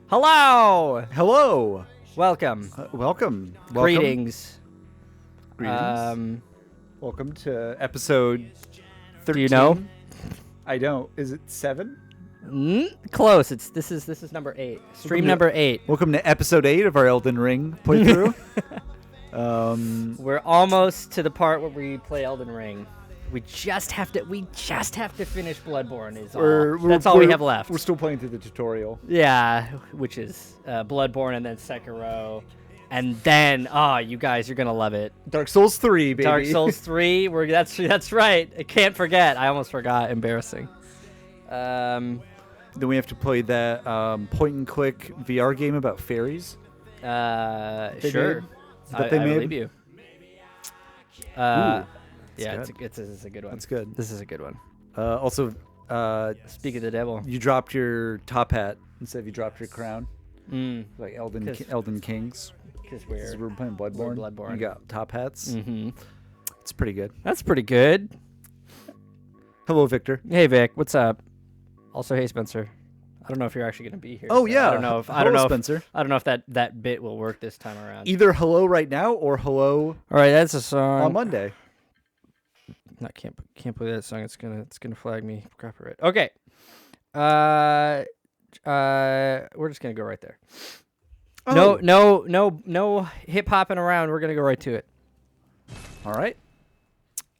Hello! Hello. Welcome. Welcome. Greetings. Greetings. Welcome to episode 13. Do you know? I don't. Is it 7? Close. This is number 8. Stream number 8. Welcome to episode 8 of our Elden Ring playthrough. We're almost to the part where we play Elden Ring. We just have to finish Bloodborne. That's all we have left. We're still playing through the tutorial. Yeah, which is Bloodborne and then Sekiro. And then, you guys, you're going to love it. Dark Souls 3, baby. Dark Souls 3. That's right. I can't forget. I almost forgot. Embarrassing. Then we have to play that point-and-click VR game about fairies. Sure. I believe you. Ooh, yeah, it's a good one. That's good. This is a good one. Also, Speak of the devil. you dropped your top hat instead of you dropped your crown. Mm. Like Elden Kings. Because We're playing Bloodborne. Bloodborne. You got top hats. Mm-hmm. It's pretty good. That's pretty good. Hello, Victor. Hey, Vic. What's up? Also, hey, Spencer. I don't know if you're actually going to be here. Oh, so yeah. I don't know Spencer. I don't know if that bit will work this time around. Either hello right now or hello All right, that's a song. on Monday. I can't play that song. It's gonna flag me copyright. Okay. We're just gonna go right there. Oh. No hip hopping around. We're gonna go right to it. All right.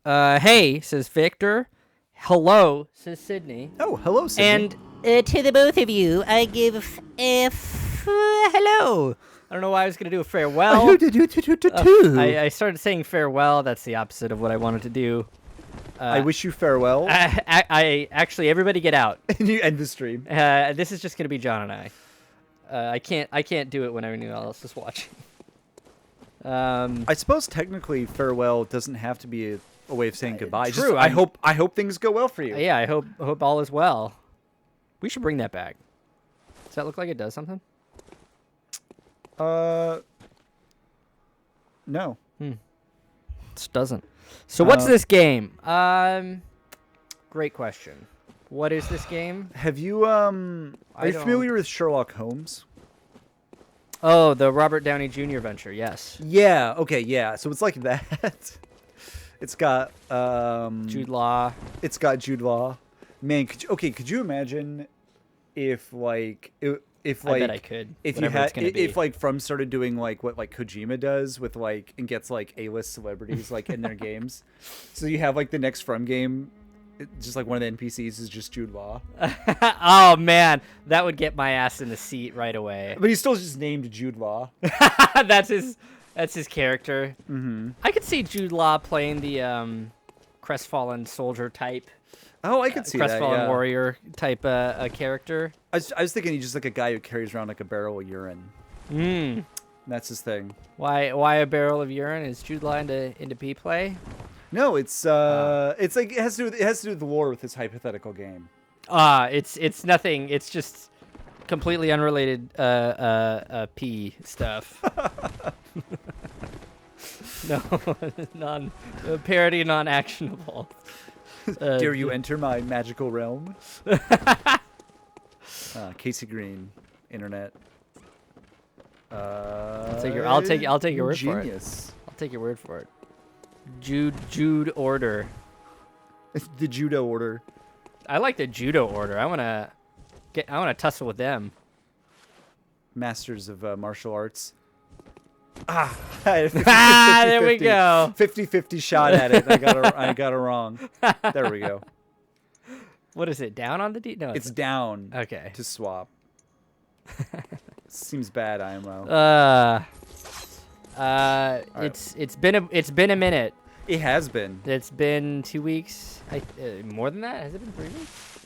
Hey, says Victor. Hello, says Sydney. Oh, hello, Sydney. And to the both of you, I give hello. I don't know why I was going to do a farewell. I started saying farewell. That's the opposite of what I wanted to do. I wish you farewell. I actually, everybody get out. And you end the stream. This is just going to be John and I. I can't do it when anyone else is watching. I suppose technically farewell doesn't have to be a way of saying goodbye. True. I hope things go well for you. Yeah, I hope all is well. We should bring that back. Does that look like it does something? No. It doesn't. So what's this game? Great question. What is this game? Have you are you familiar with Sherlock Holmes? Oh, the Robert Downey Jr. venture. Yes. Yeah. Okay. Yeah. So it's like that. It's got Jude Law. It's got Jude Law. Man, could you imagine if I bet I could. If From started doing like what like Kojima does with like and gets like A-list celebrities like in their games. So you have like the next From game, just like one of the NPCs is just Jude Law. Oh man, that would get my ass in the seat right away. But he's still just named Jude Law. That's his character. Mm-hmm. I could see Jude Law playing the crestfallen soldier type. Oh, I could see that. Crestfallen warrior type character. I was thinking he's just like a guy who carries around like a barrel of urine. That's his thing. Why a barrel of urine? Is Jude Law into pee play? No, it's like it has to do with the lore with this hypothetical game. It's nothing. It's just completely unrelated pee stuff. No, parody non-actionable. Dare you enter my magical realm? Casey Green, internet. I'll take your word for it. Genius. I'll take your word for it. Jude Order. The judo order. I like the judo order. I wanna tussle with them. Masters of martial arts. There we go. 50-50 shot at it. I got it wrong. There we go. What is it? Down on the D? No, it's down. Okay. To swap. Seems bad, IMO. It's been a minute. It has been. It's been 2 weeks. More than that? Has it been 3 weeks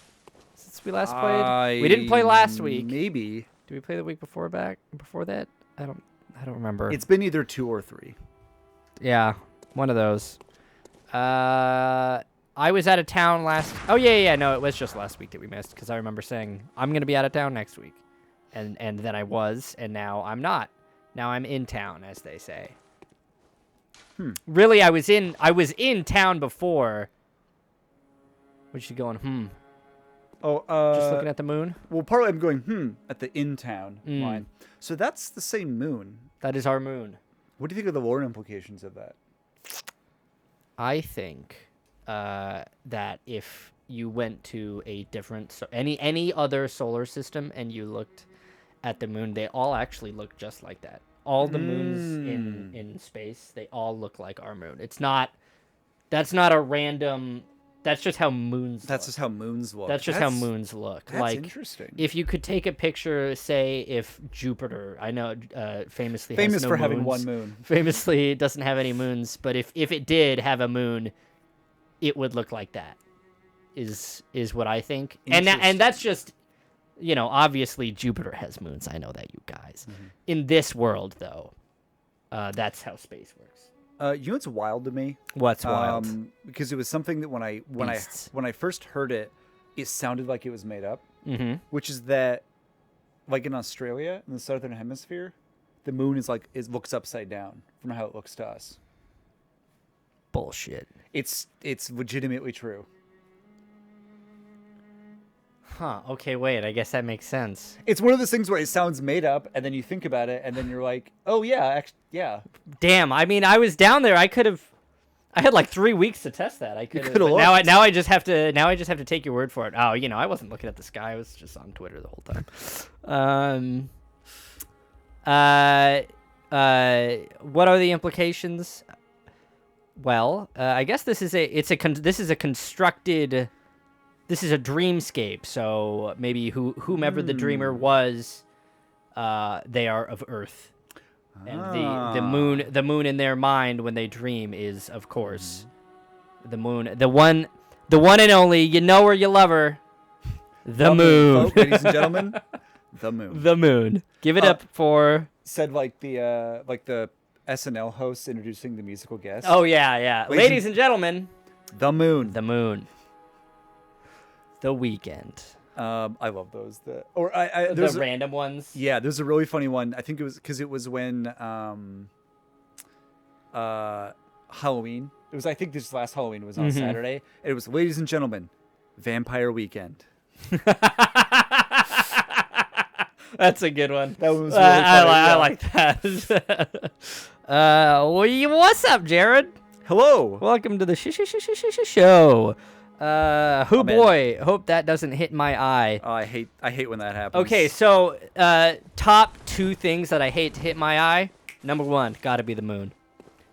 since we last played? We didn't play last week. Maybe. Did we play the week before that? I don't remember. It's been either 2 or 3. Yeah, one of those. I was out of town last. Oh yeah. No, it was just last week that we missed because I remember saying I'm gonna be out of town next week, and then I was, and now I'm not. Now I'm in town, as they say. Really, I was in town before. What you going? Oh, Just looking at the moon. well, partly I'm going at the in town Mm. line. So that's the same moon. That is our moon. What do you think of the lore implications of that? I think that if you went to a different any other solar system and you looked at the moon, they all actually look just like that. All the moons in space, they all look like our moon. That's not a random. That's just how moons. That's look. just how moons look. That's just how moons look. That's like interesting. if you could take a picture, say if Jupiter, I know famously Famous has no for having moons, one moon. famously it doesn't have any moons, but if it did have a moon, it would look like that. Is what I think. And that's just, obviously Jupiter has moons. I know that, you guys. Mm-hmm. In this world though, that's how space works. You know what's wild to me? What's wild? Because it was something that when I first heard it, it sounded like it was made up. Mm-hmm. Which is that, like in Australia, in the southern hemisphere, the moon looks upside down from how it looks to us. Bullshit. It's legitimately true. Huh. Okay, wait. I guess that makes sense. It's one of those things where it sounds made up, and then you think about it, and then you're like, oh yeah, yeah. Damn. I mean, I was down there. I had like 3 weeks to test that. I could have. Now I just have to take your word for it. Oh, I wasn't looking at the sky. I was just on Twitter the whole time. What are the implications? Well, I guess this is a dreamscape. So maybe whomever the dreamer was, they are of Earth, and the moon in their mind when they dream is, of course, the moon, the one and only. You know her, you love her, the moon, folks, ladies and gentlemen, the moon. The moon. Give it up for. Said like the SNL hosts introducing the musical guest. Oh yeah. Ladies and gentlemen, the moon. The moon. The Weekend. I love those. The random ones. Yeah, there's a really funny one. I think it was because it was when Halloween. It was, I think this last Halloween was on Saturday. And it was, ladies and gentlemen, Vampire Weekend. That's a good one. That was really funny. I like that. What's up, Jared? Hello. Welcome to the show. Boy, hope that doesn't hit my eye. Oh, I hate when that happens. Okay, so top 2 things that I hate to hit my eye. Number 1, gotta be the moon.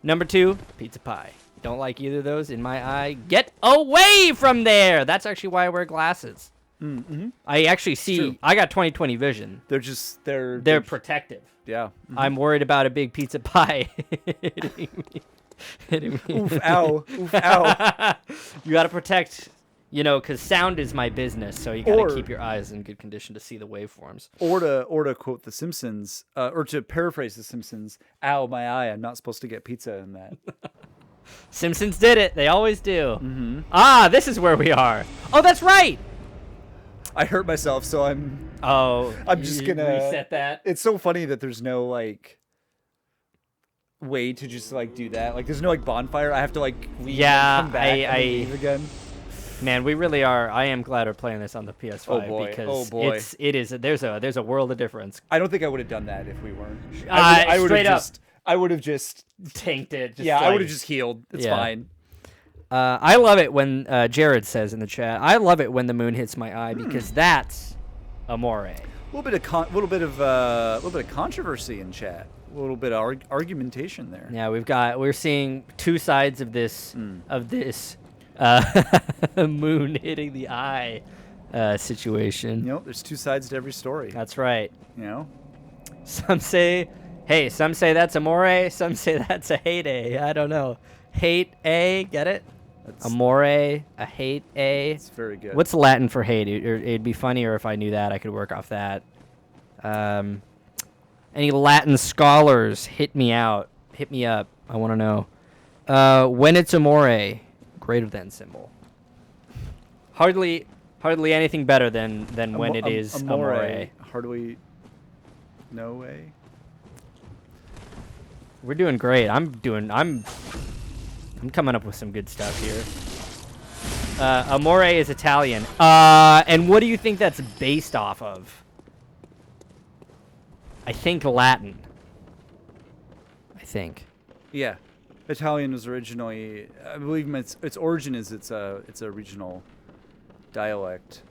Number 2, pizza pie. Don't like either of those in my eye. Get away from there. That's actually why I wear glasses. Mm-hmm. I actually see. I got 20/20 vision. They're protective. Yeah. Mm-hmm. I'm worried about a big pizza pie hitting me. Oof! Ow! Oof! Ow! You got to protect, because sound is my business. So you got to keep your eyes in good condition to see the waveforms. Or to quote The Simpsons, or to paraphrase The Simpsons, "Ow, my eye! I'm not supposed to get pizza in that." Simpsons did it. They always do. Mm-hmm. This is where we are. Oh, that's right. I hurt myself, so I'm just gonna reset that. It's so funny that there's no way to just do that. There's no bonfire. I have to leave and come back and then leave again. Man, we really are. I am glad we're playing this on the PS5 oh boy. because there's a world of difference. I don't think I would have done that if we weren't. I would have just tanked it. I would have just healed. It's fine. I love it when Jared says in the chat, I love it when the moon hits my eye because that's amore. A little bit of controversy in chat. A little bit of argumentation there. Yeah, we're seeing 2 sides of this moon hitting the eye situation. There's 2 sides to every story. That's right. Some say that's amore. Some say that's a hate. I don't know. Hate a, get it? Amore, a hate a. It's very good. What's Latin for hate? It'd be funnier if I knew that. I could work off that. Any Latin scholars, hit me out. Hit me up. I want to know. When it's amore, greater than symbol. Hardly anything better than when it is amore. Hardly no way. We're doing great. I'm coming up with some good stuff here. Amore is Italian. And what do you think that's based off of? I think Latin. I think. Yeah, Italian was originally, I believe its origin is it's a regional dialect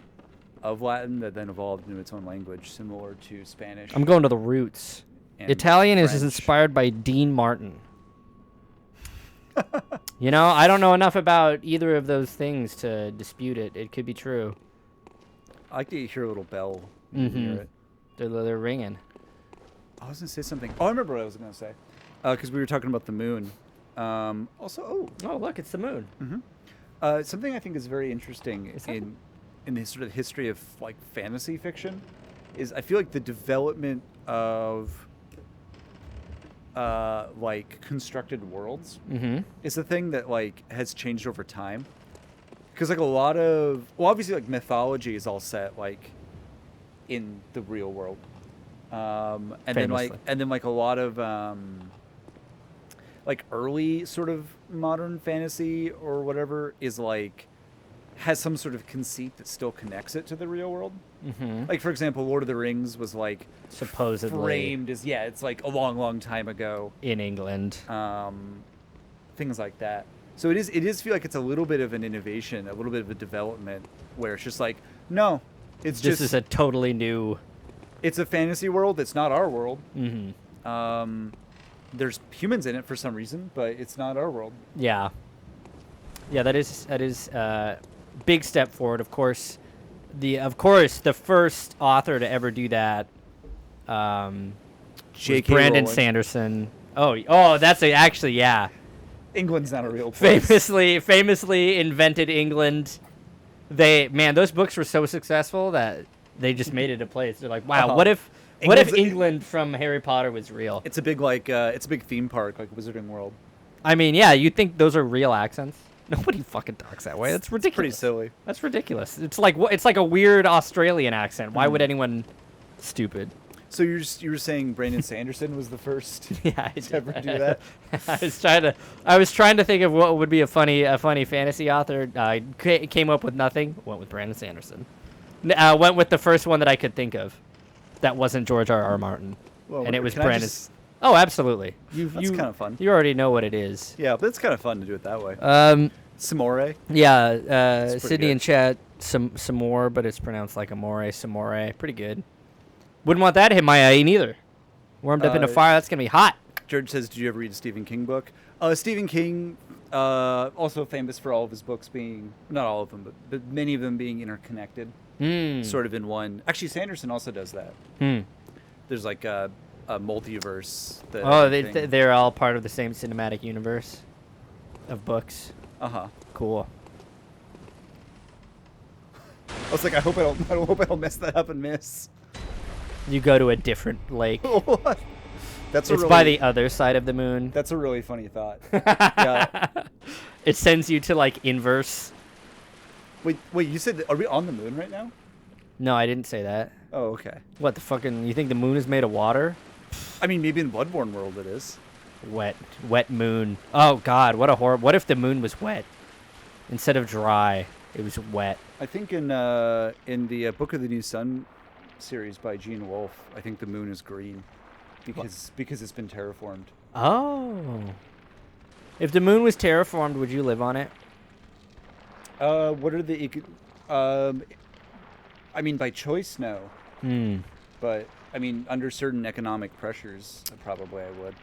of Latin that then evolved into its own language, similar to Spanish. I'm going to the roots. and Italian is French. inspired by Dean Martin. You know, I don't know enough about either of those things to dispute it. It could be true. I like to hear a little bell. When you hear it. They're ringing. I was gonna say something. Oh, I remember what I was gonna say. Because we were talking about the moon. Also, Oh, look, it's the moon. something I think is very interesting in the sort of history of like fantasy fiction is I feel like the development of like constructed worlds is the thing that like has changed over time. Because like a lot of obviously like mythology is all set like in the real world, and then like a lot of like early sort of modern fantasy or whatever is like has some sort of conceit that still connects it to the real world. Like for example, Lord of the Rings was like Supposedly framed as it's like a long time ago in England. Things like that. So it is feel like it's a little bit of an innovation, a little bit of a development where it's just like no, This is a totally new. it's a fantasy world. It's not our world. There's humans in it for some reason, but it's not our world. Yeah, that is big step forward. Of course, the first author to ever do that, was J.K. Brandon Rowling. Sanderson. Oh, that's actually yeah. England's not a real place. Famously invented England. Those books were so successful that they just made it a place. They're like, wow, what if England from Harry Potter was real? It's a big it's a big theme park like Wizarding World. I mean, yeah, you'd think those are real accents. Nobody fucking talks that way. That's ridiculous. Pretty silly. That's ridiculous. It's like a weird Australian accent. Why would anyone? Stupid. So you were saying Brandon Sanderson was the first Yeah, to ever do that? I was trying to think of what would be a funny fantasy author. I came up with nothing. Went with Brandon Sanderson. Went with the first one that I could think of. That wasn't George R. Martin, Well, and it was can I Brandon. just- Oh, absolutely. That's kind of fun. You already know what it is. Yeah, but it's kind of fun to do it that way. Samore. Yeah. pretty Sydney good. in chat. Some more, but it's pronounced like amore. Samore. Pretty good. Wouldn't want that to hit my eye either. Warmed up in a fire. That's gonna be hot. George says, "Did you ever read a Stephen King book?" Stephen King, also famous for all of his books being not all of them, but many of them being interconnected, sort of in one. Actually, Sanderson also does that. There's like a multiverse. They're all part of the same cinematic universe of books. Cool. I was like, I hope I don't mess that up and miss. You go to a different lake. What? It's By the other side of the moon. That's a really funny thought. Yeah. It sends you to like inverse. Wait, you said are we on the moon right now? No, I didn't say that. Oh, okay. What the fucking? You think the moon is made of water? I mean, maybe in Bloodborne world it is. Wet moon. Oh God, what a horror! What if the moon was wet instead of dry? It was wet. I think in the Book of the New Sun series by Gene Wolfe, I think the moon is green because it's been terraformed. Oh. If the moon was terraformed, would you live on it? What are the I mean, by choice, no. But I mean, under certain economic pressures, probably I would.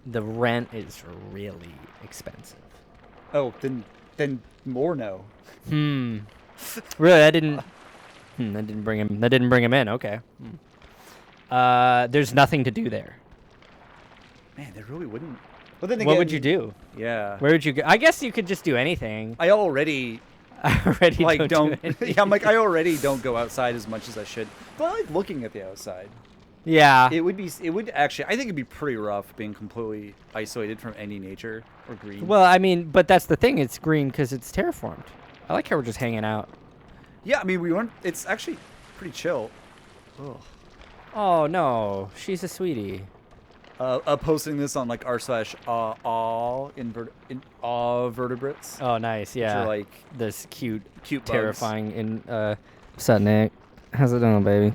The rent is really expensive. Oh, then more no. Really, that didn't bring him in. Okay. There's nothing to do there. Man, there really wouldn't. Well, then again, What would you do? Yeah. Where would you go? I guess you could just do anything. I already I don't. do anything. Yeah, I'm like I already don't go outside as much as I should. But I like looking at the outside. Yeah. It would actually. I think it'd be pretty rough being completely isolated from any nature or green. Well, I mean, but that's the thing. It's green because it's terraformed. I like how we're just hanging out. Yeah, I mean we weren't. It's actually pretty chill. Ugh. Oh no, she's a sweetie. Posting this on like r/all vertebrates, Oh, nice. which are Yeah. like This cute, cute, terrifying. What's up, Nick? How's it doing, baby?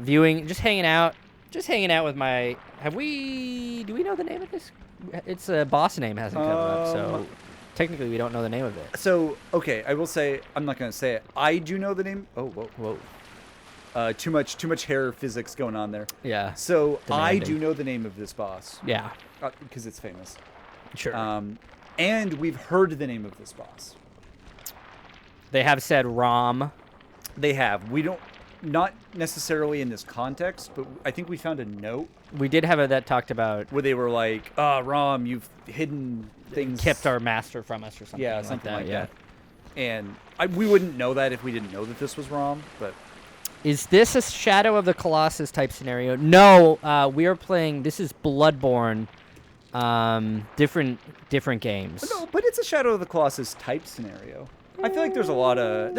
Viewing, just hanging out with my. Do we know the name of this? Its boss name hasn't come up, so technically we don't know the name of it. bugs. So okay, I will say I'm not gonna say it. I do know the name. Oh, whoa. Too much hair physics going on there. Yeah. So I Demanding. do know the name of this boss Yeah. because it's famous. Sure. And we've heard the name of this boss. They have said Rom. They have. We don't, not necessarily in this context, but I think we found a note We did have it that talked about where they were like, Rom, you've hidden things. kept our master from us or something. Yeah, something like yeah. that. And we wouldn't know that if we didn't know that this was Rom, but Is this a Shadow of the Colossus type scenario? No, we are playing. This is Bloodborne. Different games. no, but it's a Shadow of the Colossus type scenario. I feel like there's a lot of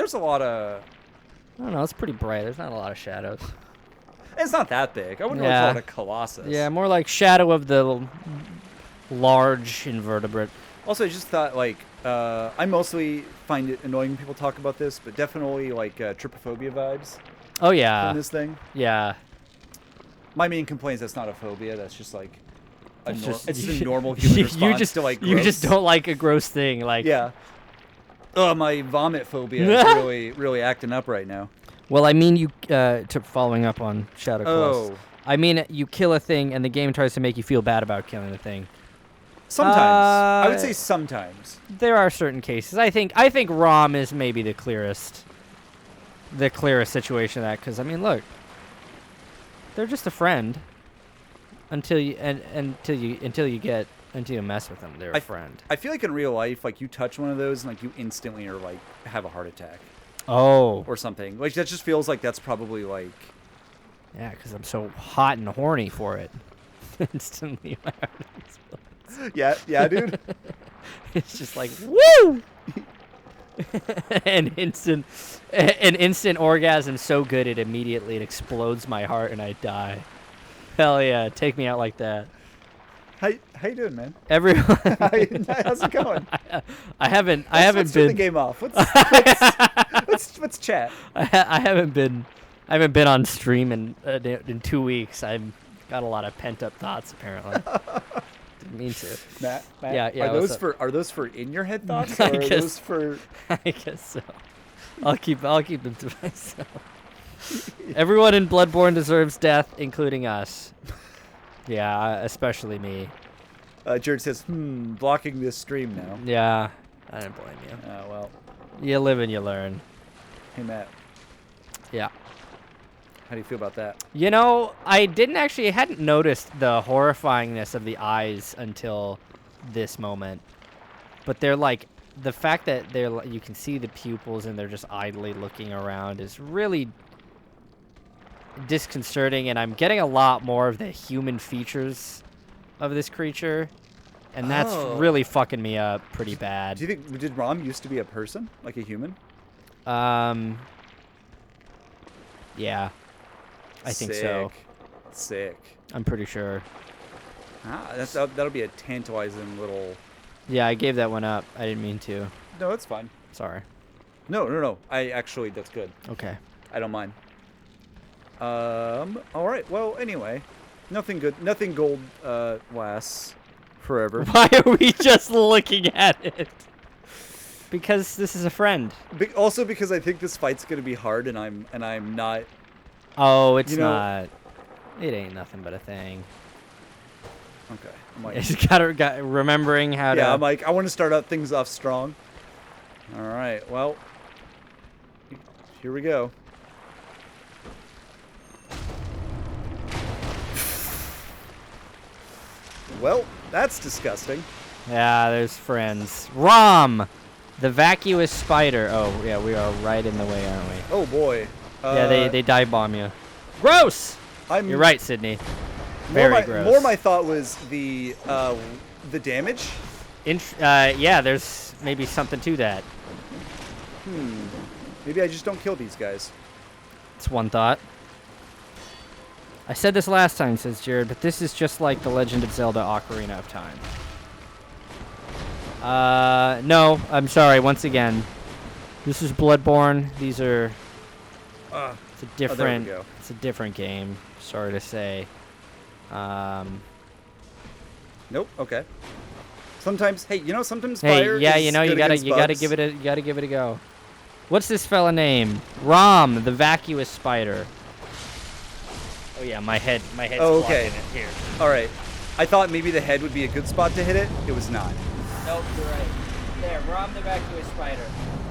I don't know. It's pretty bright. There's not a lot of shadows. it's not that big. I wouldn't really Yeah. call it a Colossus. Yeah, more like Shadow of the large invertebrate. Also, I just thought like I mostly find it annoying when people talk about this, but definitely like trypophobia vibes Oh yeah, from this thing. yeah. My main complaint is that's not a phobia. That's just like It's just- it's a normal human response you just to like you just gross. don't like a gross thing. Like Yeah. Oh, my vomit phobia is really acting up right now. Well, I mean, you following up on Shadow Colossus. Oh. I mean, you kill a thing, and the game tries to make you feel bad about killing the thing. Sometimes. I would Uh, say sometimes. There are certain cases. I think Rom is maybe the clearest situation of that, because I mean, look, they're just a friend until you mess with them. They're a friend. I feel like in real life, like you touch one of those and like you instantly are like have a heart attack Oh, or something. Like that just feels like that's probably like yeah, because I'm so hot and horny for it. Instantly, my heart explodes. yeah, dude. It's just like woo, an instant orgasm so good it immediately explodes my heart and I die. Hell yeah, take me out like that. How you doing, man? Everyone, How's it going? I haven't Let's turn the been. game off. Let's chat. I haven't been on stream in 2 weeks. I've got a lot of pent up thoughts apparently. Didn't mean to. Matt, Yeah, Are those for in your head thoughts, I or are guess- those for? I guess so. I'll keep them to myself. Everyone in Bloodborne deserves death, including us. Yeah, especially me. Jared says, blocking this stream now. Yeah, I didn't blame you. Oh well. You live and you learn. Hey Matt, Yeah. how do you feel about that? You know, I hadn't noticed the horrifyingness of the eyes until this moment. But they're like, the fact that you can see the pupils and they're just idly looking around is really disconcerting, and I'm getting a lot more of the human features of this creature, and that's Oh. really fucking me up pretty bad. Do you think did Rom used to be a person, like a human? Yeah. I think so. Sick. I'm pretty sure. That'll be a tantalizing little. Yeah, I gave that one up. I didn't mean to. No, that's fine. Sorry. No. That's good. Okay. I don't mind. All right. Well, anyway, nothing gold lasts forever. Why are we just looking at it? Because this is a friend. Also because I think this fight's gonna be hard, and I'm not. Oh, it's You know- not. It ain't nothing but a thing. Okay. I'm like, It's got remembering how to. yeah, I'm like, I want to start out things off strong. All right. Well, here we go. Well, that's disgusting. Yeah, there's friends. Rom, the vacuous spider. Oh, yeah, we are right in the way, aren't we? Oh boy. Yeah, they dive bomb you. Gross. You're right, Sydney. Very gross. More my thought was the damage. Yeah, there's maybe something to that. Maybe I just don't kill these guys. It's one thought. I said this last time, says Jared, but this is just like The Legend of Zelda Ocarina of Time. No, I'm sorry, once again. This is Bloodborne. These are... it's a different... there we go. It's a different game, sorry to say. Nope. Okay. Sometimes, hey, sometimes Hey, fire. yeah, is you good gotta against bugs. give it a go. What's this fella name? Rom, the vacuous spider. Oh yeah, my head's Oh, okay. blocking it here. All right. I thought maybe the head would be a good spot to hit it. It was not. Nope, you're right. There, Rom, the vacuous spider.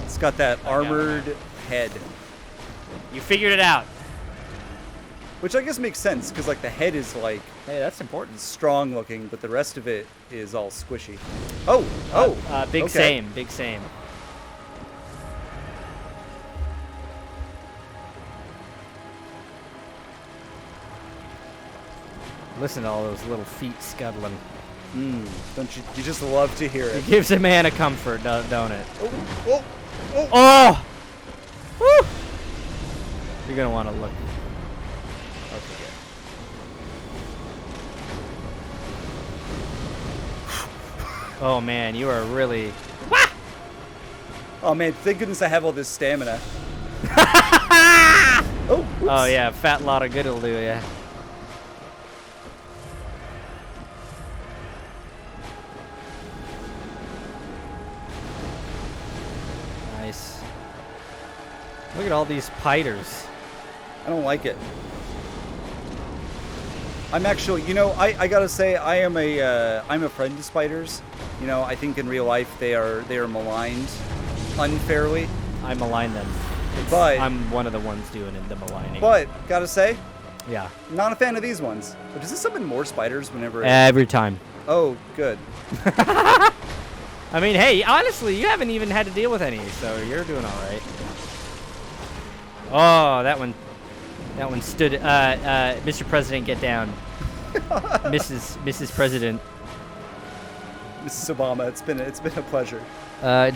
It's got that armored head, You figured it out. which I guess makes sense because like the head is like Hey, that's important. strong looking, but the rest of it is all squishy. Oh, Big okay. big same. Listen to all those little feet scuttling. Don't you? You just love to hear It it. gives a man a comfort, don't it? Oh. Oh! Woo! You're gonna want to look. Okay, good. Oh man, you are really. Oh man, thank goodness I have all this stamina. Oh. Oops. Oh yeah, fat lot of good will do ya. Nice. Look at all these piters. I don't like it. I'm actually, I gotta say, I'm a friend to spiders. I think in real life they are maligned unfairly. I malign them. But I'm one of the ones doing the maligning. but gotta say, yeah, not a fan of these ones. But does this summon more spiders whenever? every time. Oh, good. I mean, hey, honestly, you haven't even had to deal with any, so you're doing all right. Oh, that one stood. Mr. President, get down. Mrs. President. Mrs. Obama, it's been a pleasure.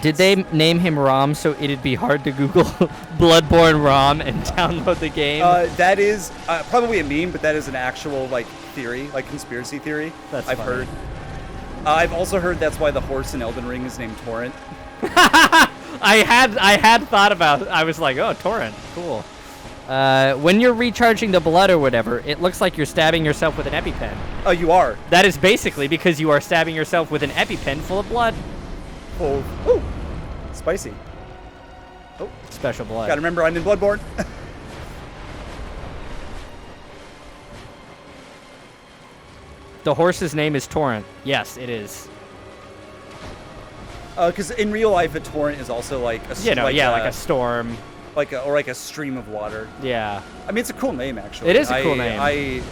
Did they name him Rom so it'd be hard to Google Bloodborne Rom and download the game? That is probably a meme, but that is an actual theory, conspiracy theory. That's I've funny. heard. I've also heard that's why the horse in Elden Ring is named Torrent. I had thought about. I was like, oh, torrent, cool. When you're recharging the blood or whatever, it looks like you're stabbing yourself with an EpiPen. Oh, you are. That is basically because you are stabbing yourself with an EpiPen full of blood. Oh, ooh, spicy. Oh, Special blood. gotta remember I'm in Bloodborne. The horse's name is Torrent. Yes, it is. Because in real life, a torrent is also like a Like a storm. like a stream of water. Yeah. I mean, it's a cool name actually. It is a cool name. I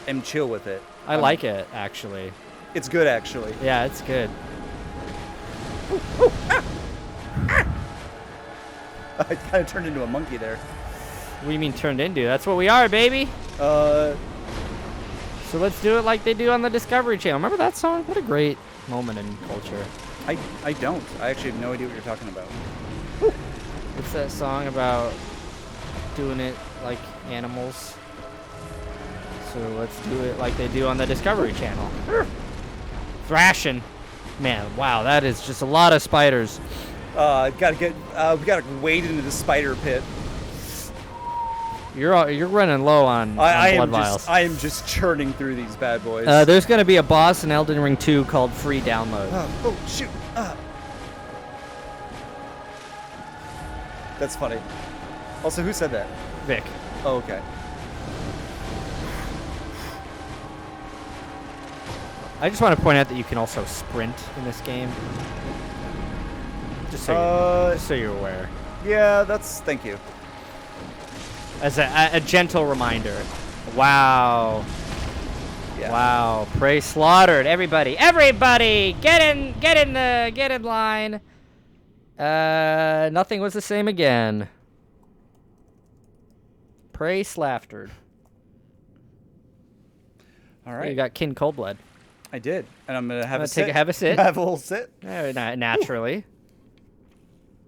am chill with it. I like it, actually. It's good actually. Yeah, it's good. I kind of turned into a monkey there. What do you mean turned into? That's what we are, baby. So let's do it like they do on the Discovery Channel. Remember that song? What a great moment in culture. I don't. I actually have no idea what you're talking about. It's that song about doing it like animals. So let's do it like they do on the Discovery Channel. Thrashing. Man, wow, that is just a lot of spiders. We gotta wade into the spider pit. You're running low on blood vials. I am just churning through these bad boys. There's going to be a boss in Elden Ring 2 called Free Download. Oh shoot! That's funny. Also, who said that? Vic. Oh, okay. I just want to point out that you can also sprint in this game. Just so you're aware. Yeah, thank you. As a gentle reminder. Wow. Yeah. Wow. Prey slaughtered. Everybody, get in line. Nothing was the same again. Prey slaughtered. All right. You got Kin Coldblood. I did, and I'm gonna have a Take sit. have a sit. Have a little sit. Naturally.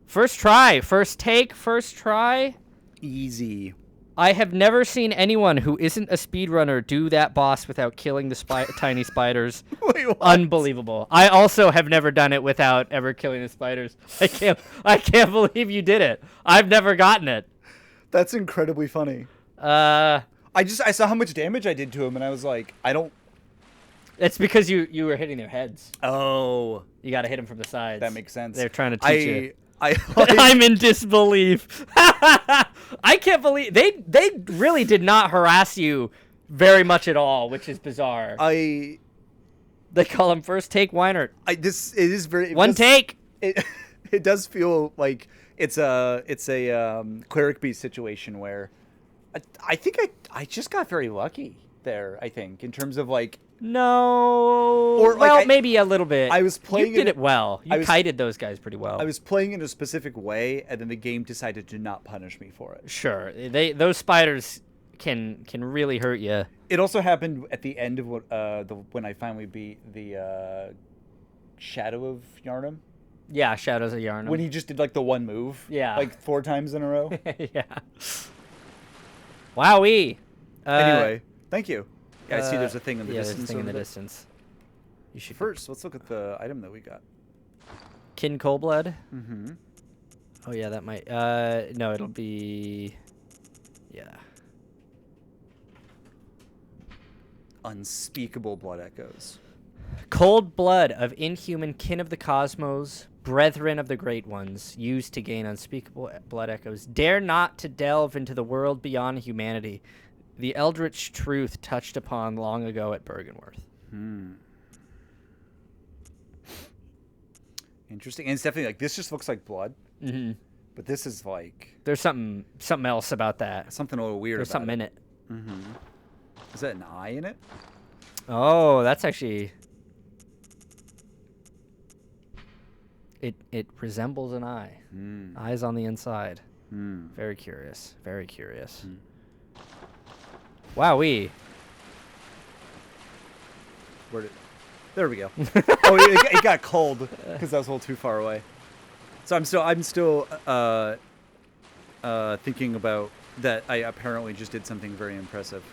First try, first take, first try. Easy. I have never seen anyone who isn't a speedrunner do that boss without killing the tiny spiders. Wait, what? Unbelievable. I also have never done it without ever killing the spiders. I can't believe you did it. I've never gotten it. That's incredibly funny. I saw how much damage I did to him, and I was like, I don't. It's because you were hitting their heads. Oh, You got to hit them from the sides. that makes sense. They're trying to teach you. Like, I'm in disbelief. I can't believe they really did not harass you very much at all, which is bizarre. They call him first take Weinert. it is very One take. It does feel like it's a cleric beast situation where I think I just got very lucky there. I think in terms of like. No. Or, like, well, maybe a little bit. I was playing. You did it well. You kited those guys pretty well. I was playing in a specific way, and then the game decided to not punish me for it. Sure, those spiders can really hurt you. It also happened at the end of when I finally beat the Shadow of Yarnum. Yeah, Shadows of Yarnum. When he just did like the one move. Yeah. Like 4 times in a row. Yeah. Wowee. Anyway, thank you. Yeah, I see there's a thing in the distance. There's a thing in the distance. You should First, let's look at the item that we got. Kin Coldblood. Mm-hmm. Oh yeah, that might. No, it'll be. Yeah. Unspeakable blood echoes. Cold blood of inhuman kin of the cosmos, brethren of the great ones, used to gain unspeakable blood echoes. Dare not to delve into the world beyond humanity. The eldritch truth touched upon long ago at Bergenworth. Interesting. And it's definitely like, this just looks like blood. Mm-hmm. But this is like... There's something else about that. Something a little weird There's about something in it. Mm-hmm. Is that an eye in it? Oh, that's actually... It resembles an eye. Eyes on the inside. Very curious. Very curious. Wowee. There we go. Oh, it got cold because I was a little too far away. So I'm still thinking about that. I apparently just did something very impressive.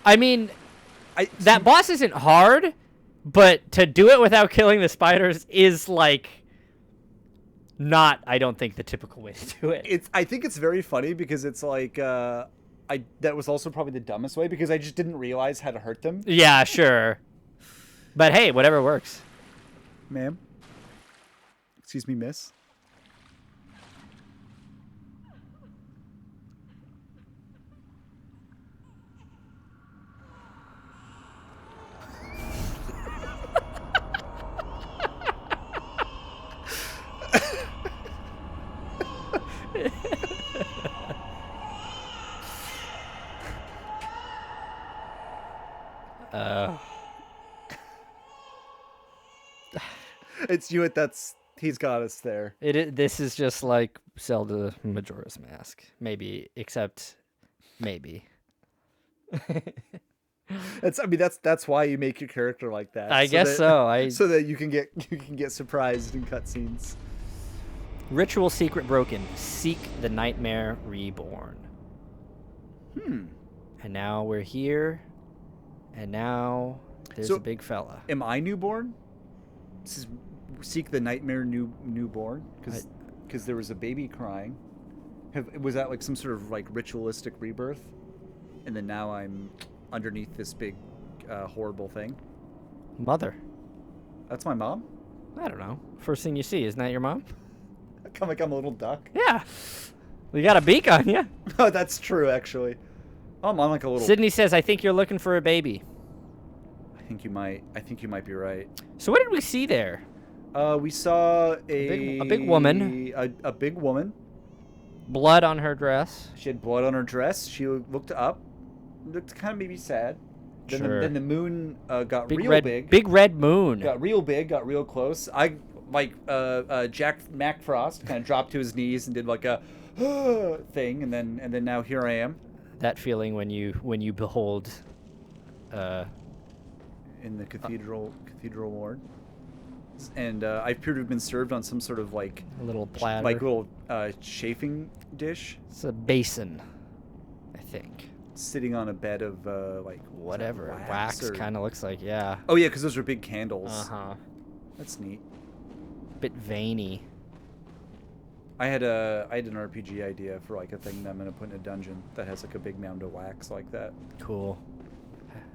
I mean, that boss isn't hard, but to do it without killing the spiders is like not, I don't think, the typical way to do it. I think it's very funny because it's like that was also probably the dumbest way because I just didn't realize how to hurt them. Yeah, sure. But hey, whatever works. Ma'am? Excuse me, miss? It's you. He's got us there. This is just like Zelda Majora's Mask, maybe, except maybe. That's why you make your character like that. I guess so. So that you can get surprised in cutscenes. Ritual secret broken. Seek the nightmare reborn. And now we're here. And now there's a big fella. Am I newborn? This is seek the nightmare newborn because there was a baby crying. Was that like some sort of like ritualistic rebirth? And then now I'm underneath this big horrible thing. Mother. That's my mom? I don't know. First thing you see, isn't that your mom? I come like I'm a little duck. Yeah. You got a beak on you. Oh, that's true actually. Oh, I'm like a little. Sydney says, "I think you're looking for a baby." I think you might be right. So what did we see there? We saw a big woman. A big woman. Blood on her dress. She had blood on her dress. She looked up. Looked kind of maybe sad. Then the moon got real big. Big red moon. Got real big. Got real close. I like Jack Macfrost kind of dropped to his knees and did like a thing, and then now here I am. That feeling when you behold. In the cathedral ward. And I appear to have been served on some sort of like a little platter, like little chafing dish. It's a basin. I think. Sitting on a bed of like Whatever. wax Wax or- kind of looks like, yeah. Oh yeah, because those are big candles. Uh-huh. That's neat. Bit veiny. I had an RPG idea for like a thing that I'm gonna put in a dungeon that has like a big mound of wax like that. Cool.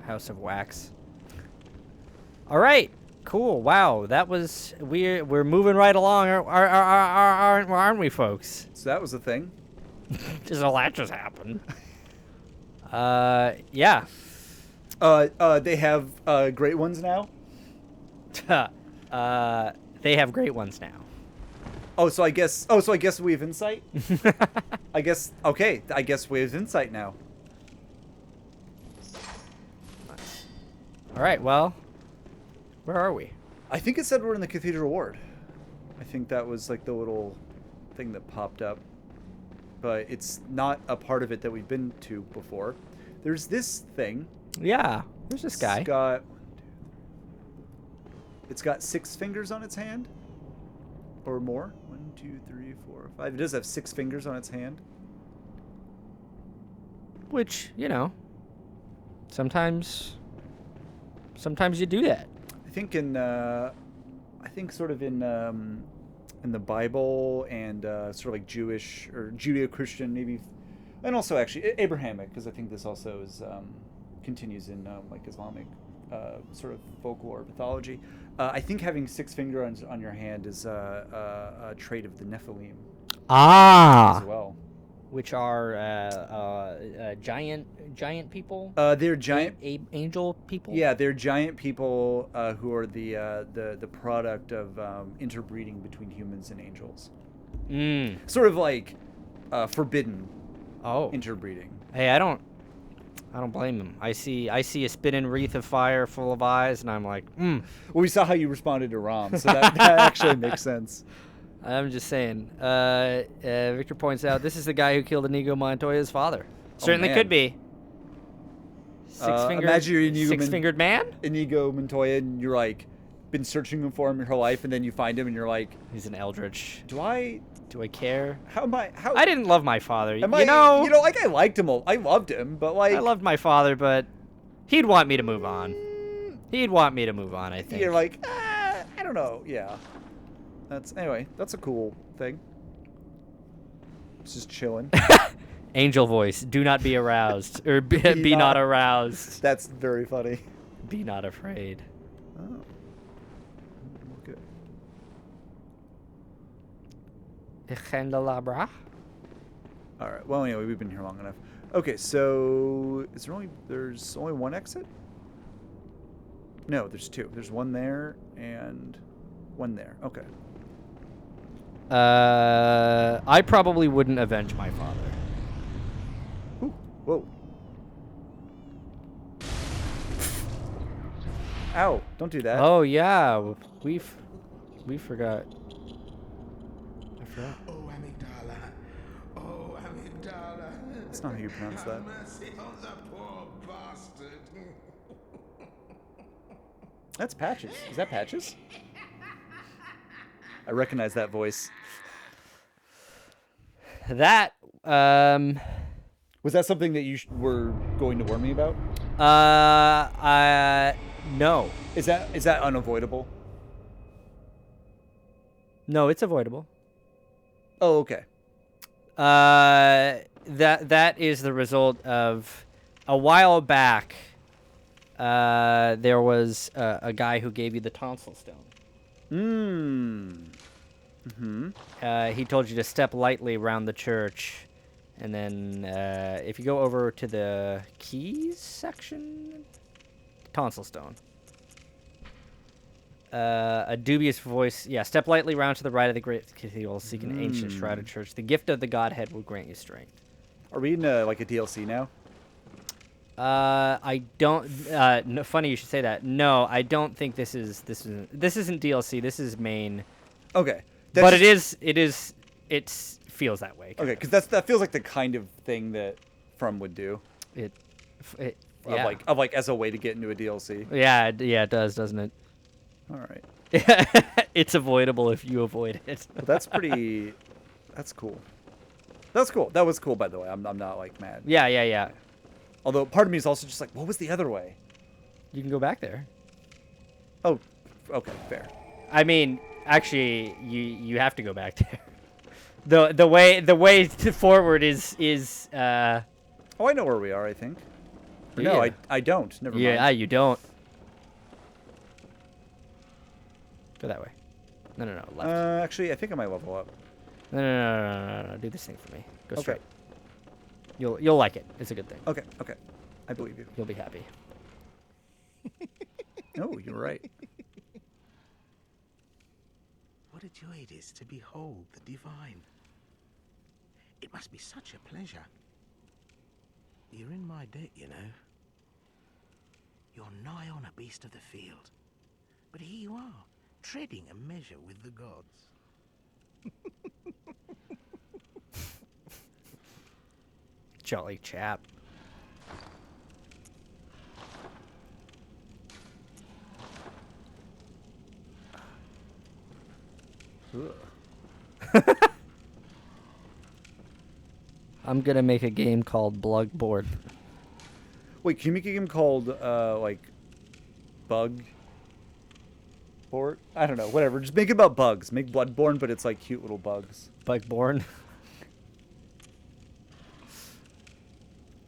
House of Wax. All right. Cool. Wow. That was we're moving right along, aren't we, folks? So that was the thing. Just all that just happened. Yeah. They have great ones now. They have great ones now. So I guess we have insight. I guess we have insight now. Nice. All right. Well, where are we? I think it said we're in the Cathedral Ward. I think that was like the little thing that popped up, but it's not a part of it that we've been to before. There's this thing. Yeah. There's this guy. It's got 6 fingers on its hand, or more. 1, 2, 3, 4, 5. It does have 6 fingers on its hand. Which, you know, sometimes you do that. I think sort of in the Bible and sort of like Jewish or Judeo-Christian maybe, and also actually Abrahamic, because I think this also is continues in like Islamic sort of folklore mythology. I think having 6 fingers on your hand is a trait of the Nephilim as well. Which are giant people. They're giant angel people. Yeah, they're giant people who are the product of interbreeding between humans and angels. Sort of like forbidden interbreeding. Hey, I don't blame him. I see a spinning wreath of fire full of eyes, and I'm like, Well, we saw how you responded to Rom, so that actually makes sense. I'm just saying. Victor points out this is the guy who killed Inigo Montoya's father. Certainly could be. Imagine you're Inigo six-fingered man? Inigo Montoya, and you're like, been searching for him your whole life, and then you find him, and you're like, he's an eldritch. Do I care? How am I? How I didn't love my father. like I liked him. I loved him, but like I loved my father, but he'd want me to move on. He'd want me to move on. I think. You're like, I don't know. Yeah. That's a cool thing. It's just chilling. Angel voice. Do not be aroused, or be not aroused. That's very funny. Be not afraid. Oh. Okay. Candelabra. All right. Well, anyway, we've been here long enough. Okay, so there's only one exit? No, there's 2. There's one there and one there. Okay. I probably wouldn't avenge my father. Ooh, whoa. Ow, don't do that. Oh yeah, we forgot. I forgot. Oh, amygdala. Oh, amygdala. That's not how you pronounce that. Have mercy on the poor bastard. That's Patches. Is that Patches? I recognize that voice. That Was that something that you were going to warn me about? No. Is that unavoidable? No, it's avoidable. Oh, okay. That is the result of a while back. There was a guy who gave you the tonsil stone. He told you to step lightly around the church, and then if you go over to the keys section, tonsil stone. A dubious voice. Yeah, step lightly round to the right of the great cathedral, seek an ancient shrouded church. The gift of the Godhead will grant you strength. Are we in like a DLC now? I don't. No, funny you should say that. No, I don't think this isn't DLC. This is main. Okay. But it is. It feels that way. Okay, because that feels like the kind of thing that From would do. Yeah. Of like as a way to get into a DLC. Yeah, it does, doesn't it? All right. It's avoidable if you avoid it. Well, that's pretty. That's cool. That's cool. That was cool, by the way. I'm not like mad. Yeah, yeah, yeah. Although part of me is also just like, what was the other way? You can go back there. Oh, okay, fair. I mean, actually, you have to go back there. The way forward is Oh, I know where we are, I think. Or Yeah. no, I don't. Never yeah, mind. you don't. Go that way. No, left. Actually, I think I might level up. No. Do this thing for me. Go Okay. straight. You'll like it. It's a good thing. Okay. I believe you. You'll be happy. Oh, you're right. What a joy it is to behold the divine. It must be such a pleasure. You're in my debt, you know. You're nigh on a beast of the field. But here you are, treading a measure with the gods. Jolly chap. I'm gonna make a game called Bloodborne. Wait, can you make a game called like Bug Board? I don't know. Whatever. Just make it about bugs. Make Bloodborne, but it's like cute little bugs. Bloodborne.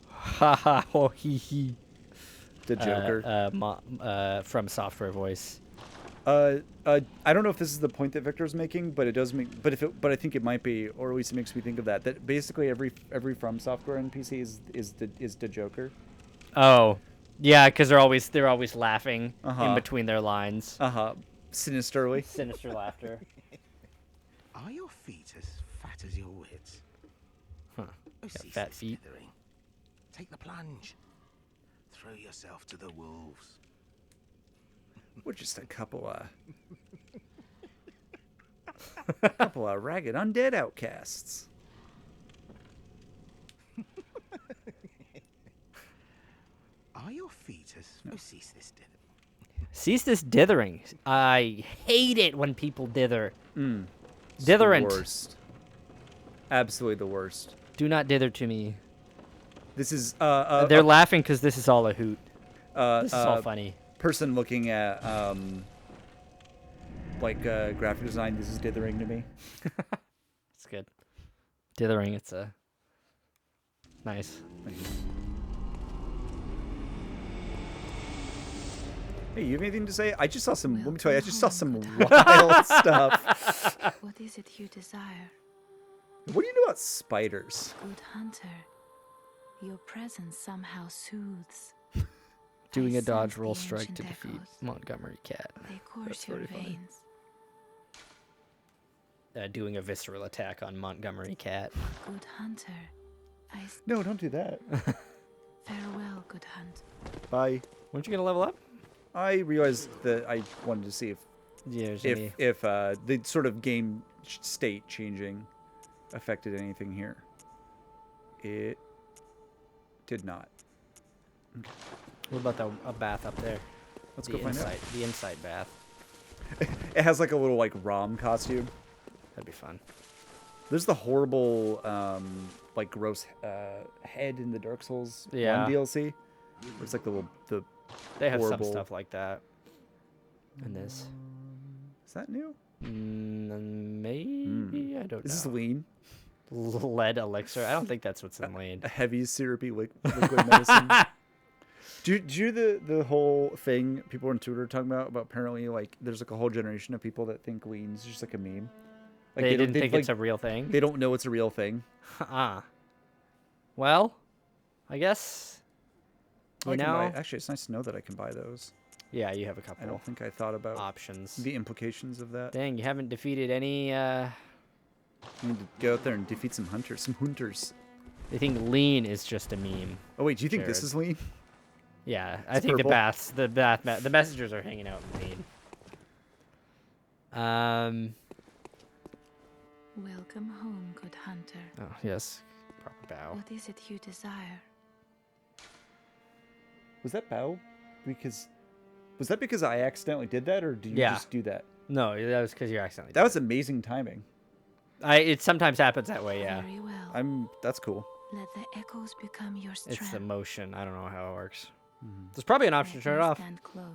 Haha ho hee hee. The Joker. From Software Voice. I don't know if this is the point that Victor's making, but it does make. But I think it might be, or at least it makes me think of that. That basically every From Software NPC is the Joker. Oh, yeah, because they're always laughing Uh-huh. in between their lines. Sinisterly. Sinister laughter. Are your feet as fat as your wits? Huh. Oh, Got cease fat this feet. dithering. Take the plunge. Throw yourself to the wolves. We're just a couple of ragged undead outcasts. Are your feet as... Oh, cease this dithering. Cease this dithering. I hate it when people dither. It's Ditherant. The worst. Absolutely the worst. Do not dither to me. This is They're laughing because this is all a hoot. This is all funny. person looking at graphic design. This is dithering to me. It's good. Dithering. It's a nice. Hey, you have anything to say? I just saw some. Let me tell you, I just saw some wild stuff. What is it you desire? What do you know about spiders? Good hunter, your presence somehow soothes. Doing I a dodge sense roll the strike to ancient defeat echoes. Montgomery Cat. They course That's your very funny. veins. Doing a visceral attack on Montgomery Cat. Good hunter, No, don't do that. farewell, good hunt. Bye. Weren't you gonna level up? I realized that I wanted to see Yeah. if the sort of game state changing affected anything here. It did not. What about a bath up there? Let's the go find inside, The inside bath. out. It has like a little like Rom costume. That'd be fun. There's the horrible like gross head in the Dark Souls 1 DLC. Where it's like the They have horrible... some stuff like that. In this. Is that new? Maybe I don't Is this know. lean? Lead elixir. I don't think that's what's in lead. A heavy syrupy liquid medicine. Do you the whole thing people on Twitter are talking about apparently like there's like a whole generation of people that think lean's just like a meme. Like They didn't think like, it's a real thing. They don't know it's a real thing. Well, I guess. You I can know. buy, actually, it's nice to know that I can buy those. Yeah, you have a I couple don't think I thought about options. the implications of that. Dang, you haven't defeated any. I need to go out there and defeat some hunters. They think lean is just a meme. Oh wait, do you think this Jared. is lean? Yeah, I It's think purple. the messengers are hanging out in lean. Welcome home, good hunter. Oh yes, proper bow. What is it you desire? Was that bow? Was that because I accidentally did that, or did you Yeah. just do that? No, that was because you accidentally. That was amazing timing. It sometimes happens that way. Yeah. Very well. That's cool. Let the echoes become your strength. It's the motion. I don't know how it works. There's probably an option to turn it off. Stand close.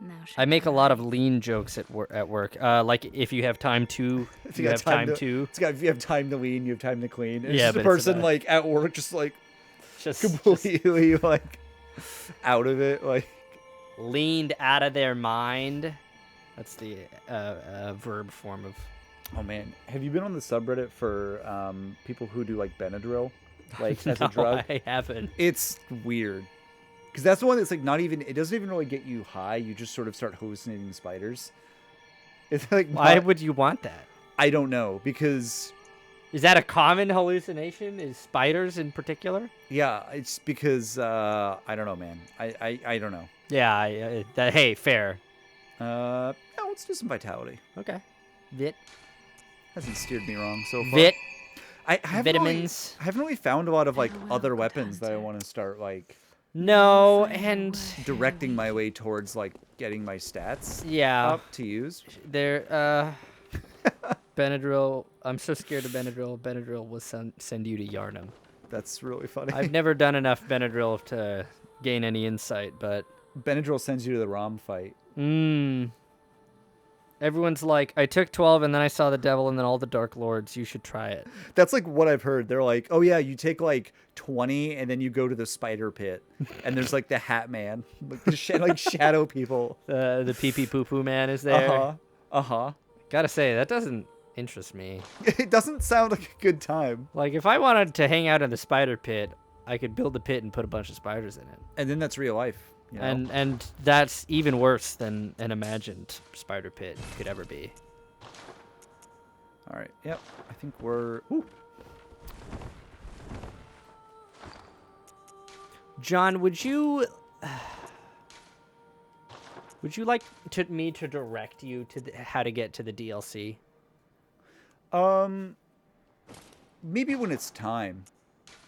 Now I make a shall lot I? of lean jokes at work. Like if you have time to, If you have time to. It's got, if you have time to lean, you have time to clean. It's Yeah, just but a it's person about- like at work, just like Just completely like out of it. Like, leaned out of their mind. That's the verb form of. oh man, have you been on the subreddit for people who do like Benadryl, like as No, a drug? I haven't. It's weird. Because that's the one that's like not even, it doesn't even really get you high. You just sort of start hallucinating spiders. It's like, Why not- would you want that? I don't know. Because, Is that a common hallucination? Is spiders in particular? yeah, it's because, I don't know, man. I don't know. Yeah. Hey, fair. No, let's do some vitality. Okay. Vit. Hasn't steered me wrong so far. Vit. I haven't Vitamins. I haven't really found a lot of like Farewell, other good weapons that I hunter. want to start like No, and directing my way towards like getting my stats yeah, up to use. there. Benadryl. I'm so scared of Benadryl. Benadryl will send you to Yarnum. That's really funny. I've never done enough Benadryl to gain any insight, but Benadryl sends you to the ROM fight. everyone's like, I took 12 and then I saw the devil and then all the dark lords. You should try it. That's like what I've heard. They're like, oh yeah, you take like 20 and then you go to the spider pit, and there's like the Hat Man, like the like shadow people. The pee pee poo poo man is there. Gotta say that doesn't interest me. It doesn't sound like a good time. Like if I wanted to hang out in the spider pit, I could build a pit and put a bunch of spiders in it. And then that's real life. You know? And that's even worse than an imagined spider pit could ever be. All right. Yep. I think we're. Ooh. John, would you like me to direct you to how to get to the DLC? Maybe when it's time.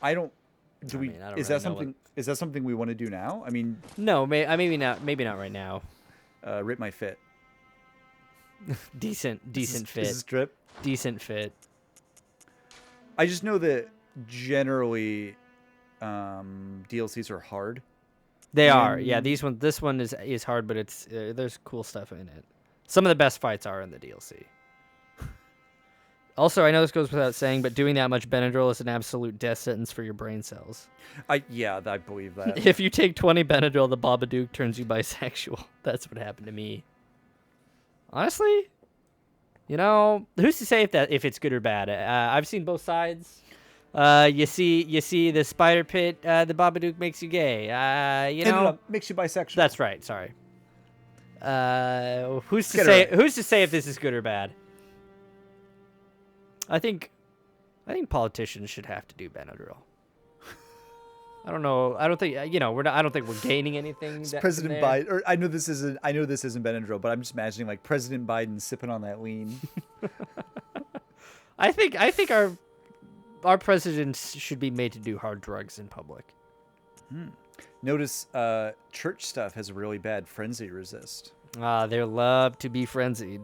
I don't. Do I we? mean, I don't Is really that know what- something? Is that something we want to do now? I mean, No, maybe not. Maybe not right now. rip my fit. Decent fit. Is this drip? Decent fit. I just know that generally, DLCs are hard. They are. Yeah, Mm. this one is hard, but it's there's cool stuff in it. Some of the best fights are in the DLC. Also, I know this goes without saying, but doing that much Benadryl is an absolute death sentence for your brain cells. I believe that. If you take 20 Benadryl, the Babadook turns you bisexual. That's what happened to me. Honestly, you know, who's to say if it's good or bad? I've seen both sides. You see the spider pit. The Babadook makes you gay. You know, No, makes you bisexual. that's right. Sorry. Who's to Get it say? right. Who's to say if this is good or bad? I think politicians should have to do Benadryl. I don't know. I don't think we're not. I don't think we're gaining anything. It's from President there. Biden. Or I know this isn't Benadryl, but I'm just imagining like President Biden sipping on that lean. I think our presidents should be made to do hard drugs in public. Notice church stuff has a really bad frenzy resist. They love to be frenzied.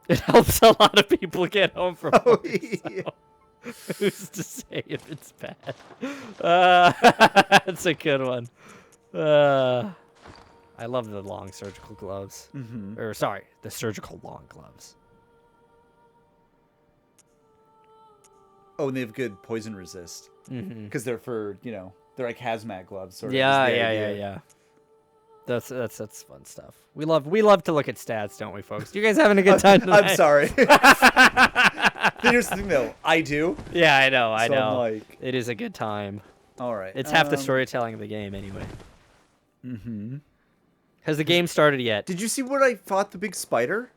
It helps a lot of people get home from work. yeah. Who's to say if it's bad? That's a good one. I love the long surgical gloves. Mm-hmm. Or sorry, the surgical long gloves. Oh, and they have good poison resist Mm-hmm. because they're for they're like hazmat gloves. Sort of, Yeah, is the yeah, idea. yeah. That's fun stuff. We love to look at stats, don't we, folks? You guys having a good time tonight? I'm sorry. Here's the thing, though. I do. Yeah, I know. So I'm like, It is a good time. all right. It's half the storytelling of the game, anyway. Mm-hmm. Has the game started yet? Did you see what I fought the big spider?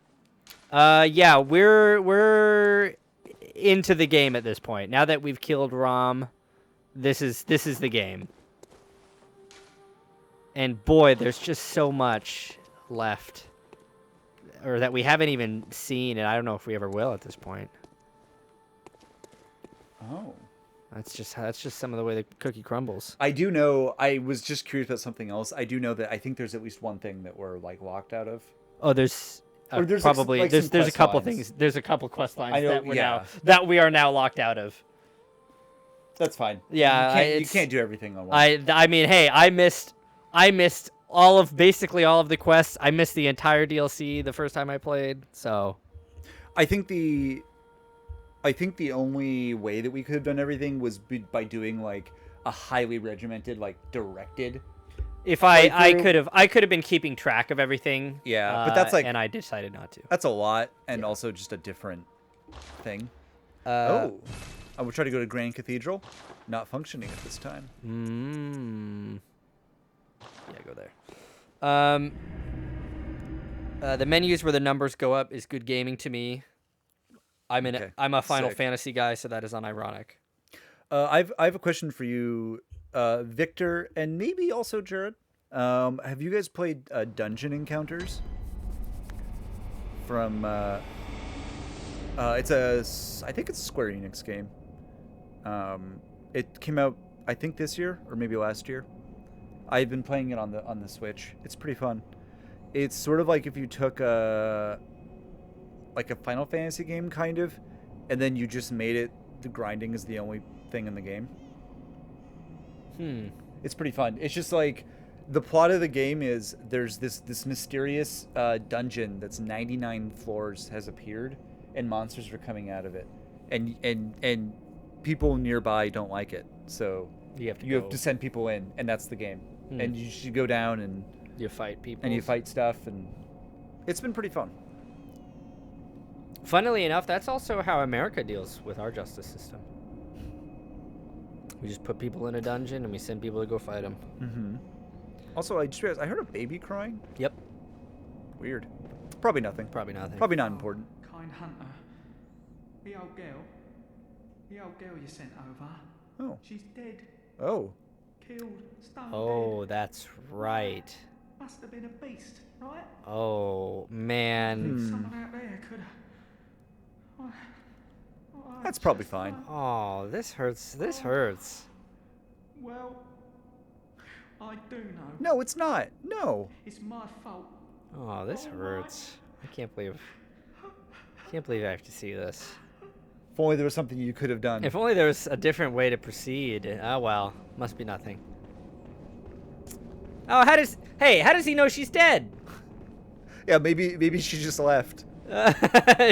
Yeah, we're into the game at this point. Now that we've killed Rom, this is the game. And boy, there's just so much left, or that we haven't even seen, and I don't know if we ever will at this point. Oh. That's just some of the way the cookie crumbles. I do know. I was just curious about something else. I do know that I think there's at least one thing that we're like locked out of. Oh, there's Or there's probably like some there's a quest couple lines. things. There's a couple quest lines I know, that yeah. we are now locked out of. That's fine. Yeah, you can't do everything on one. I mean, hey, I missed basically all of the quests. I missed the entire DLC the first time I played. So I think the only way that we could have done everything was by doing like a highly regimented, like directed. if I playthrough. I could have been keeping track of everything. Yeah, but that's like and I decided not to. that's a lot, and also just a different thing. Uh, I will try to go to Grand Cathedral. Not functioning at this time. Yeah, go there. The menus where the numbers go up is good gaming to me. Okay, I'm a Final sick. Fantasy guy, so that is unironic. I have a question for you, Victor, and maybe also Jared. Have you guys played Dungeon Encounters? From I think it's a Square Enix game. It came out I think this year or maybe last year. I've been playing it on the Switch. It's pretty fun. It's sort of like if you took a Final Fantasy game kind of, and then you just made it the grinding is the only thing in the game. It's pretty fun. It's just like the plot of the game is there's this mysterious dungeon that's 99 floors has appeared, and monsters are coming out of it, and people nearby don't like it, so You have to have to send people in, and that's the game. And you should go down and you fight people. you fight stuff, and it's been pretty fun. Funnily enough, that's also how America deals with our justice system. We just put people in a dungeon and we send people to go fight them. Mm-hmm. Also, I just realized I heard a baby crying. Yep. Weird. Probably nothing. Probably nothing. Probably not important. Kind hunter. The old girl you sent over. Oh. She's dead. Oh. Killed. Stoned Oh, dead. that's right. Must have been a beast, right? Oh, man. Someone out there could have. That's probably fine. Oh, this hurts. This hurts. Well, I do know. No, it's not. No. It's my fault. Oh, this hurts. I can't believe I have to see this. If only there was something you could have done. If only there was a different way to proceed. Oh, well. Must be nothing. Oh, how does he know she's dead? Yeah, maybe she just left.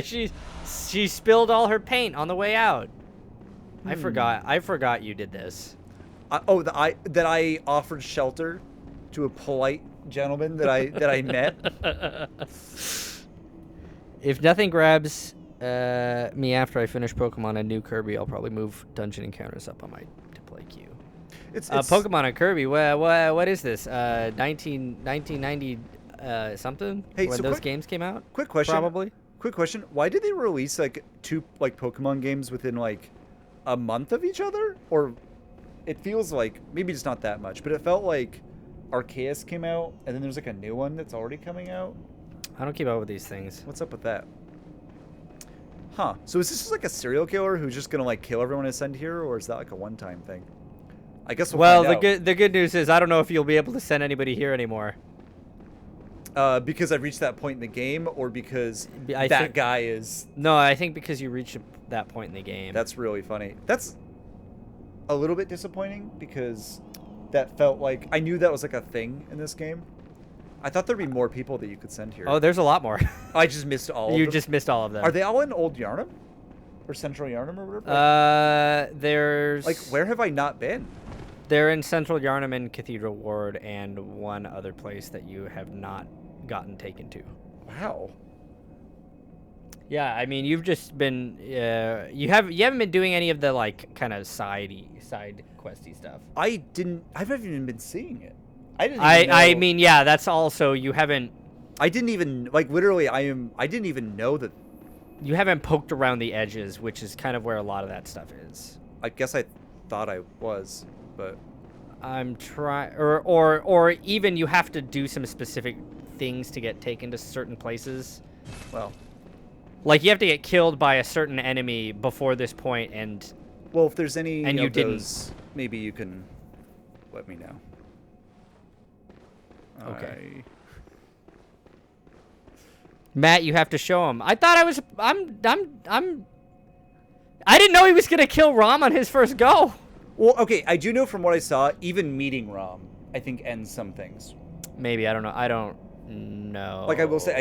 She spilled all her paint on the way out. I forgot you did this. That I offered shelter to a polite gentleman that I met. If nothing grabs me after I finish Pokemon and new Kirby, I'll probably move Dungeon Encounters up on my to play queue. It's Pokemon and Kirby. What is this? 1990 something? Hey, when so those games came out? Quick question. Probably. Quick question. Why did they release like two Pokemon games within like a month of each other? Or it feels like maybe just not that much, but it felt like Arceus came out and then there's like a new one that's already coming out. I don't keep up with these things. What's up with that? Huh. So is this just like a serial killer who's just gonna like kill everyone I send here, or is that like a one-time thing? I guess we'll find out. The good news is I don't know if you'll be able to send anybody here anymore. Because I've reached that point in the game, or because I that think- guy is. No, I think because you reached that point in the game. That's really funny. That's a little bit disappointing because that felt like I knew that was like a thing in this game. I thought there'd be more people that you could send here. Oh, there's a lot more. I just missed all. You of them. just missed all of them. Are they all in Old Yarnum or Central Yarnum or whatever? There's Like, where have I not been? They're in Central Yarnum and Cathedral Ward and one other place that you have not gotten taken to. Wow. Yeah, I mean, you've just been you haven't been doing any of the like kind of side questy stuff. I haven't even been seeing it. I mean, yeah, that's also you haven't I didn't even like literally. I didn't even know that. you haven't poked around the edges, which is kind of where a lot of that stuff is. I guess I thought I was, but I'm trying, or even you have to do some specific things to get taken to certain places. well, Like you have to get killed by a certain enemy before this point, and well, if there's any And of you didn't. those, maybe you can let me know. Okay. Matt, you have to show him. I thought I was. I didn't know he was gonna kill Rom on his first go. Well, okay, I do know from what I saw, even meeting Rom, I think ends some things. Maybe, I don't know. I don't know. Like I will say,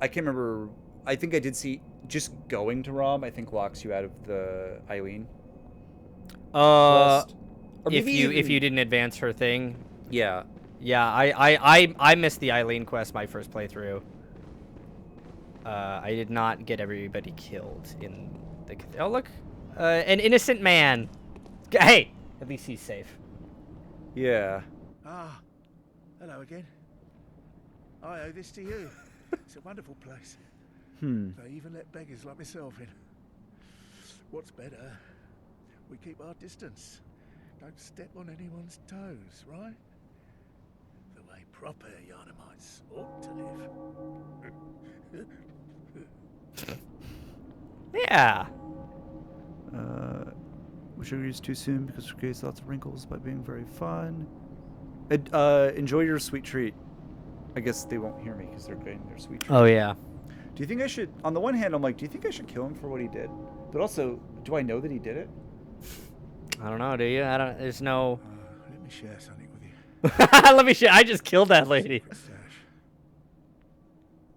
I can't remember. I think I did see just going to Rom. I think locks you out of the Eileen. quest. Or If maybe you even- didn't advance her thing, yeah. yeah. I missed the Eileen quest my first playthrough. I did not get everybody killed in the. Oh look, an innocent man. Hey, at least he's safe. Yeah. Ah, hello again. I owe this to you. It's a wonderful place. They even let beggars like myself in. What's better, we keep our distance. Don't step on anyone's toes, right? The way proper Yarnamites ought to live. Yeah. We sugar is too soon because it creates lots of wrinkles by being very fun. Enjoy your sweet treat. I guess they won't hear me because they're getting their sweet treat. Oh yeah. Do you think I should? On the one hand, I'm like, do you think I should kill him for what he did? But also, do I know that he did it? I don't know. Do you? I don't. There's no. Let me share something with you. Let me show. I just killed that lady. Stash.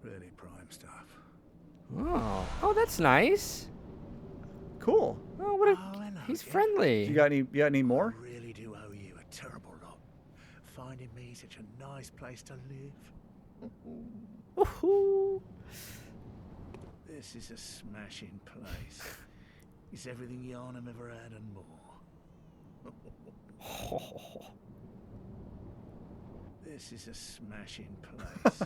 Really prime stuff. Oh. Oh, that's nice. Cool. Oh, what a. Oh, hello, He's kid. friendly. You got any more? I really do owe you a terrible lot. Finding me such a nice place to live. Woohoo. This is a smashing place. It's everything Yarnum ever had and more. This is a smashing place.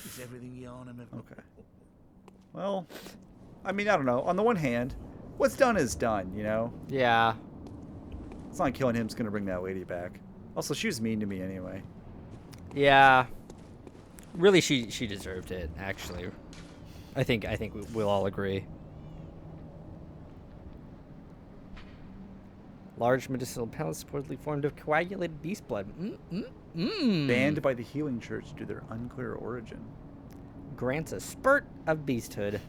It's everything Yarnum ever. Okay. Well, I mean, I don't know. On the one hand, what's done is done, you know? Yeah. It's not like killing him's going to bring that lady back. Also, she was mean to me anyway. Yeah. Really, she deserved it. Actually, I think we'll all agree. Large medicinal pellets supposedly formed of coagulated beast blood. Banned by the Healing Church due to their unclear origin. Grants a spurt of beasthood.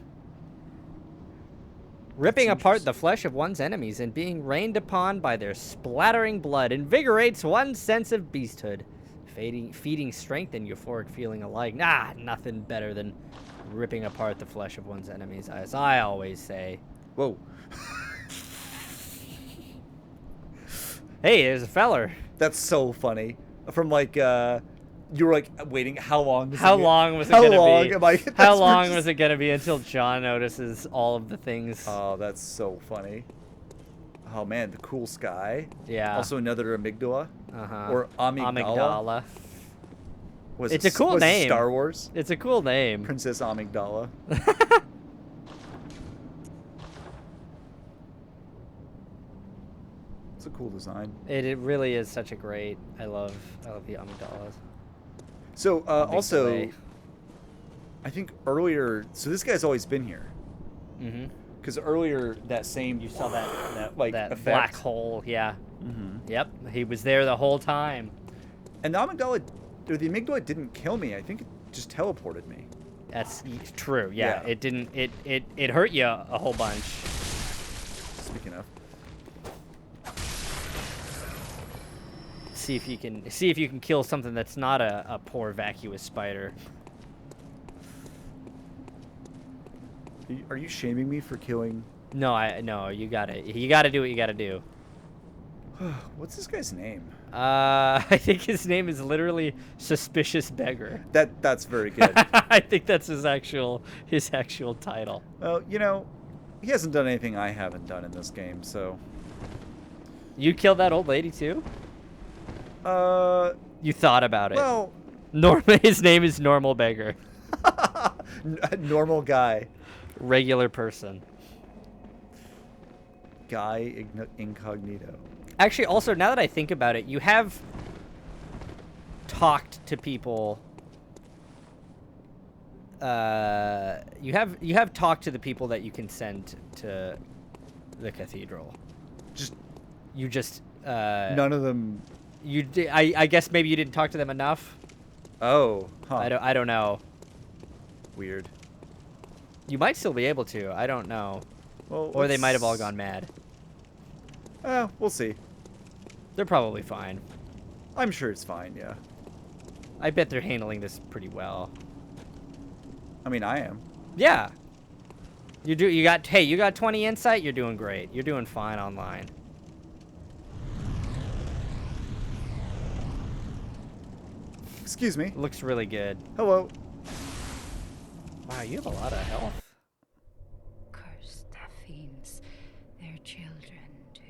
Ripping apart the flesh of one's enemies and being rained upon by their splattering blood invigorates one's sense of beasthood, feeding strength and euphoric feeling alike. Nah, nothing better than ripping apart the flesh of one's enemies, as I always say. Whoa. Hey, there's a feller. That's so funny. From like, you were like waiting. How long? How long was it How gonna long be? am I? How that's long just- was it gonna be until John notices all of the things? Oh, that's so funny. Oh man, the cool sky. Yeah. Also another amygdala. Uh-huh. Or amygdala. Was It's it- a cool was it name. Star Wars. It's a cool name. Princess Amygdala. It's a cool design. It really is such a great. I love the amygdalas. So also, delay. I think earlier. So this guy's always been here. Mm-hmm. Because earlier that same You saw that like that effect. black hole. Yeah. Mm-hmm. Yep. He was there the whole time. And the amygdala, or the amygdala didn't kill me. I think it just teleported me. That's true. Yeah. Yeah. It didn't. It hurt you a whole bunch. Speaking of. See if you can kill something that's not a poor vacuous spider. Are you shaming me for killing? No. You gotta do what you gotta do. What's this guy's name? I think his name is literally Suspicious Beggar. That's very good. I think that's his actual title. Well, you know, he hasn't done anything I haven't done in this game, so. You killed that old lady too? You thought about it. Well, His name is Normal Beggar. normal guy. Regular person. Guy incognito. Actually, also, now that I think about it, you have talked to people. You have talked to the people that you can send to the cathedral. You just None of them. I guess maybe you didn't talk to them enough. Oh, huh. I don't know. Weird. You might still be able to. I don't know. Well, Or they might have all let's- gone mad. We'll see. They're probably fine. I'm sure it's fine. Yeah. I bet they're handling this pretty well. I mean, I am. Yeah. You got 20 insight, you're doing great. You're doing fine online. Excuse me. Looks really good. Hello. Wow, you have a lot of health. Cursed fiends, their children too.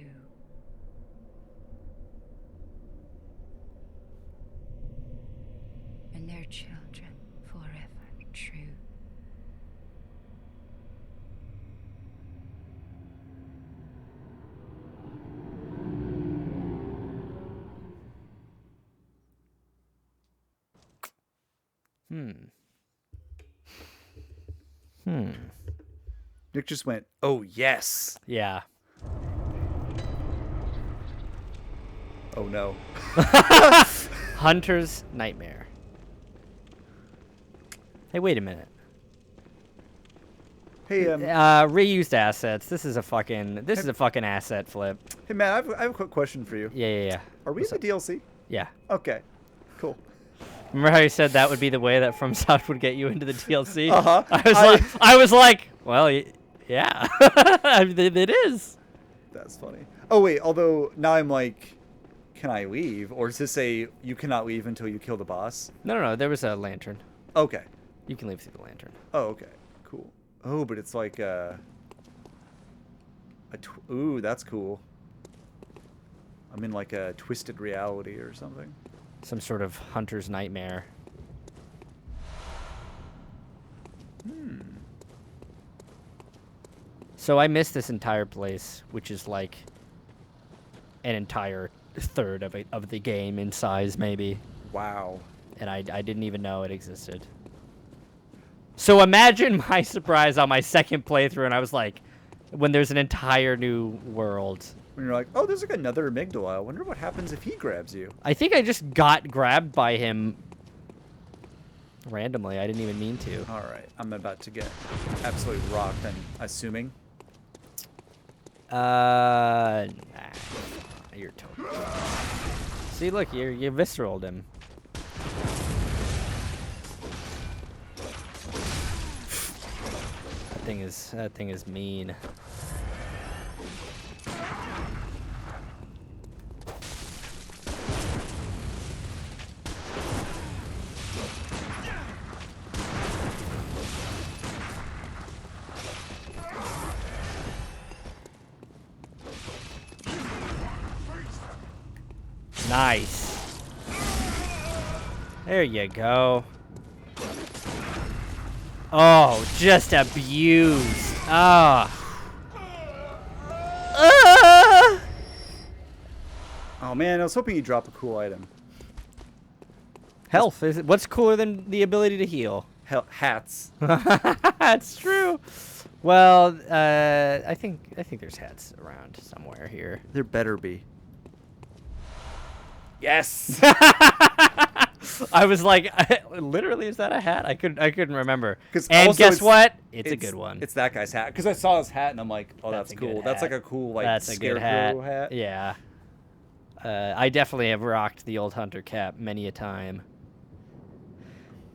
And their children forever true. Nick just went, oh, yes. Yeah. Oh, no. Hunter's Nightmare. Hey, wait a minute. Hey, Reused assets. This is a fucking asset flip. hey, Matt, I have a quick question for you. Yeah. Are we in the DLC? Yeah. Okay. Cool. Remember how you said that would be the way that FromSoft would get you into the DLC? Uh-huh. I was like, well, yeah. I mean, it is. That's funny. Oh, wait. Although, now I'm like, can I leave? Or does this say you cannot leave until you kill the boss? No. There was a lantern. Okay. You can leave through the lantern. Oh, okay. Cool. Oh, but it's like, ooh, that's cool. I'm in like a twisted reality or something. Some sort of hunter's nightmare. So I missed this entire place, which is like an entire third of the game in size, maybe. Wow. And I didn't even know it existed. So imagine my surprise on my second playthrough, and I was like, when there's an entire new world. When you're like, oh, there's like another amygdala. I wonder what happens if he grabs you. I think I just got grabbed by him randomly. I didn't even mean to. All right. I'm about to get absolutely rocked, I'm assuming. Nah, you're totally. See, look, you visceraled him. That thing is mean. Nice. There you go. Oh, just abused. Ah. Oh, man, I was hoping you'd drop a cool item. Health. What's cooler than the ability to heal? Hats. That's true. Well, I think there's hats around somewhere here. There better be. Yes! I was like, literally, is that a hat? I couldn't remember. 'Cause And also guess what? It's a good one. It's that guy's hat. Because I saw his hat and I'm like, oh, that's a good cool. That's hat. like a cool, like, That's a good hat. scarecrow hat. Yeah. I definitely have rocked the old hunter cap many a time.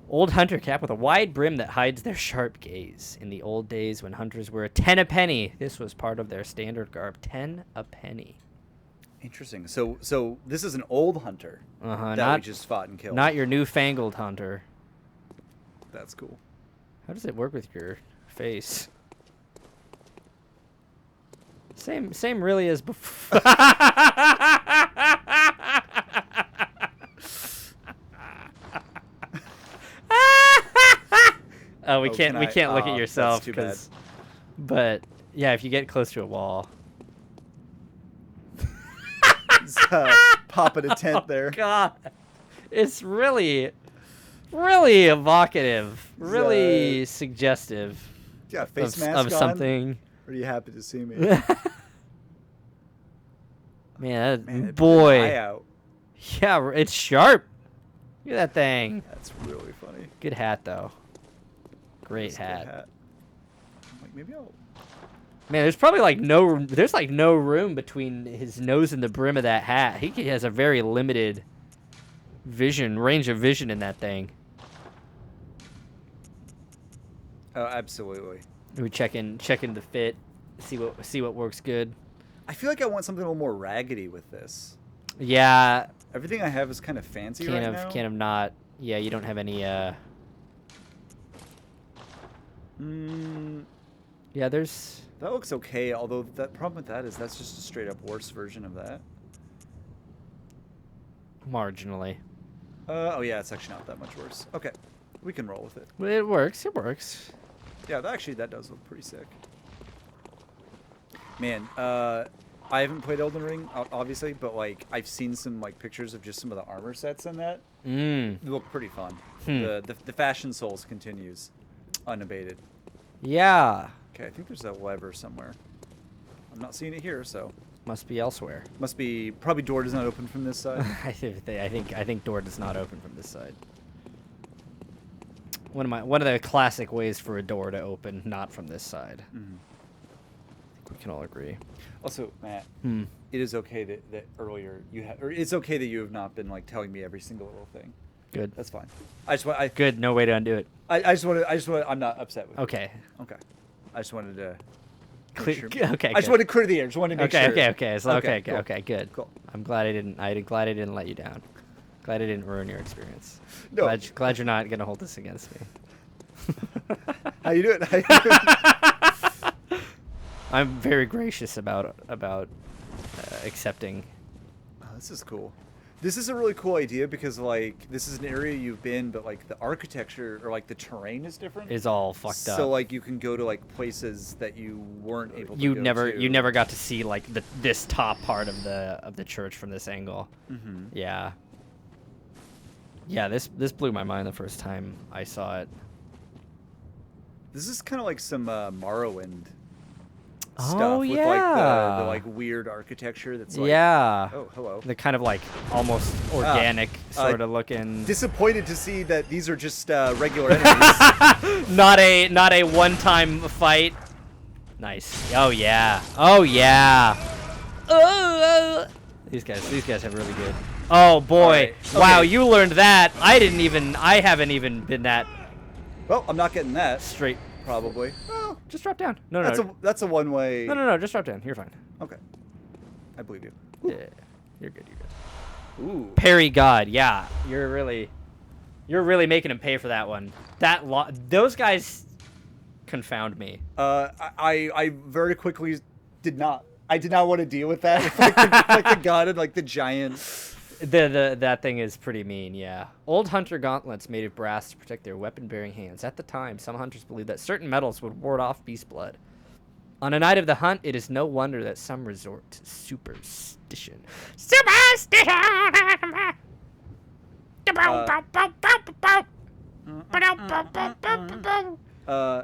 Old hunter cap with a wide brim that hides their sharp gaze. In the old days when hunters were 10 a penny, this was part of their standard garb. 10 a penny. Interesting. So this is an old hunter that we just fought and killed. Not your newfangled hunter. That's cool. How does it work with your face? Same really as before. Oh, we can't look at yourself that's too bad. 'cause- but yeah, if you get close to a wall. Just, popping a tent there. God. It's really evocative, really suggestive Yeah, face of mask on. something. Are you happy to see me? Man, Man, it put an eye boy. out. Yeah, it's sharp. Look at that thing. That's really funny. Good hat, though. Great That's a good hat. I'm like, maybe I'll. Man, there's probably like there's like no room between his nose and the brim of that hat. He has a very limited range of vision in that thing. Oh, absolutely. We checking the fit, see what works good. I feel like I want something a little more raggedy with this. Yeah, Everything I have is kind of fancy right now. kind of not. Yeah, you don't have any. Mm, Yeah, there's. that looks okay. Although that problem with that is that's just a straight up worse version of that. Marginally. Oh yeah, it's actually not that much worse. Okay, we can roll with it. Well, it works. It works. Yeah, actually that does look pretty sick. Man, I haven't played Elden Ring obviously, but like I've seen some like pictures of just some of the armor sets in that. Mm. They look pretty fun. Hmm. The fashion souls continues, unabated. Yeah. Okay, I think there's a lever somewhere. I'm not seeing it here, so Must be elsewhere. must be probably door does not open from this side. I think door does not open from this side. One of the classic ways for a door to open, not from this side. Mhm. We can all agree. Also, Matt, Hmm. it is okay that earlier you had, or it's okay that you have not been like telling me every single little thing. Good. That's fine. I just want Good. No way to undo it. I just want I'm not upset with you. Okay. Okay. I just wanted to Cle- make sure. okay, I just good. wanted to clear the air. Just wanted to make Okay. sure. Okay. So, okay. cool. Okay. Good. Cool. I'm glad I didn't. Glad I didn't let you down. Glad I didn't ruin your experience. No. Glad you're not gonna hold this against me. How you doing? How you doing? I'm very gracious about accepting. Oh, this is cool. This is a really cool idea because like this is an area you've been, but like the architecture or like the terrain is different. Is all fucked up. So like you can go to like places that you weren't able to you go never to. you never got to see like this top part of the church from this angle. Mhm. Yeah. Yeah, this blew my mind the first time I saw it. This is kind of like some Morrowind stuff Oh, with like yeah. the like weird architecture that's like Yeah. Oh, hello. The kind of like almost organic sort of looking. Disappointed to see that these are just regular enemies. Not a one-time fight. Nice. Oh yeah. Oh yeah. Oh. These guys have really good. Oh boy. Alright, Wow, okay. you learned that. I haven't even been that Well, I'm not getting that. straight. Probably. Oh, just drop down. No, That's a one way. no, just drop down. You're fine. Okay. I believe you. Yeah. You're good. Ooh. Parry God, yeah. You're really making him pay for that one. Those guys confound me. I very quickly did not. I did not want to deal with that. like the god and like the giant. That thing is pretty mean, yeah. Old hunter gauntlets made of brass to protect their weapon-bearing hands. At the time, some hunters believed that certain metals would ward off beast blood. On a night of the hunt, it is no wonder that some resort to superstition.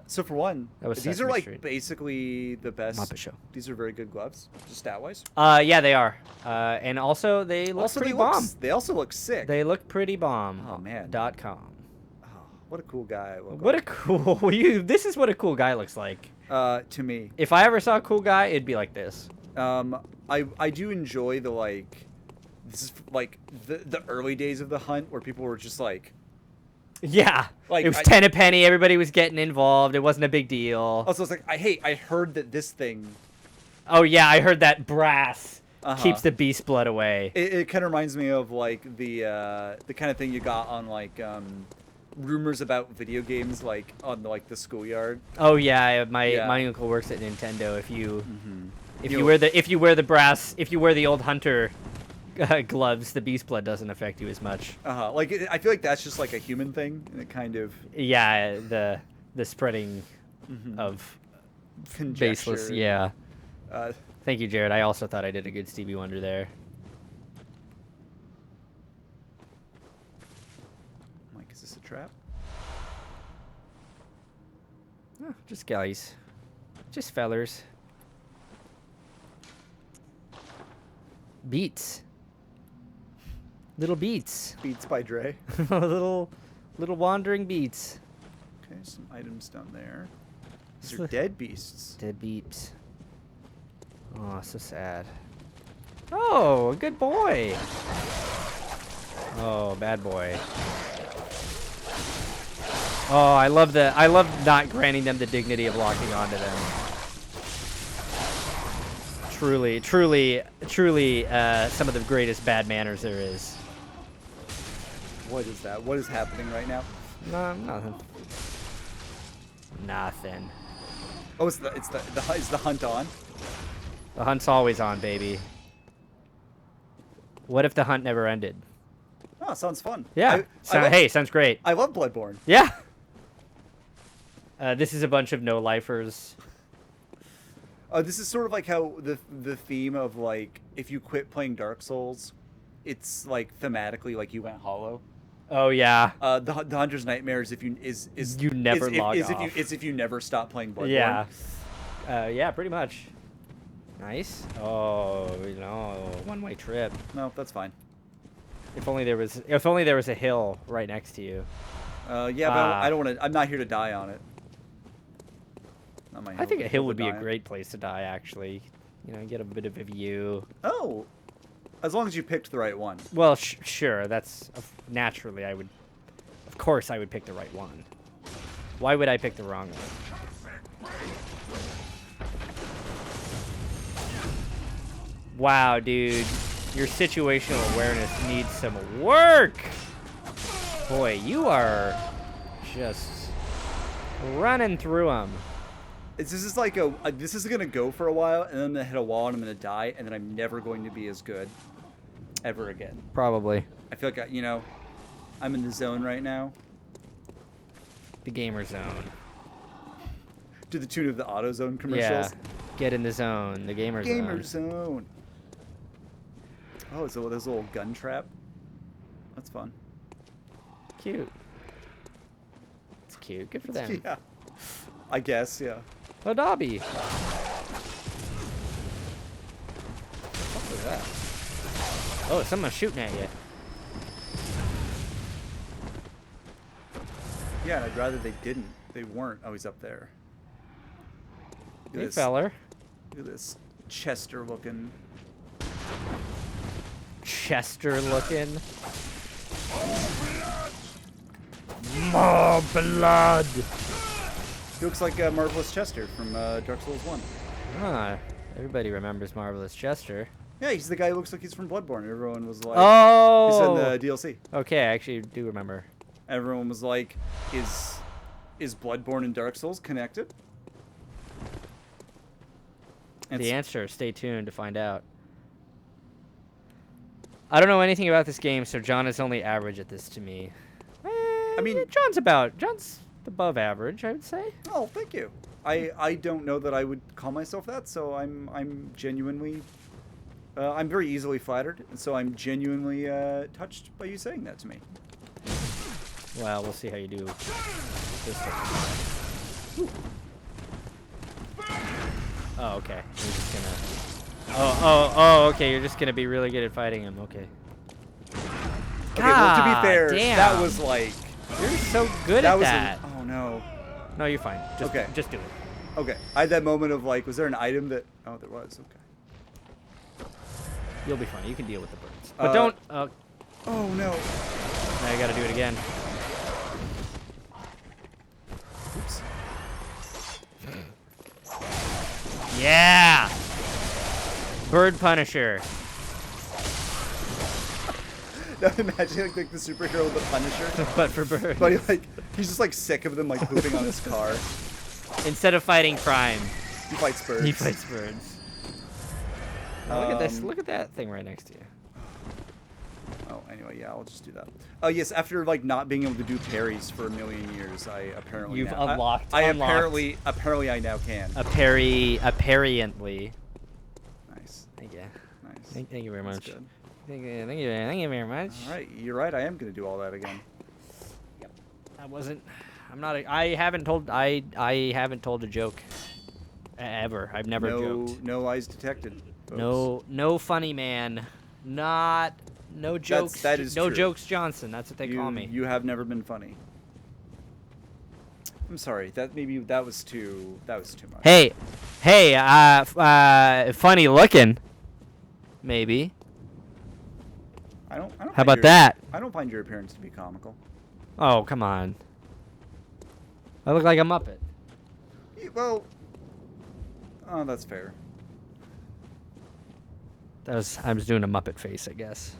So for one, That was these are Sesame like Street. basically the best. Muppet Show. These are very good gloves, just stat wise. Yeah, they are. And also they look Also, pretty they bomb. they also look sick. They look pretty bomb. Oh, man. .com. Oh, what a cool guy. I look What a like. cool this is what a cool guy looks like. To me. If I ever saw a cool guy, it'd be like this. I do enjoy the like. This is like the early days of the hunt where people were just like. Yeah. Like, it was I- 10 a penny, everybody was getting involved. It wasn't a big deal. Also, it's like I heard that this thing. Oh yeah, I heard that brass Uh-huh. keeps the beast blood away. It kind of reminds me of like the kind of thing you got on like rumors about video games like on like the schoolyard. Oh yeah, my Yeah. my uncle works at Nintendo. If you You- wear the old hunter gloves, the beast blood doesn't affect you as much. Like I feel like that's just like a human thing, and it kind of Yeah, the spreading of conjecture. baseless. Yeah. Uh, Thank you, Jared. I also thought I did a good Stevie Wonder there. Mike, is this a trap? Oh, just guys. Just fellers. Beats. Little beats. Beats by Dre. little wandering beats. Okay, some items down there. These It's are the- dead beasts. Deadbeats. Oh, so sad. Oh, a good boy. Oh, bad boy. Oh, I love not granting them the dignity of locking onto them. Truly, some of the greatest bad manners there is. What is that? What is happening right now? No, nothing. Nothing. Oh, is the hunt on? The hunt's always on, baby. What if the hunt never ended? Oh, sounds fun. Yeah. Hey, sounds great. I love Bloodborne. Yeah. This is a bunch of no-lifers. This is sort of like how the theme of like if you quit playing Dark Souls, it's like thematically like you went hollow. Oh yeah. The Hunter's Nightmare is if you You never log is off. if you never stop playing Bloodborne. Yeah. Yeah, pretty much. Nice. Oh, one-way trip. No, that's fine. If only there was a hill right next to you. Yeah, but I don't want to. I'm not here to die on it. Not my I think a hill would to be a die on. great place to die, actually. Get a bit of a view. Oh, as long as you picked the right one. Well, sure. That's naturally I would. Of course, I would pick the right one. Why would I pick the wrong one? Wow, dude, your situational awareness needs some work. Boy, you are just running through them. This is like this is gonna go for a while, and then I'm gonna hit a wall, and I'm gonna die, and then I'm never going to be as good ever again. Probably. I feel like I'm in the zone right now. The gamer zone. To the tune of the AutoZone Yeah. commercials. Get in the zone. The gamer zone. Gamer zone. Oh, there's a little gun trap. That's fun. Cute. It's cute. Good for them. Yeah. I guess, yeah. Oh, Dobby. What was that? Oh, someone's shooting at you. Yeah, and I'd rather they didn't. They weren't. Oh, he's up there. Look at Hey, this. feller. Look at this Chester looking. Chester looking. More blood. He looks like Marvelous Chester from Dark Souls 1. Ah, everybody remembers Marvelous Chester. Yeah, he's the guy who looks like he's from Bloodborne. Everyone was like, Oh! he's in the DLC. Okay, I actually do remember. Everyone was like, is Bloodborne and Dark Souls connected? And The answer, stay tuned to find out. I don't know anything about this game, so John is only average at this to me. I mean- John's above average, I would say. Oh, thank you. I don't know that I would call myself that, so I'm genuinely I'm very easily flattered, and so I'm genuinely touched by you saying that to me. Well, we'll see how you do this one. Oh, okay. You're just gonna... Oh, okay. You're just gonna be really good at fighting him. Okay. Okay, well, to be fair, damn. that was like You're so good that at was that. oh no. No, you're fine. Just, Okay. Just do it. Okay, I had that moment of like, was there an item that? Oh, there was. Okay. You'll be fine. You can deal with the birds. But don't... Oh no. Now you gotta do it again. Oops. Yeah! Bird Punisher. Now imagine like the superhero with the Punisher, But for birds. but he's just like sick of them like pooping on his car. Instead of fighting crime, He fights birds. he fights birds. Oh, look at this. Look at that thing right next to you. Oh, anyway, yeah, I'll just do that. Oh yes, after like not being able to do parries for a million years, I apparently You've now, unlocked- I unlocked. apparently I now can. Apparently. Nice, Thank you. nice. Thank you very That's much. good. Thank you very much. All right, you're right. I am gonna do all that again. I haven't told a joke ever. I've never joked. No lies detected. Folks. No funny man. No jokes. that is no true. jokes Johnson. That's what they call me. You have never been funny. I'm sorry. That was too much. Hey, funny looking. Maybe. I don't. How about that? I don't find your appearance to be comical. Oh, come on. I look like a Muppet. Well, oh, that's fair. I was doing a Muppet face, I guess.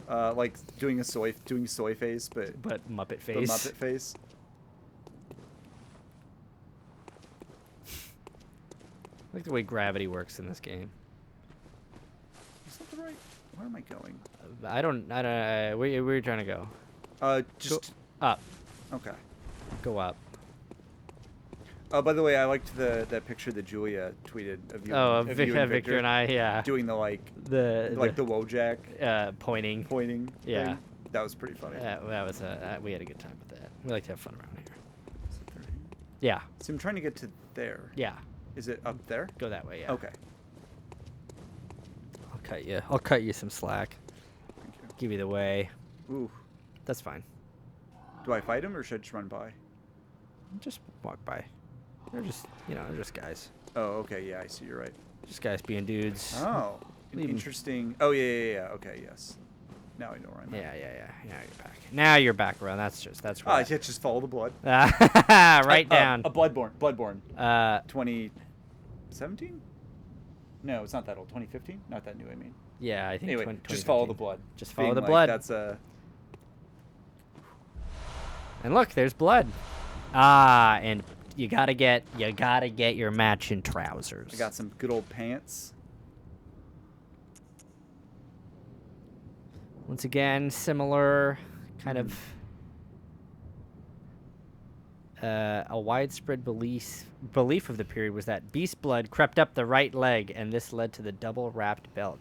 Like doing soy face, but Muppet face. Muppet face. I like the way gravity works in this game. Is that the right? Where am I going? I don't. Where are you trying to go? Just Go up. okay. Go up. By the way, I liked that picture that Julia tweeted of you. Oh, of you Victor and I, yeah. doing the The Wojak pointing. pointing. Yeah. Thing. That was pretty funny. That was we had a good time with that. We like to have fun around here. Yeah. So I'm trying to get to there. Yeah. Is it up there? Go that way. Yeah. Okay. I'll cut you some slack. Thank you. Give you the way. Ooh. That's fine. Do I fight him or should I just run by? Just walk by. They're just guys. Oh, okay. Yeah, I see. You're right. Just guys being dudes. Oh, Leave 'em. interesting. Oh, yeah. Okay, yes. Now I know where I'm at. Yeah. Now you're back around. That's Ah, right. yeah, just follow the blood. Right down. Bloodborne. 20. 2017? No, it's not that old. 2015? Not that new, I mean. Yeah, I think. Anyway, just follow the blood. Just follow Being the like, blood. That's And look, there's blood. Ah, and you gotta get your matching trousers. I got some good old pants. Once again, similar kind of a widespread belief of the period was that beast blood crept up the right leg, and this led to the double wrapped belt.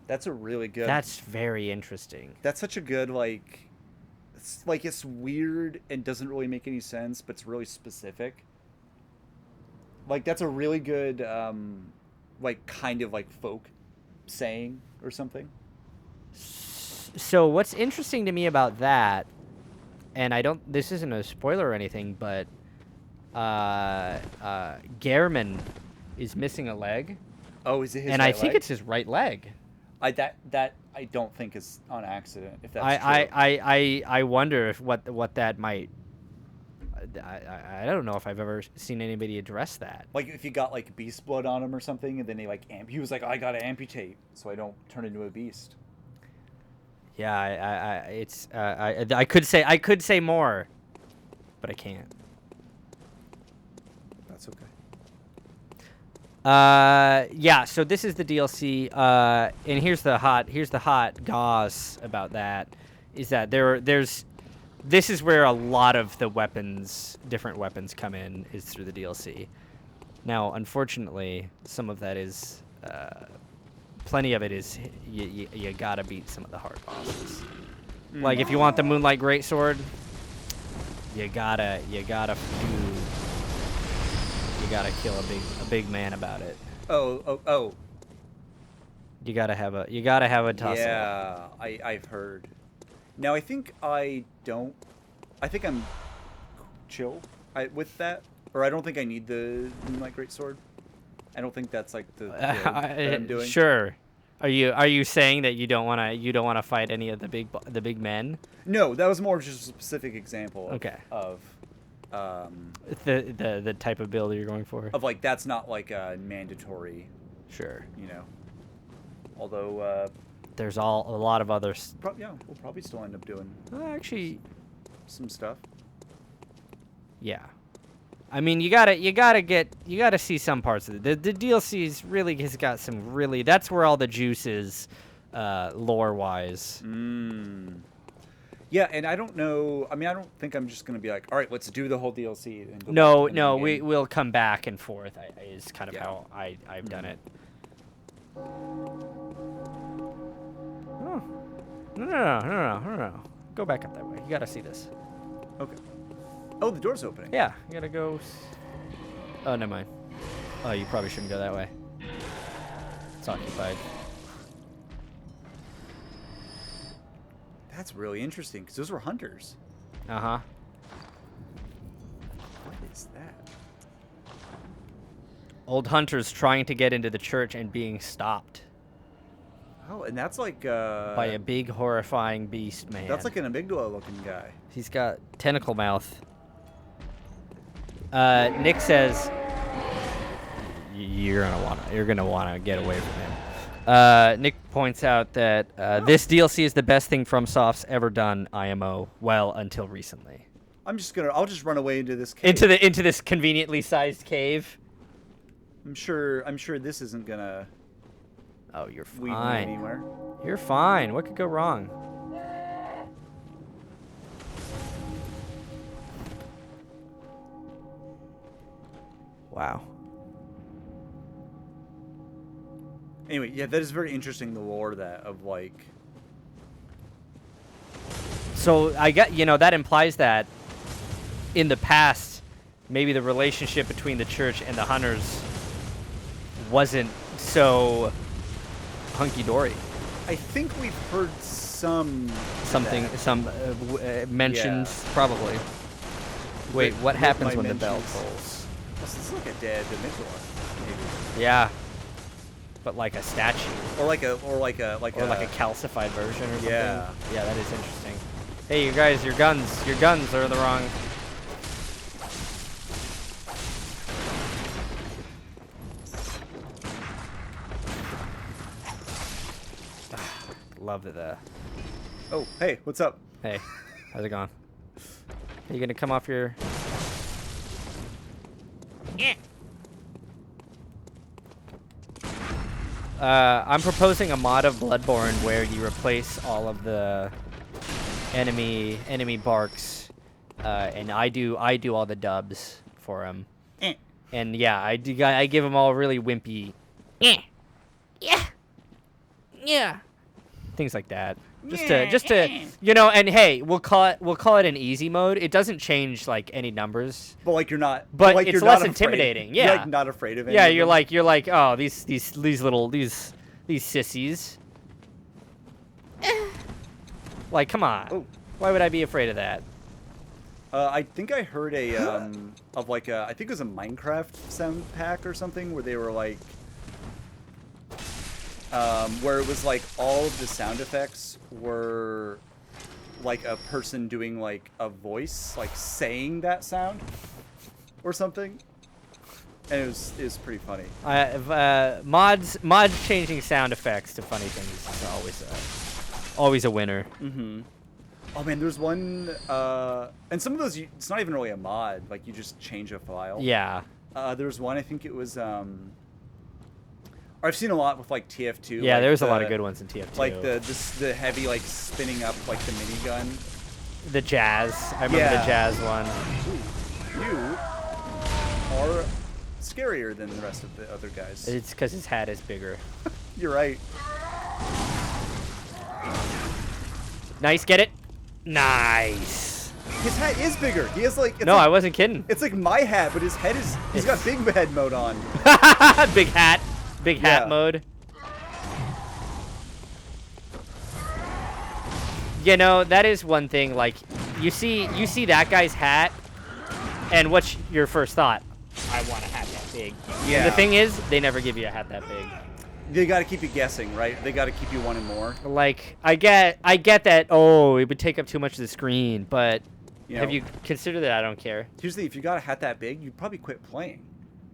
That's a really good. That's very interesting. That's such a good it's weird and doesn't really make any sense, but it's really specific. Like that's a really good kind of folk saying or something. So what's interesting to me about that, and this isn't a spoiler or anything, but Gehrman is missing a leg. Oh, is it his and right I think leg? it's his right leg. That I don't think is on accident. If that's true. I wonder if what that might. I don't know if I've ever seen anybody address that. Like if you got beast blood on him or something, and then he was like, I gotta amputate so I don't turn into a beast. Yeah, I could say more, but I can't. That's okay. Yeah. So this is the DLC. And here's the hot goss about that, is that this is where a lot of the different weapons come in, is through the DLC. Now, unfortunately, some of that is, plenty of it is you gotta beat some of the hard bosses. Like if you want the Moonlight Greatsword, you gotta kill a big man about it. Oh. You gotta have a tussle. Yeah, I've heard. Now I think I'm chill with that, or I don't think I need the Moonlight Greatsword. I don't think that's the build that I'm doing. Sure. Are you saying that you don't wanna fight any of the big men? No, that was more just a specific example. Of the type of build you're going for. Of that's not a mandatory. Sure. Although there's a lot of others. Yeah, we'll probably still end up doing. Actually, some stuff. Yeah. I mean, you gotta see some parts of it. The DLC's really has got some really. That's where all the juice is, lore wise. Yeah, and I don't know. I mean, I don't think I'm just gonna be all right, let's do the whole DLC. And go No, back to the main game. we'll come back and forth. Is kind of how I've done it. Oh. No. Go back up that way. You gotta see this. Okay. Oh, the door's opening. Yeah, you gotta go. Oh, never mind. Oh, you probably shouldn't go that way. It's occupied. That's really interesting because those were hunters. Uh-huh. What's that? Old hunters trying to get into the church and being stopped Oh, and that's like by a big, horrifying beast, man. that's like an amygdala-looking guy. He's got tentacle mouth. Nick says you're gonna wanna get away from him. Nick points out that this DLC is the best thing FromSoft's ever done. IMO. Well, until recently. I'll just run away into this cave. Into this conveniently sized cave. I'm sure this isn't gonna Oh, you're lead me fine. anywhere. You're fine. What could go wrong? Wow. Anyway, yeah, that is very interesting, the lore of like. So I get, that implies that in the past, maybe the relationship between the church and the hunters wasn't so hunky-dory. I think we've heard some mentions, Yeah. probably. Wait, what With happens my when the bell mentions. tolls? This is like a dead amygdala, maybe. Yeah, but like a statue, Or like a calcified version or something. Yeah. Yeah, that is interesting. Hey, you guys, your guns are the wrong. Love the. Oh, hey, what's up? Hey, how's it going? Are you gonna come off your? Yeah. I'm proposing a mod of Bloodborne where you replace all of the enemy barks, and I do all the dubs for them. And yeah, I give them all really wimpy. Yeah. Things like that. Just to and hey, we'll call it an easy mode. It doesn't change like any numbers. But like you're not. But like, it's you're less not afraid. intimidating, You're yeah. like not afraid of it. Yeah, you're like, oh, these sissies. Like, come on. Oh. Why would I be afraid of that? I think I heard I think it was a Minecraft sound pack or something where they were like, where it was like all of the sound effects were like a person doing like a voice, like saying that sound or something, and it was pretty funny. Mods changing sound effects to funny things is always a winner. Mm-hmm. Oh man, there's one, and some of those it's not even really a mod. Like you just change a file. Yeah. There's one, I think it was I've seen a lot with like TF2. Yeah, like there's a lot of good ones in TF2. Like the heavy like spinning up like the minigun. The jazz. I remember the jazz one. Ooh, you are scarier than the rest of the other guys. It's because his hat is bigger. You're right. Nice, get it? Nice. His hat is bigger. He has like it's No, like, I wasn't kidding. It's like my hat, but his head is he's got big head mode on. Big hat. Big hat Yeah. mode. That is one thing, like, you see that guy's hat, and what's your first thought? I want a hat that big. Yeah. And the thing is, they never give you a hat that big. They got to keep you guessing, right? They got to keep you wanting more. Like, I get that, oh, it would take up too much of the screen, but You have know? you considered that? I don't care. Here's the thing, if you got a hat that big, you'd probably quit playing,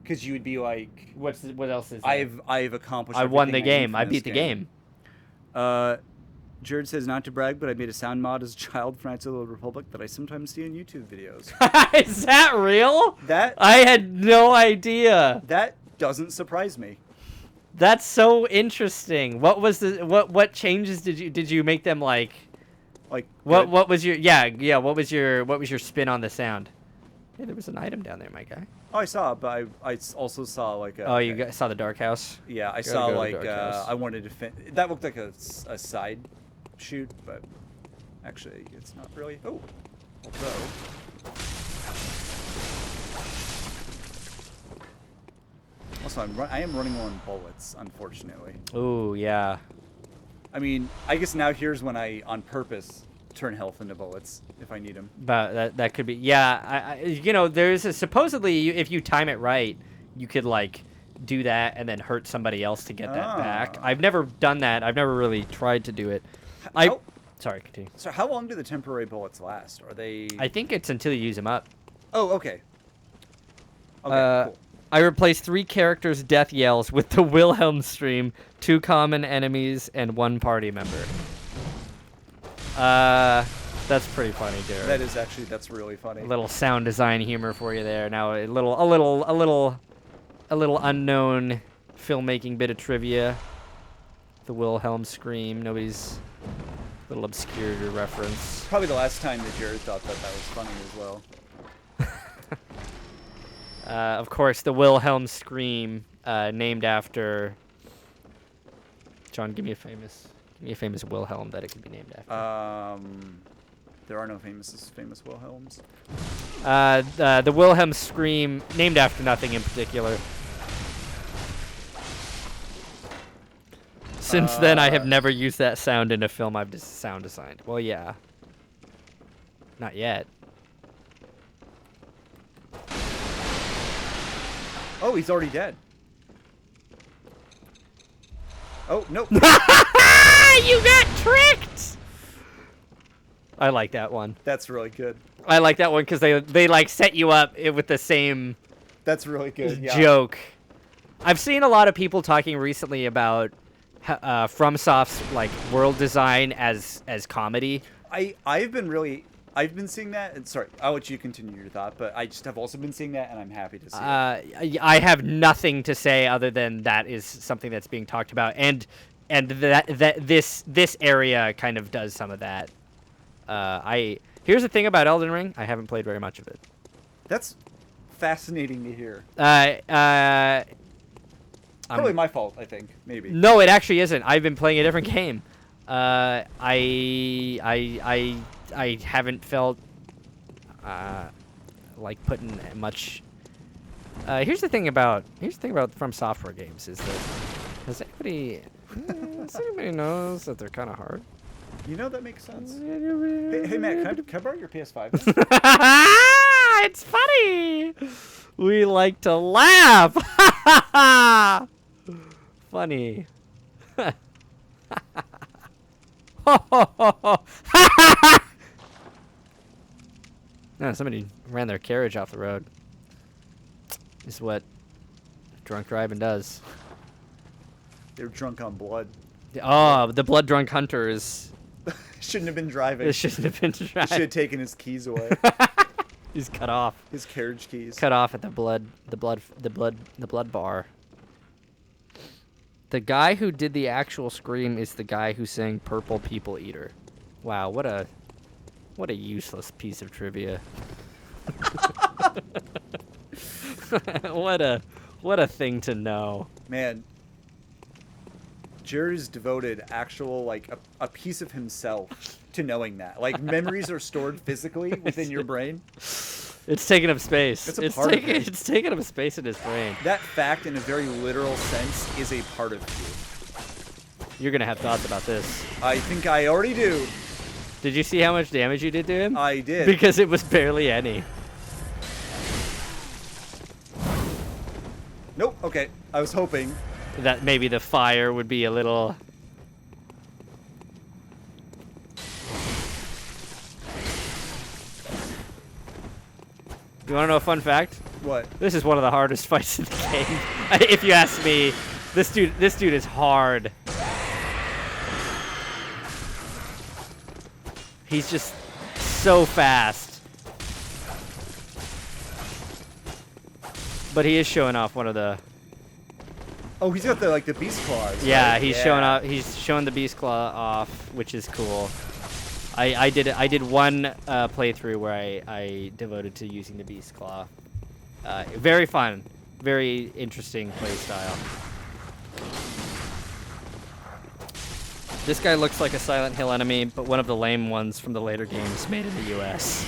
because you would be like, What else is there? I've accomplished. I won the everything I need game. from I this beat the game. Jared says, not to brag, but I made a sound mod as a child for Knights of the Old Republic that I sometimes see in YouTube videos. Is that real? That I had no idea. that doesn't surprise me. That's so interesting. What was what changes did you make them like? Like What good. was your what was your spin on the sound? Hey, there was an item down there, my guy. Oh, I saw, but I also saw like. Oh, you saw the dark house? Yeah, I Gotta saw go to like Dark House. I wanted to that looked like a side shoot, but actually it's not really. Oh, although. Also, I am running low on bullets, unfortunately. Ooh, yeah. I mean, I guess now here's when I, on purpose, turn health into bullets if I need them. But that could be, yeah. You know, there's supposedly if you time it right, you could like do that and then hurt somebody else to get that back. Ah. I've never done that. I've never really tried to do it. Sorry, continue. So how long do the temporary bullets last? Are they? I think it's until you use them up. Oh, okay. Okay, cool. I replaced 3 characters' death yells with the Wilhelm stream, 2 common enemies, and 1 party member. That's pretty funny, Jared. That's really funny. A little sound design humor for you there. Now a little unknown filmmaking bit of trivia. The Wilhelm scream. Nobody's little obscure reference. Probably the last time that Jared thought that was funny as well. Of course, the Wilhelm scream, named after. John, give me a famous Wilhelm that it could be named after. There are no famous Wilhelms. The Wilhelm scream, named after nothing in particular. Since then, I have never used that sound in a film I've just sound designed. Well, yeah. Not yet. Oh, he's already dead. Oh, no. You got tricked! I like that one. That's really good. I like that one because they like set you up with the same That's really good. Yeah. joke. I've seen a lot of people talking recently about FromSoft's like world design as comedy. I've been seeing that, and sorry, I'll let you continue your thought, but I just have also been seeing that, and I'm happy to see it. I have nothing to say other than that is something that's being talked about, and that this area kind of does some of that. Here's the thing about Elden Ring: I haven't played very much of it. That's fascinating to hear. Probably my fault, I think, maybe. No, it actually isn't. I've been playing a different game. I haven't felt like putting much. Here's the thing about From Software games is that does anybody knows that they're kind of hard? You know, that makes sense. Hey Matt, can I borrow your PS5? It's funny. We like to laugh. Funny. No, somebody ran their carriage off the road. This is what drunk driving does. They're drunk on blood. Oh, the blood drunk hunter is. Shouldn't have been driving. It shouldn't have been driving. Should have taken his keys away. He's cut off. His carriage keys. Cut off at the blood bar. The guy who did the actual scream is the guy who sang "Purple People Eater." Wow, what a useless piece of trivia. What a thing to know. Man, Jared has devoted actual like a piece of himself to knowing that. Like memories are stored physically within your brain. It's taking up space. It's part of it. It's taking up space in his brain. That fact, in a very literal sense, is a part of you. You're gonna have thoughts about this. I think I already do. Did you see how much damage you did to him? I did. Because it was barely any. Nope. Okay. I was hoping that maybe the fire would be a little. You want to know a fun fact? What? This is one of the hardest fights in the game. If you ask me, this dude is hard. He's just so fast. But he is showing off one of the. Oh, he's got the beast claws. Yeah, right? he's showing off. He's showing the beast claw off, which is cool. I did one playthrough where I devoted to using the beast claw. Very fun, very interesting play style. This guy looks like a Silent Hill enemy, but one of the lame ones from the later games made in the U.S.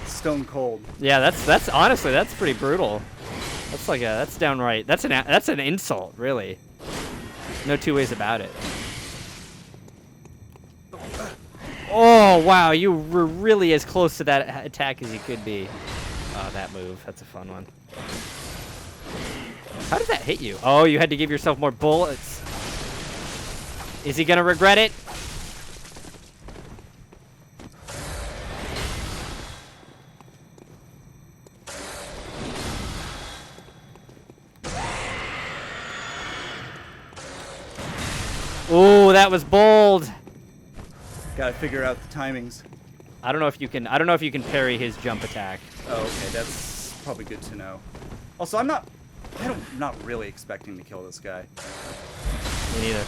Stone cold. Yeah, that's honestly that's pretty brutal. That's downright. That's an insult, really. No two ways about it. Oh, wow. You were really as close to that attack as you could be. Oh, that move. That's a fun one. How did that hit you? Oh, you had to give yourself more bullets. Is he going to regret it? Ooh, that was bold. Gotta figure out the timings. I don't know if you can. I don't know if you can parry his jump attack. Oh, okay, that's probably good to know. Also, I'm not really expecting to kill this guy. Me neither.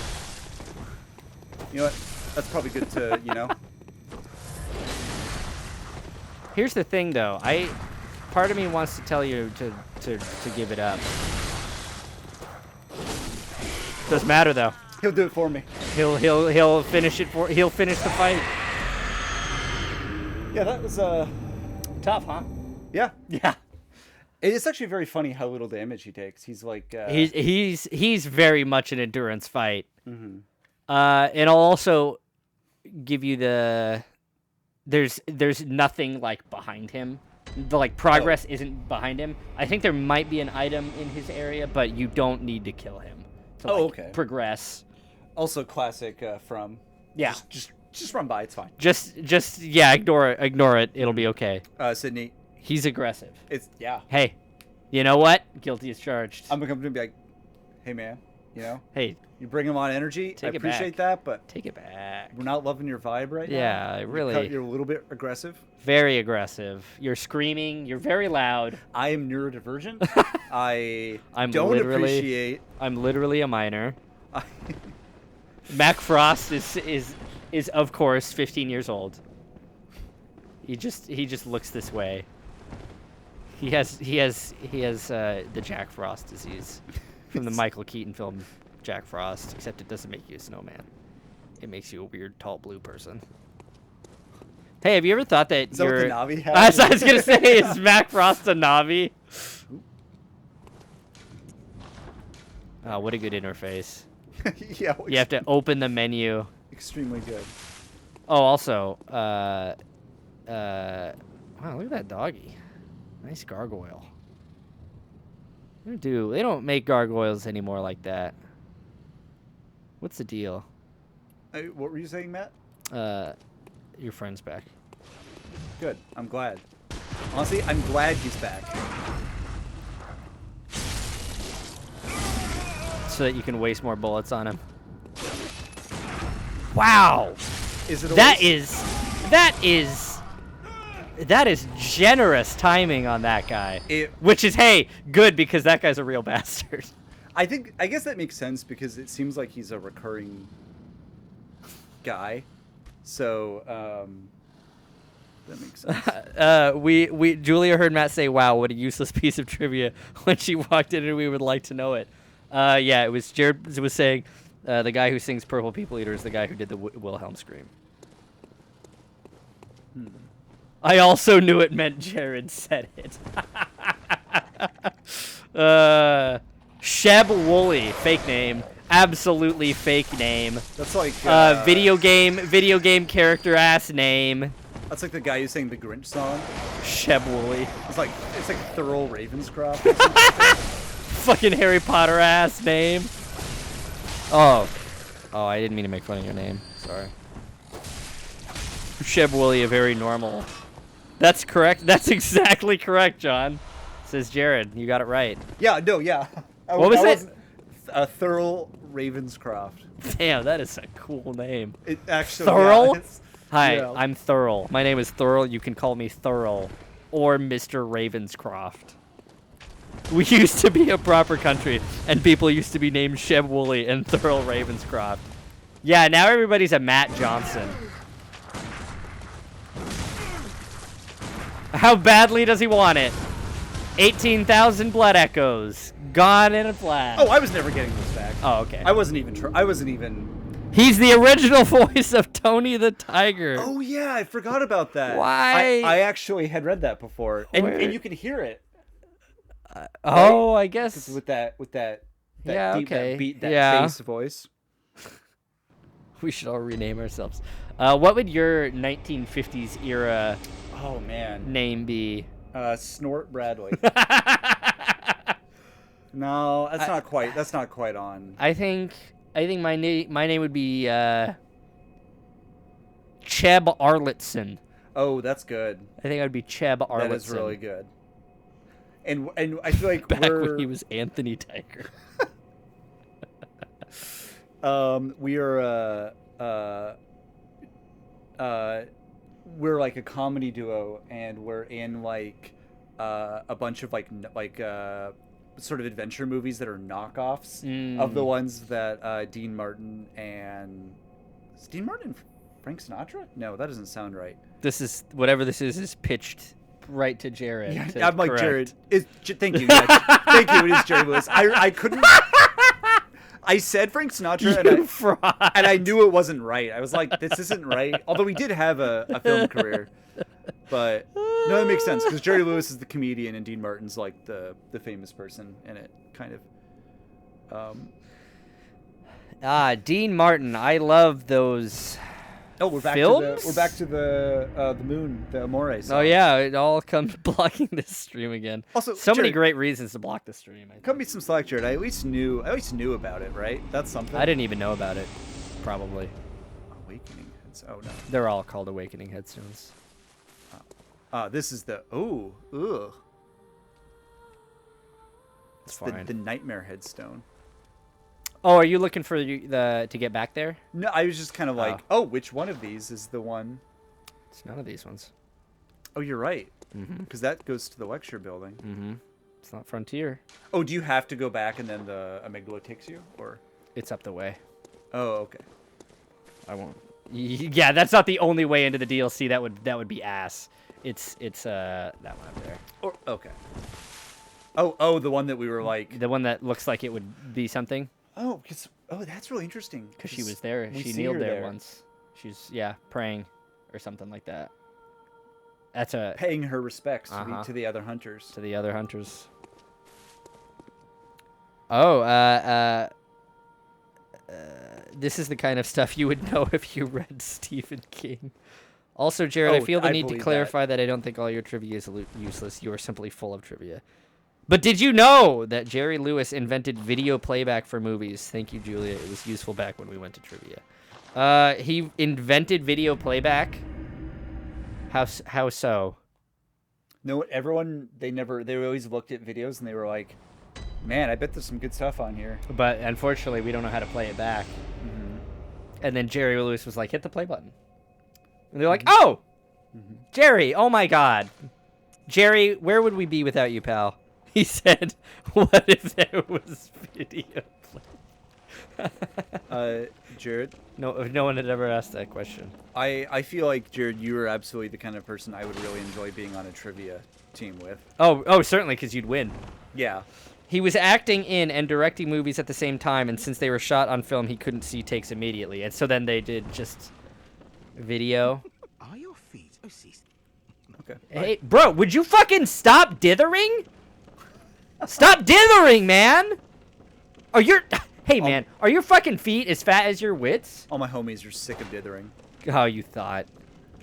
You know what? That's probably good to, you know. Here's the thing, though. Part of me wants to tell you to give it up. Doesn't matter though. He'll do it for me. He'll finish it for. He'll finish the fight. Yeah, that was Tough, huh? yeah. Yeah. It's actually very funny how little damage he takes. He's like He's very much an endurance fight. Mhm. And I'll also give you the. There's nothing like behind him. The like progress isn't behind him. I think there might be an item in his area, but you don't need to kill him to okay. progress. Also classic from. Yeah. Just run by. It's fine. Just yeah, ignore it. It'll be okay. Sydney. He's aggressive. It's yeah. Hey, you know what? Guilty as charged. I'm gonna be like, hey man, you know, Hey, you bring him on energy. Take I it appreciate back. that, but take it back. we're not loving your vibe right now. Yeah, really. You're a little bit aggressive. Very aggressive. You're screaming. You're very loud. I am neurodivergent. I'm don't literally- appreciate. I'm literally a minor. Mac Frost is of course 15 years old. He just looks this way. He has the Jack Frost disease from the Michael Keaton film Jack Frost, except it doesn't make you a snowman. It makes you a weird tall blue person. Hey, have you ever thought that Is that what you're the Navi I has? was gonna say, is Mac Frost a Navi? Oh, what a good interface. Yeah. You have to open the menu. Extremely good. Oh, also, wow, look at that doggy. Nice gargoyle. They don't make gargoyles anymore like that. What's the deal? What were you saying, Matt? Your friend's back. Good. I'm glad. Honestly, I'm glad he's back. So that you can waste more bullets on him. Wow! Is it? A That waste? that is generous timing on that guy. Which is, hey, good, because that guy's a real bastard. I guess that makes sense because it seems like he's a recurring guy. So, that makes sense. Julia heard Matt say, "Wow, what a useless piece of trivia," when she walked in, and we would like to know it. Yeah, it was Jared was saying, the guy who sings "Purple People Eater" is the guy who did the Wilhelm scream. I also knew it meant Jared said it. Sheb Woolley, fake name, absolutely fake name. That's like video game character ass name. That's like the guy who's saying the Grinch song. Sheb Woolley. It's like Thurl Ravenscroft. Fucking Harry Potter ass name. Oh, I didn't mean to make fun of your name. Sorry. Sheb Woolley, a very normal. That's correct. That's exactly correct, John. Says Jared. You got it right. Yeah. No. Yeah. What was it? Thurl Ravenscroft. Damn, that is a cool name. It actually. Thurl? Yeah, Hi, yeah. I'm Thurl. My name is Thurl. You can call me Thurl or Mr. Ravenscroft. We used to be a proper country, and people used to be named Sheb Woolley and Thurl Ravenscroft. Yeah, now everybody's a Matt Johnson. How badly does he want it? 18,000 blood echoes. Gone in a flash. Oh, I was never getting this back. Oh, okay. I wasn't even. He's the original voice of Tony the Tiger. Oh yeah, I forgot about that. Why? I actually had read that before, and you can hear it. Oh, I guess. With that Yeah, deep, okay. that beat, that Yeah. bass voice. We should all rename ourselves. What would your 1950s era Oh man. name be? Snort Bradley. No, that's not quite. That's not quite on. I think my name would be Cheb Arlitzson. Oh, that's good. I think I'd be Cheb Arlitzson. That is really good. And I feel like Back we're when he was Anthony Tiger. we are we're like a comedy duo, and we're in like a bunch of like sort of adventure movies that are knockoffs of the ones that Dean Martin and is Dean Martin Frank Sinatra? No, that doesn't sound right. This is whatever this is pitched right to Jared. Yeah, I'm like Jared. Thank you. Yeah, thank you. It is Jerry Lewis. I couldn't. I said Frank Sinatra, and I knew it wasn't right. I was like, this isn't right. Although we did have a film career, but no, that makes sense because Jerry Lewis is the comedian and Dean Martin's like the famous person in it, kind of. Dean Martin. I love those. Oh, we're back films? to the moon, the Amore song. Oh yeah, it all comes blocking this stream again. Also, so many Jared, great reasons to block the stream. I cut think. me some slack, Jared. I at least knew about it, right? That's something. I didn't even know about it. Probably. Awakening. Oh no. They're all called Awakening headstones. This is the ugh. It's The fine. nightmare headstone. Oh, are you looking for the to get back there? No, I was just kind of like, which one of these is the one? It's none of these ones. Oh, you're right. Mm-hmm. Because that goes to the lecture building. Mm-hmm. It's not Frontier. Oh, do you have to go back and then the amygdala takes you, or? It's up the way. Oh, okay. I won't. Yeah, that's not the only way into the DLC. That would be ass. It's that one up there. Or okay. Oh, the one that we were like. The one that looks like it would be something. Oh, that's really interesting. Because she was there. we She see kneeled her there there. once. She's praying or something like that. That's Paying her respects Uh-huh. to the other hunters. to the other hunters. Oh, this is the kind of stuff you would know if you read Stephen King. Also, Jared, I Oh, feel the I need to believe that. clarify that I don't think all your trivia is useless. You are simply full of trivia. But did you know that Jerry Lewis invented video playback for movies? Thank you, Julia. It was useful back when we went to trivia. He invented video playback. How so? No, everyone they always looked at videos and they were like, "Man, I bet there's some good stuff on here." But unfortunately, we don't know how to play it back. And then Jerry Lewis was like, "Hit the play button." And they're like, "Oh, Jerry! Oh my God, Jerry! Where would we be without you, pal?" He said, "What if there was video play?" Jared, No one had ever asked that question. I feel like Jared, you are absolutely the kind of person I would really enjoy being on a trivia team with. Oh, certainly, because you'd win. Yeah. He was acting in and directing movies at the same time, and since they were shot on film, he couldn't see takes immediately. And so then they did just video. Are your feet? Oh, cease. Okay. Hey, bro, would you fucking stop dithering? Stop dithering, man! Hey, man, are your fucking feet as fat as your wits? All my homies are sick of dithering. Oh, you thought.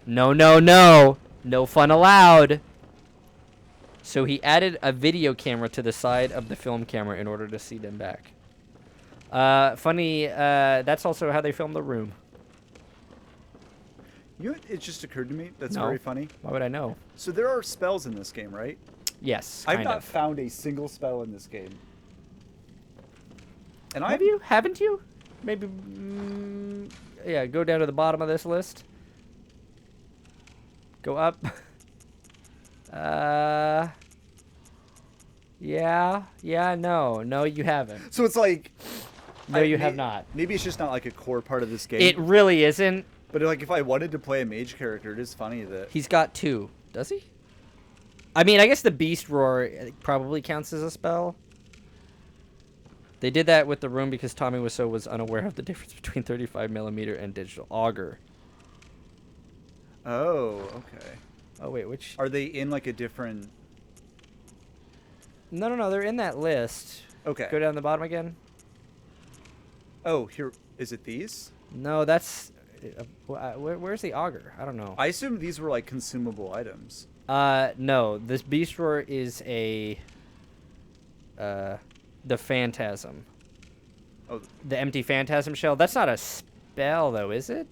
No. No fun allowed. So he added a video camera to the side of the film camera in order to see them back. Funny, that's also how they filmed The Room. You know, it just occurred to me. That's No. very funny. Why would I know? So there are spells in this game, right? Yes, I've kind not of. found a single spell in this game. And Have you? Haven't you? Maybe. Yeah, go down to the bottom of this list. Go up. Yeah, no, you haven't. So it's like. No, you have not. Maybe it's just not like a core part of this game. It really isn't. But like, if I wanted to play a mage character, it is funny that. He's got 2. Does he? I mean, I guess the Beast Roar probably counts as a spell. They did that with The Room because Tommy Wiseau was unaware of the difference between 35mm and digital auger. Oh, okay. Oh, wait, which? Are they in like a different? No, they're in that list. Okay. Go down the bottom again. Oh, here is it. These? No, that's Where's the auger? I don't know. I assume these were like consumable items. No. This beast roar is the phantasm. Oh, The empty phantasm shell. That's not a spell though, is it?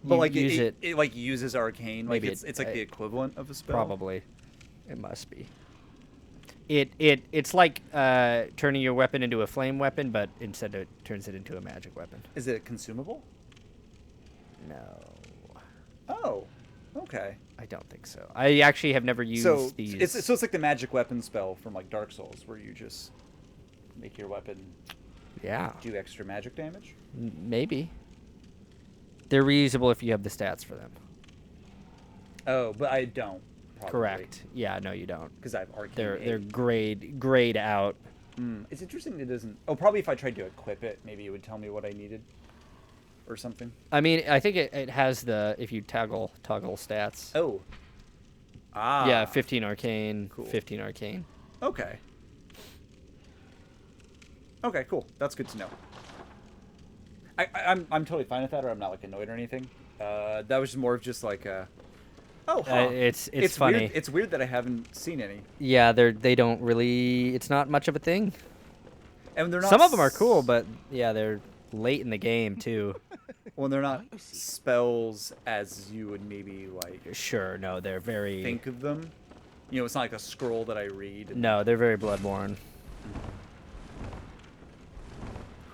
but You like use it like uses arcane. Like Maybe it's like the equivalent of a spell. Probably. It must be. It's like turning your weapon into a flame weapon, but instead it turns it into a magic weapon. Is it consumable? No, Oh, okay. I don't think so. I actually have never used So these. it's like the magic weapon spell from like Dark Souls, where you just make your weapon yeah, do extra magic damage. maybe. They're reusable if you have the stats for them. Oh, but I don't. Correct. Yeah, no, you don't. Because I have arcane. They're grayed out. It's interesting it doesn't. Oh, probably if I tried to equip it, maybe it would tell me what I needed, or something. I mean, I think it has the if you toggle stats. Oh. Ah. Yeah, 15 arcane, Cool. 15 arcane. Okay. Okay, cool. That's good to know. I'm totally fine with that, or I'm not like annoyed or anything. That was more of just like a. Oh, huh. It's funny. Weird. It's weird that I haven't seen any, Yeah, they don't really. It's not much of a thing. and they're not. Some of them are cool, but yeah, they're late in the game too. Well, they're not spells as you would maybe like Sure, no, they're very. think of them. You know, it's not like a scroll that I read. and- No, they're very Bloodborne.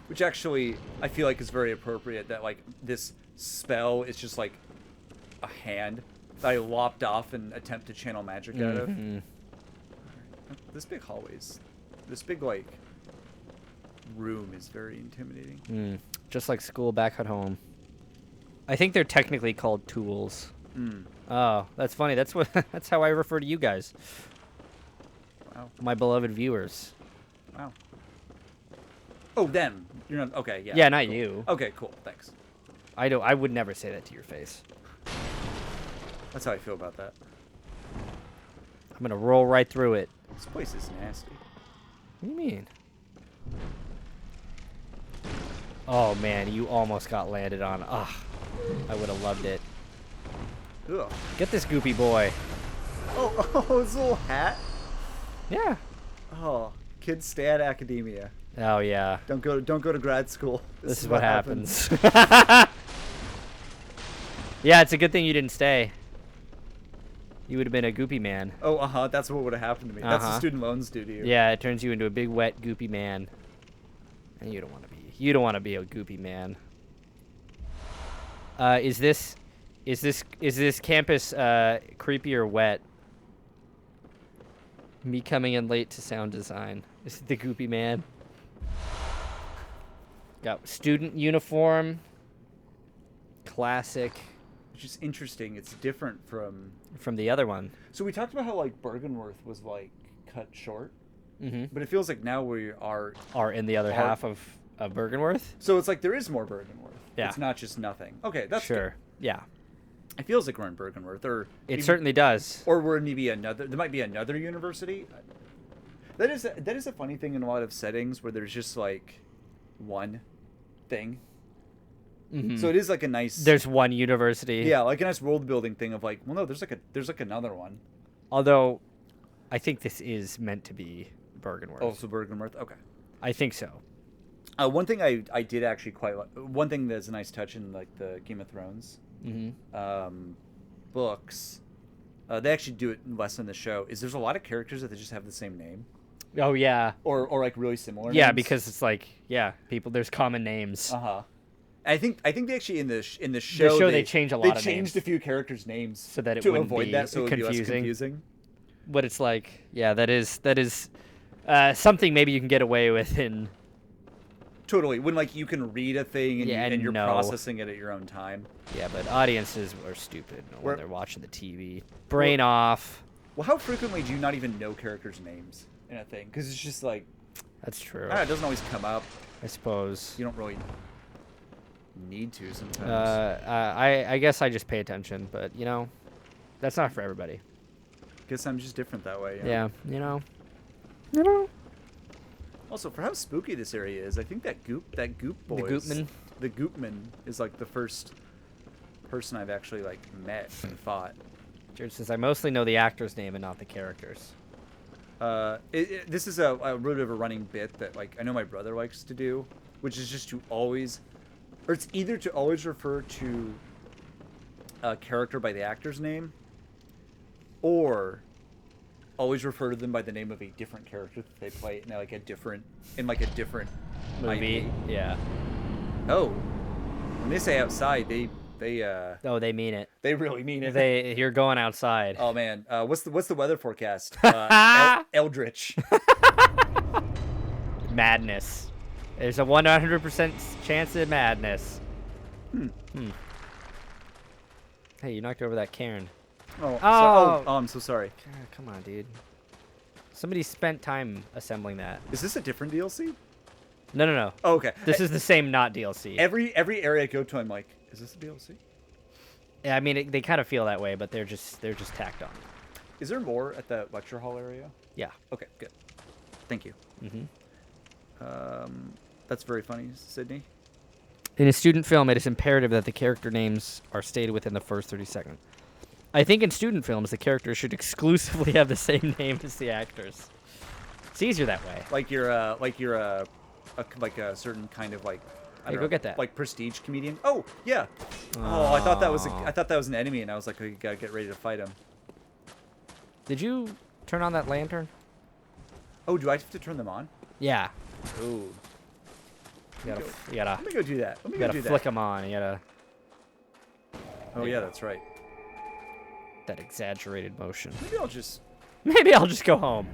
Which actually, I feel like is very appropriate. That like this spell is just like a hand that I lopped off and attempt to channel magic out of. Mhm. This big hallways, this big like room is very intimidating. Mm, just like school back at home. I think they're technically called tools. Mm. Oh, that's funny. That's what. That's how I refer to you guys, Wow. my beloved viewers. Wow. Oh, them. You're not okay. Yeah. Yeah, not cool. you. Okay. Cool. Thanks. I would never say that to your face. That's how I feel about that. I'm gonna roll right through it. This place is nasty. What do you mean? Oh man, you almost got landed on. Ugh, I would have loved it. Ugh. Get this goopy boy. Oh, his little hat. Yeah. Oh, kids stay at academia. Oh yeah. Don't go to grad school. This is what happens. Yeah, it's a good thing you didn't stay. You would have been a goopy man. Oh, that's what would have happened to me. That's what Uh-huh. student loans do to you. Yeah, it turns you into a big wet goopy man. And you don't want to be. You don't want to be a goopy man. Is this campus creepy or wet? Me coming in late to sound design. Is it the goopy man? Got student uniform. Classic. Which is interesting. It's different from. From the other one. So we talked about how like Bergenworth was like cut short, Mm-hmm. but it feels like now we are. Are in the other Are- half of Bergenworth? So it's like there is more Bergenworth. Yeah. It's not just nothing. Okay, that's Sure. Yeah. good. It feels like we're in Bergenworth, or It even- certainly does. or we're in maybe another. There might be another university. That is a funny thing in a lot of settings where there's just like one thing. Mhm. So it is like a nice. There's one university. Yeah, like a nice world building thing of like, well, no, there's like another one. Although, I think this is meant to be Bergenworth. Also Bergenworth. Okay. I think so. One thing I did actually quite like. One thing that's a nice touch in like the Game of Thrones Mm-hmm. books. They actually do it less in the show. Is there's a lot of characters that they just have the same name, Oh yeah. or like really similar. Yeah, names. because it's like people. There's common names. I think they actually in the show they change a lot of They changed names. a few characters' names So that it to wouldn't avoid be that, so it would be less confusing. confusing. But it's like, yeah, that is something maybe you can get away with in. Totally. When like you can read a thing and, Yeah, and you're no. processing it at your own time. Yeah, but audiences are stupid when We're- they're watching the TV. Brain off. Well, how frequently do you not even know characters' names in a thing? Because it's just like, That's true. it doesn't always come up. I suppose. You don't really need to sometimes. I guess I just pay attention, but that's not for everybody. Guess I'm just different that way. Yeah, Also, for how spooky this area is, I think that goop boy. the Goopman. the Goopman is like the first person I've actually like met and fought. Jared says, I mostly know the actor's name and not the characters. This is a little bit of a running bit that like I know my brother likes to do, which is just to always, or it's either to always refer to a character by the actor's name, or always refer to them by the name of a different character that they play in like a different Movie. IP. Yeah. Oh, when they say outside, they Oh, they mean it. they really mean it. You're going outside. Oh man, what's the weather forecast? Eldritch. Madness. There's a 100% chance of madness. Hey, you knocked over that cairn. I'm so sorry. God, come on, dude. Somebody spent time assembling that. Is this a different DLC? No. Oh, okay. This is the same, not DLC. Every area I go to, I'm like, is this a DLC? Yeah, I mean, they kind of feel that way, but they're just tacked on. Is there more at the lecture hall area? Yeah. Okay, good. Thank you. Mm-hmm. That's very funny, Sydney. In a student film, it is imperative that the character names are stated within the first 30 seconds. I think in student films, the characters should exclusively have the same name as the actors. It's easier that way. Like you're a certain kind of like. I Hey, don't go know, get that. Like prestige comedian. Oh yeah. Oh, I thought that was an enemy, and I was like, oh, you gotta get ready to fight him. Did you turn on that lantern? Oh, do I have to turn them on? Yeah. Ooh. You Let gotta me go do that. Let me you go gotta do flick that. them on. You gotta Oh yeah, that's right. that exaggerated motion. Maybe I'll just go home.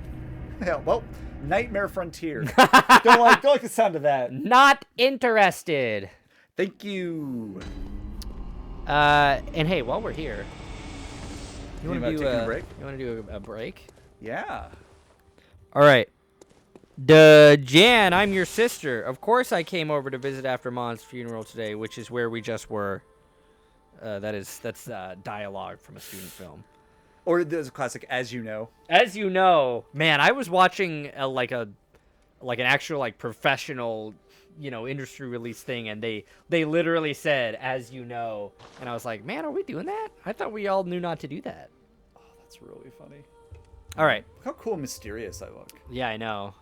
Yeah, well, Nightmare Frontier. don't like the sound of that. Not interested. Thank you. And hey, while we're here, you want to do taking a break? You want to do a break? Yeah. All right. Jan, I'm your sister. Of course, I came over to visit after Mon's funeral today, which is where we just were. That's dialogue from a student film. Or there's a classic, As You Know. As you know, man, I was watching an actual like professional, industry release thing, and they literally said "As you know," and I was like, man, are we doing that? I thought we all knew not to do that. Oh, that's really funny. All right. Look how cool and mysterious I look. Yeah, I know.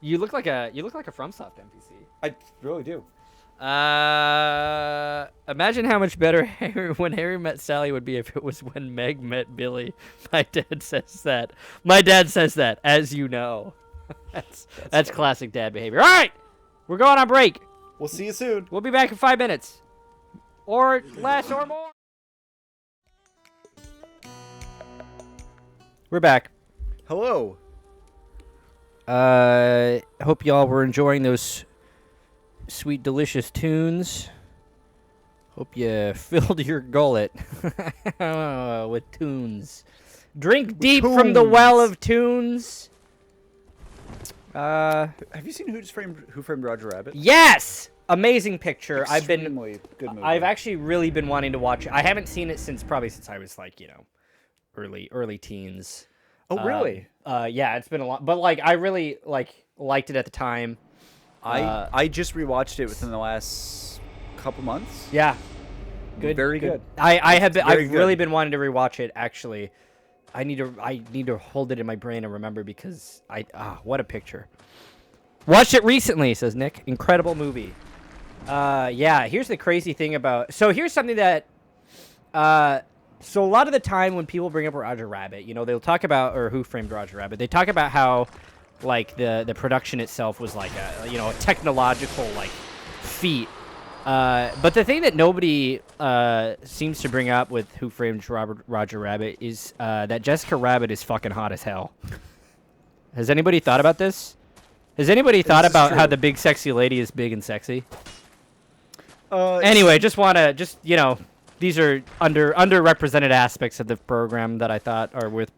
You look like a FromSoft NPC. I really do. Imagine how much better when Harry met Sally would be if it was when Meg met Billy. My dad says that. As you know. That's classic dad behavior. All right, we're going on break. We'll see you soon. We'll be back in 5 minutes, or less, or more. We're back. Hello. Hope y'all were enjoying those sweet, delicious tunes. Hope you filled your gullet with tunes. Drink deep from the well of tunes. Have you seen Who Framed Roger Rabbit? Yes, amazing picture. Extremely good movie. I've actually really been wanting to watch it. I haven't seen it since I was like early teens. Oh really? Yeah, it's been a lot, but like I really liked it at the time. I just rewatched it within the last couple months. Yeah, good, very good. I've very really good. been wanting to rewatch it. Actually, I need to hold it in my brain and remember because what a picture. Watched it recently, says Nick. Incredible movie. Yeah. Here's the crazy thing about. So here's something that. So a lot of the time when people bring up Roger Rabbit, they'll talk about or Who Framed Roger Rabbit. They talk about how like the production itself was like a technological like feat. But the thing that nobody seems to bring up with Who Framed Roger Rabbit is that Jessica Rabbit is fucking hot as hell. Has anybody thought about this? Has anybody thought about how the big sexy lady is big and sexy? Anyway, these are underrepresented aspects of the program that I thought are worth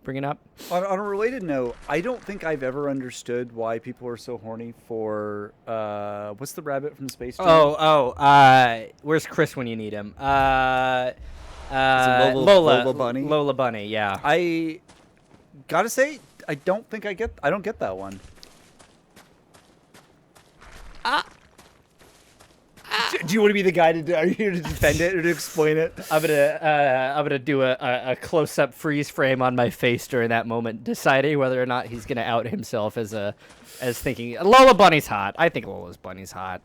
bringing up. On a related note, I don't think I've ever understood why people are so horny for what's the rabbit from Space Jam? Where's Chris when you need him? Lola Bunny? Lola Bunny, yeah. I gotta say, I don't get that one. you want to be the guy to? Are you here to defend it or to explain it? I'm gonna do a close up freeze frame on my face during that moment, deciding whether or not he's gonna out himself as thinking Lola Bunny's hot. I think Lola Bunny's hot.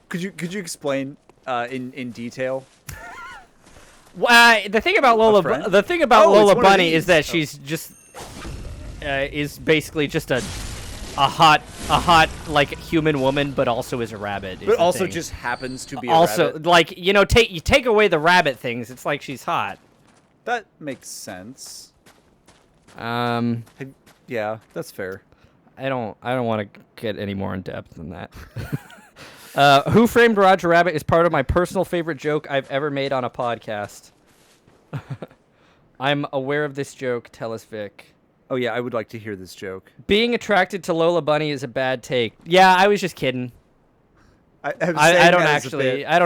Could you explain in detail? The thing about Lola Lola Bunny is that she's just is basically just a hot like human woman, but also is a rabbit. But also just happens to be also a rabbit. like you take away the rabbit things, it's like she's hot. That makes sense. Yeah, that's fair. I don't want to get any more in depth than that. Who Framed Roger Rabbit is part of my personal favorite joke I've ever made on a podcast. I'm aware of this joke. Tell us, Vic. Oh yeah, I would like to hear this joke. Being attracted to Lola Bunny is a bad take. Yeah, I was just kidding. I don't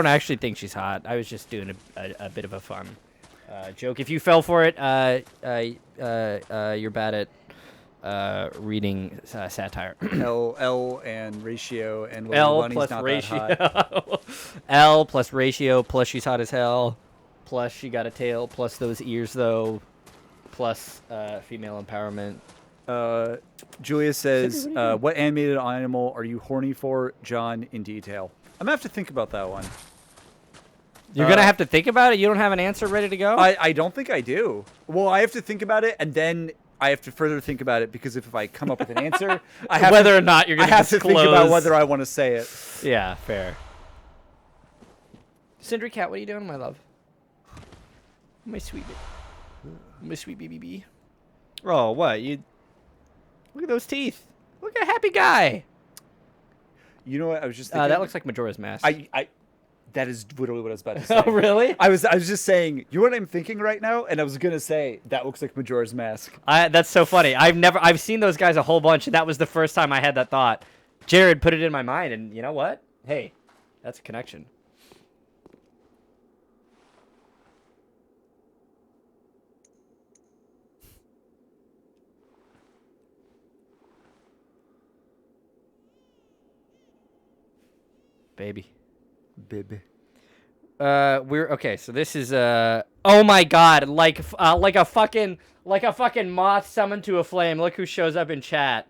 actually think she's hot. I was just doing a bit of a fun joke. If you fell for it, you're bad at reading satire. L and ratio and Lola L Bunny's plus not ratio. that hot. L plus ratio plus she's hot as hell. Plus she got a tail. Plus those ears though. Plus female empowerment. Julia says, "What animated animal are you horny for, John? In detail." I'm gonna have to think about that one. You're gonna have to think about it. You don't have an answer ready to go. I don't think I do. Well, I have to think about it, and then I have to further think about it because if I come up with an answer, I have whether or not you're gonna I have to think about disclose- whether I want to say it. Yeah, fair. Cindry Cat, what are you doing, my love? My sweet BB. Oh, what? You look at those teeth. Look at a happy guy. You know what? I was just thinking. That looks like Majora's Mask. That is literally what I was about to say. Oh, really? I was just saying. You know what I'm thinking right now, and I was gonna say that looks like Majora's Mask. That's so funny. I've seen those guys a whole bunch, and that was the first time I had that thought. Jared put it in my mind, and you know what? Hey, that's a connection. Baby. We're okay. So this is oh my god, like a fucking moth summoned to a flame. Look who shows up in chat.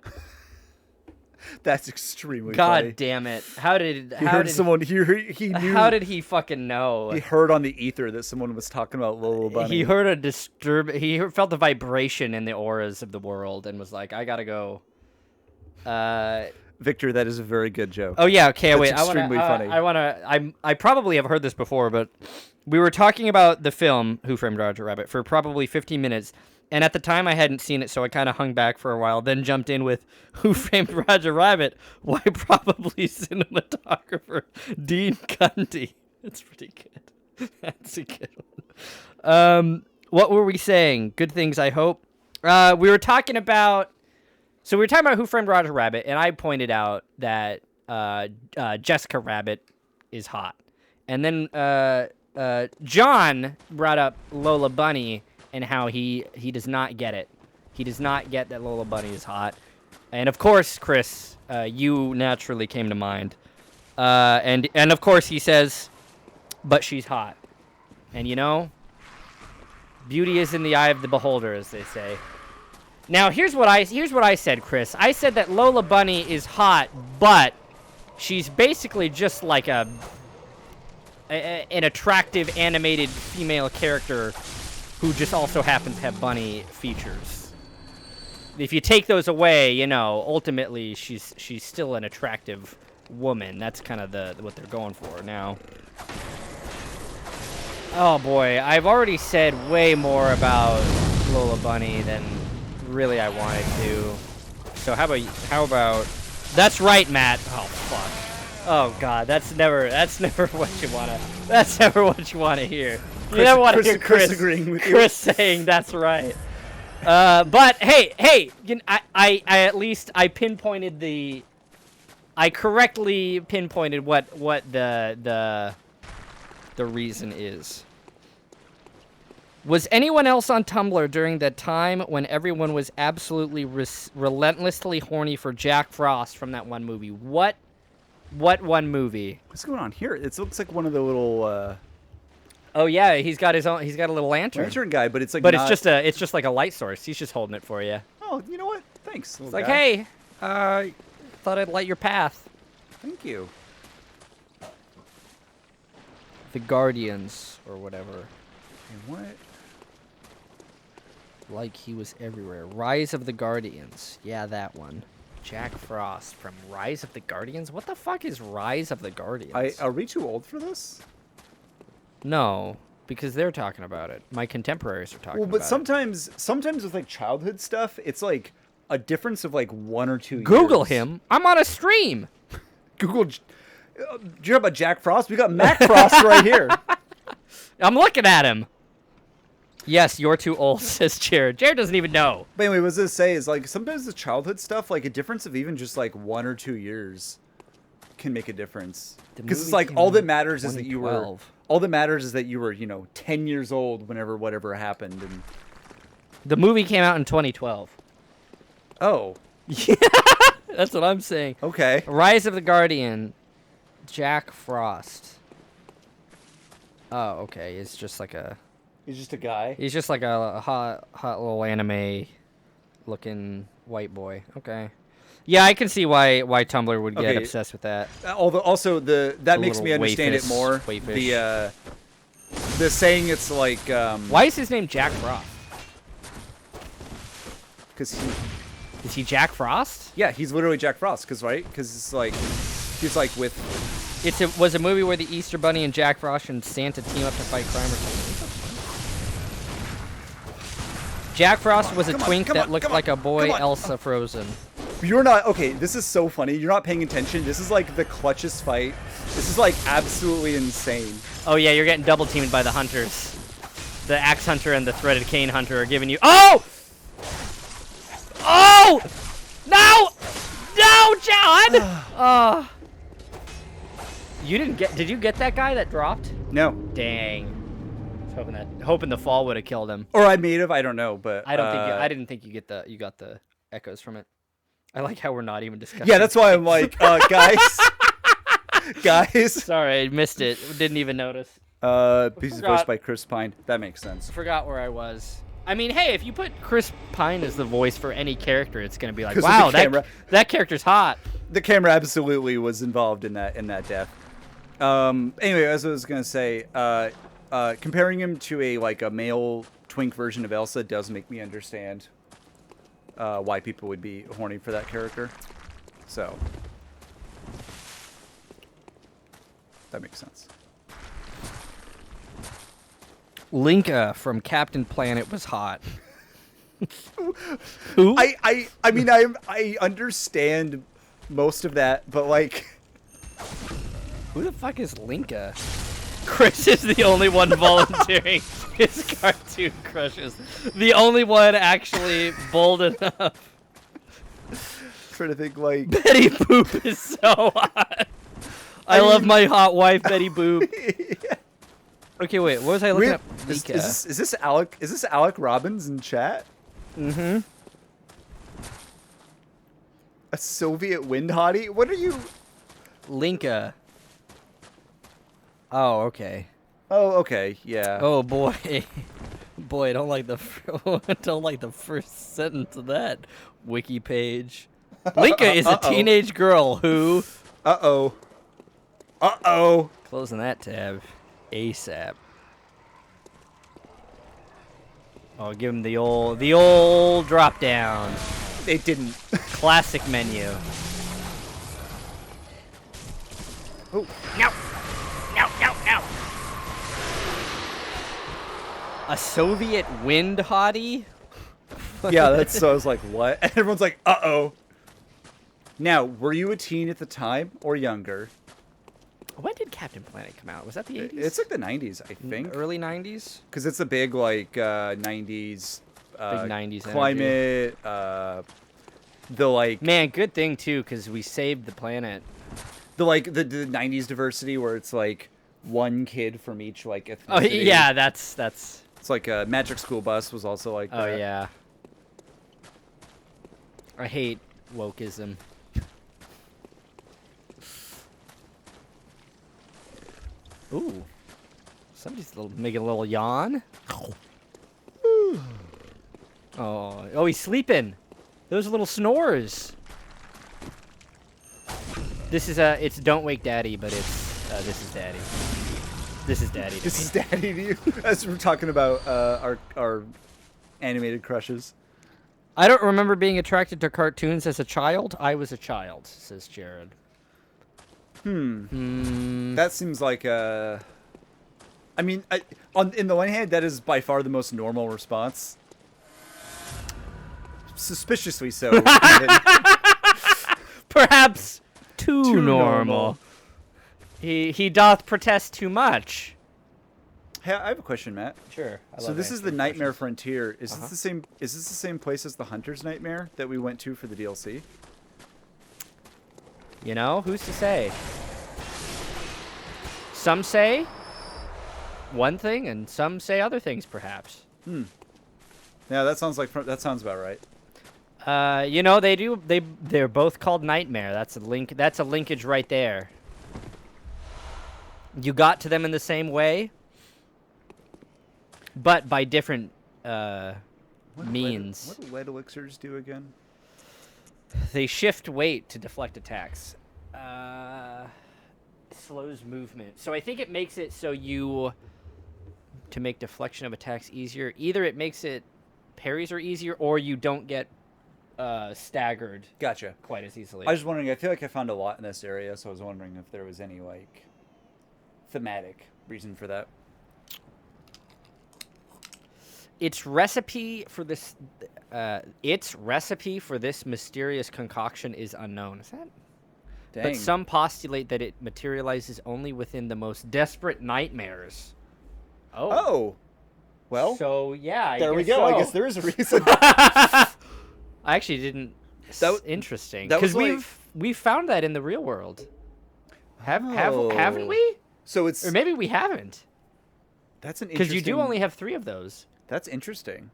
That's extremely God funny. damn it! How did someone he knew? How did he fucking know? He heard on the ether that someone was talking about Lola Bunny. He heard He felt the vibration in the auras of the world and was like, I gotta go. Victor, that is a very good joke. Oh yeah, okay. That's Wait, extremely funny. I probably have heard this before, but we were talking about the film Who Framed Roger Rabbit for probably 15 minutes, and at the time I hadn't seen it, so I kind of hung back for a while. Then jumped in with Who Framed Roger Rabbit? Why probably cinematographer Dean Cundy. That's pretty good. That's a good one. What were we saying? Good things, I hope. We were talking about. So we were talking about Who Framed Roger Rabbit, and I pointed out that Jessica Rabbit is hot. And then John brought up Lola Bunny and how he does not get it. He does not get that Lola Bunny is hot. And of course, Chris, you naturally came to mind. And of course he says, but she's hot. And you know, beauty is in the eye of the beholder, as they say. Now, here's what I said, Chris. I said that Lola Bunny is hot, but she's basically just like an attractive animated female character who just also happens to have bunny features. If you take those away, you know, ultimately she's still an attractive woman. That's kind of what they're going for now. Oh boy, I've already said way more about Lola Bunny than really I wanted to. So how about that's right, Matt. Oh fuck. Oh god, that's never what you want to hear. You never want to hear Chris agreeing with you. Chris saying that's right. But hey, you know, I at least I correctly pinpointed what the reason is. Was anyone else on Tumblr during that time when everyone was absolutely relentlessly horny for Jack Frost from that one movie? What What one movie? What's going on here? It looks like one of the little Oh yeah, he's got his own. He's got a little lantern. lantern guy, but it's like. But not... it's just like a light source. He's just holding it for you. Oh, you know what? Thanks. It's like, hey, thought I'd light your path. Thank you. The Guardians or whatever. And what? Like he was everywhere. Rise of the Guardians. Yeah, that one. Jack Frost from Rise of the Guardians. What the fuck is Rise of the Guardians? Are we too old for this? No, because they're talking about it. My contemporaries are talking about Well, but sometimes with like childhood stuff, it's like a difference of like 1 or 2 it. years. Google him. I'm on a stream. Google. Do you know about Jack Frost? We got Mac Frost right here. I'm looking at him. Yes, you're too old, says Jared. Jared doesn't even know. But anyway, what I was gonna say is like sometimes the childhood stuff, like a difference of even just like 1 or 2 years, can make a difference. The Because it's movie like came all out that in matters is that you were 2012. all that matters is that you were 10 years old whenever whatever happened. And The movie came out in 2012. oh, Yeah, that's what I'm saying. okay. Rise of the Guardian, Jack Frost. Oh, okay. It's just like a. He's just a guy. He's just like a hot little anime looking white boy. Okay. Yeah, I can see why Tumblr would get Okay. obsessed with that. Although also that The makes me little understand it waifish- more. waifish. The saying it's like Why is his name Jack Frost? because Is he Jack Frost? he's literally Jack Frost because it's like he's like with Was a movie where the Easter Bunny and Jack Frost and Santa team up to fight crime or something. Jack Frost was a come on, twink come that on, looked come like on, a boy come on. Elsa frozen. You're not okay. This is so funny. You're not paying attention. This is like the clutchest fight. This is like absolutely insane. Oh yeah, you're getting double teamed by the hunters. The axe hunter and the threaded cane hunter are giving you. Oh! Oh! No! No, John! Oh. You didn't get? Did you get that guy that dropped? No, Dang. I was hoping the fall would have killed him. or I may have. I don't know, but I don't think I didn't think you got the echoes from it. I like how we're not even discussing. Yeah, that's why I'm like, guys. Sorry, I missed it. Didn't even notice. This is Forgot. voiced by Chris Pine. That makes sense. Forgot where I was. I mean, hey, if you put Chris Pine as the voice for any character, it's gonna be like, 'Cause of wow, the camera. that character's hot. The camera absolutely was involved in that death. Anyway, as I was gonna say, comparing him to a male twink version of Elsa does make me understand why people would be horny for that character. So that makes sense. Linka from Captain Planet was hot. Who? I mean I understand most of that, but like Who the fuck is Linka? Chris is the only one volunteering his cartoon crushes. The only one actually bold enough. trying to think like Betty Boop is so hot. I love my hot wife, Betty Boop. Okay, wait. What was I looking at? Is Linka. this Alec? Is this Alec Robbins in chat? Mm-hmm. A Soviet wind hottie? What are you? Linka. Oh, okay. Oh, okay, yeah. Oh boy, boy, I don't like the don't like the first sentence of that wiki page. Linka is a teenage girl who. Uh-oh. Uh-oh. Closing that tab, ASAP. Oh, give him the old drop down. It didn't. Classic menu. Oh. No! No, no, no! A Soviet wind hottie? Yeah, that's so I was like, what? And everyone's like, uh-oh. Now, were you a teen at the time or younger? When did Captain Planet come out? Was that the 80s? It's like the 90s, I think. Early 90s? Because it's a big, 90s... Big 90s climate, the, like... Man, good thing, too, because we saved the planet. The 90s diversity where it's, like, one kid from each, like, ethnicity. Oh, yeah, that's... It's like a Magic School Bus was also like that. Oh, yeah. I hate wokeism. Ooh. Somebody's making a little yawn. Oh, he's sleeping. Those are little snores. This is it's Don't Wake Daddy, but it's this is Daddy. This is Daddy. To This me. is Daddy to you. As we're talking about our animated crushes. I don't remember being attracted to cartoons as a child. I was a child, says Jared. That seems like a. I mean, in the one hand, that is by far the most normal response. Suspiciously so. Even. Perhaps too, Too normal. normal. He doth protest too much. Hey, I have a question, Matt. Sure. So this is the Nightmare Frontier. Is this the same? Is this the same place as the Hunter's Nightmare that we went to for the DLC? You know, who's to say? Some say one thing, and some say other things, perhaps. Yeah, that sounds about right. You know, they're both called Nightmare. That's a link. That's a linkage right there. You got to them in the same way, but by different means. What do lead elixirs do again? They shift weight to deflect attacks. Slows movement. So I think it makes it so to make deflection of attacks easier. Either it makes it parries are easier, or you don't get staggered Gotcha. quite as easily. I was wondering. I feel like I found a lot in this area, so I was wondering if there was any like thematic reason for that. Its recipe for this mysterious concoction is unknown. Is that? Dang. But some postulate that it materializes only within the most desperate nightmares. Oh. Well. So yeah, there we guess go. I so. guess there is a reason. I actually didn't. That Interesting. that was Because like- we've found that in the real world. Haven't we? So it's Or maybe we haven't. that's an Because interesting. you do only have 3 of those. That's interesting.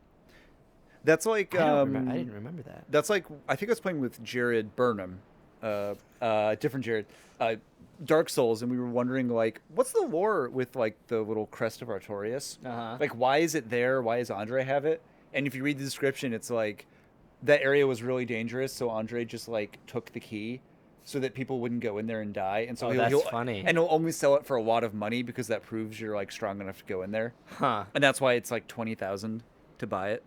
That's like I didn't remember that. That's like I think I was playing with Jared Burnham, different Jared, Dark Souls, and we were wondering like, what's the lore with like the little crest of Artorias? Uh-huh. Like, why is it there? Why does Andre have it? And if you read the description, it's like that area was really dangerous, so Andre just like took the key so that people wouldn't go in there and die. And so Oh, that's funny. And he'll only sell it for a lot of money because that proves you're like strong enough to go in there. Huh. And that's why it's like 20,000 to buy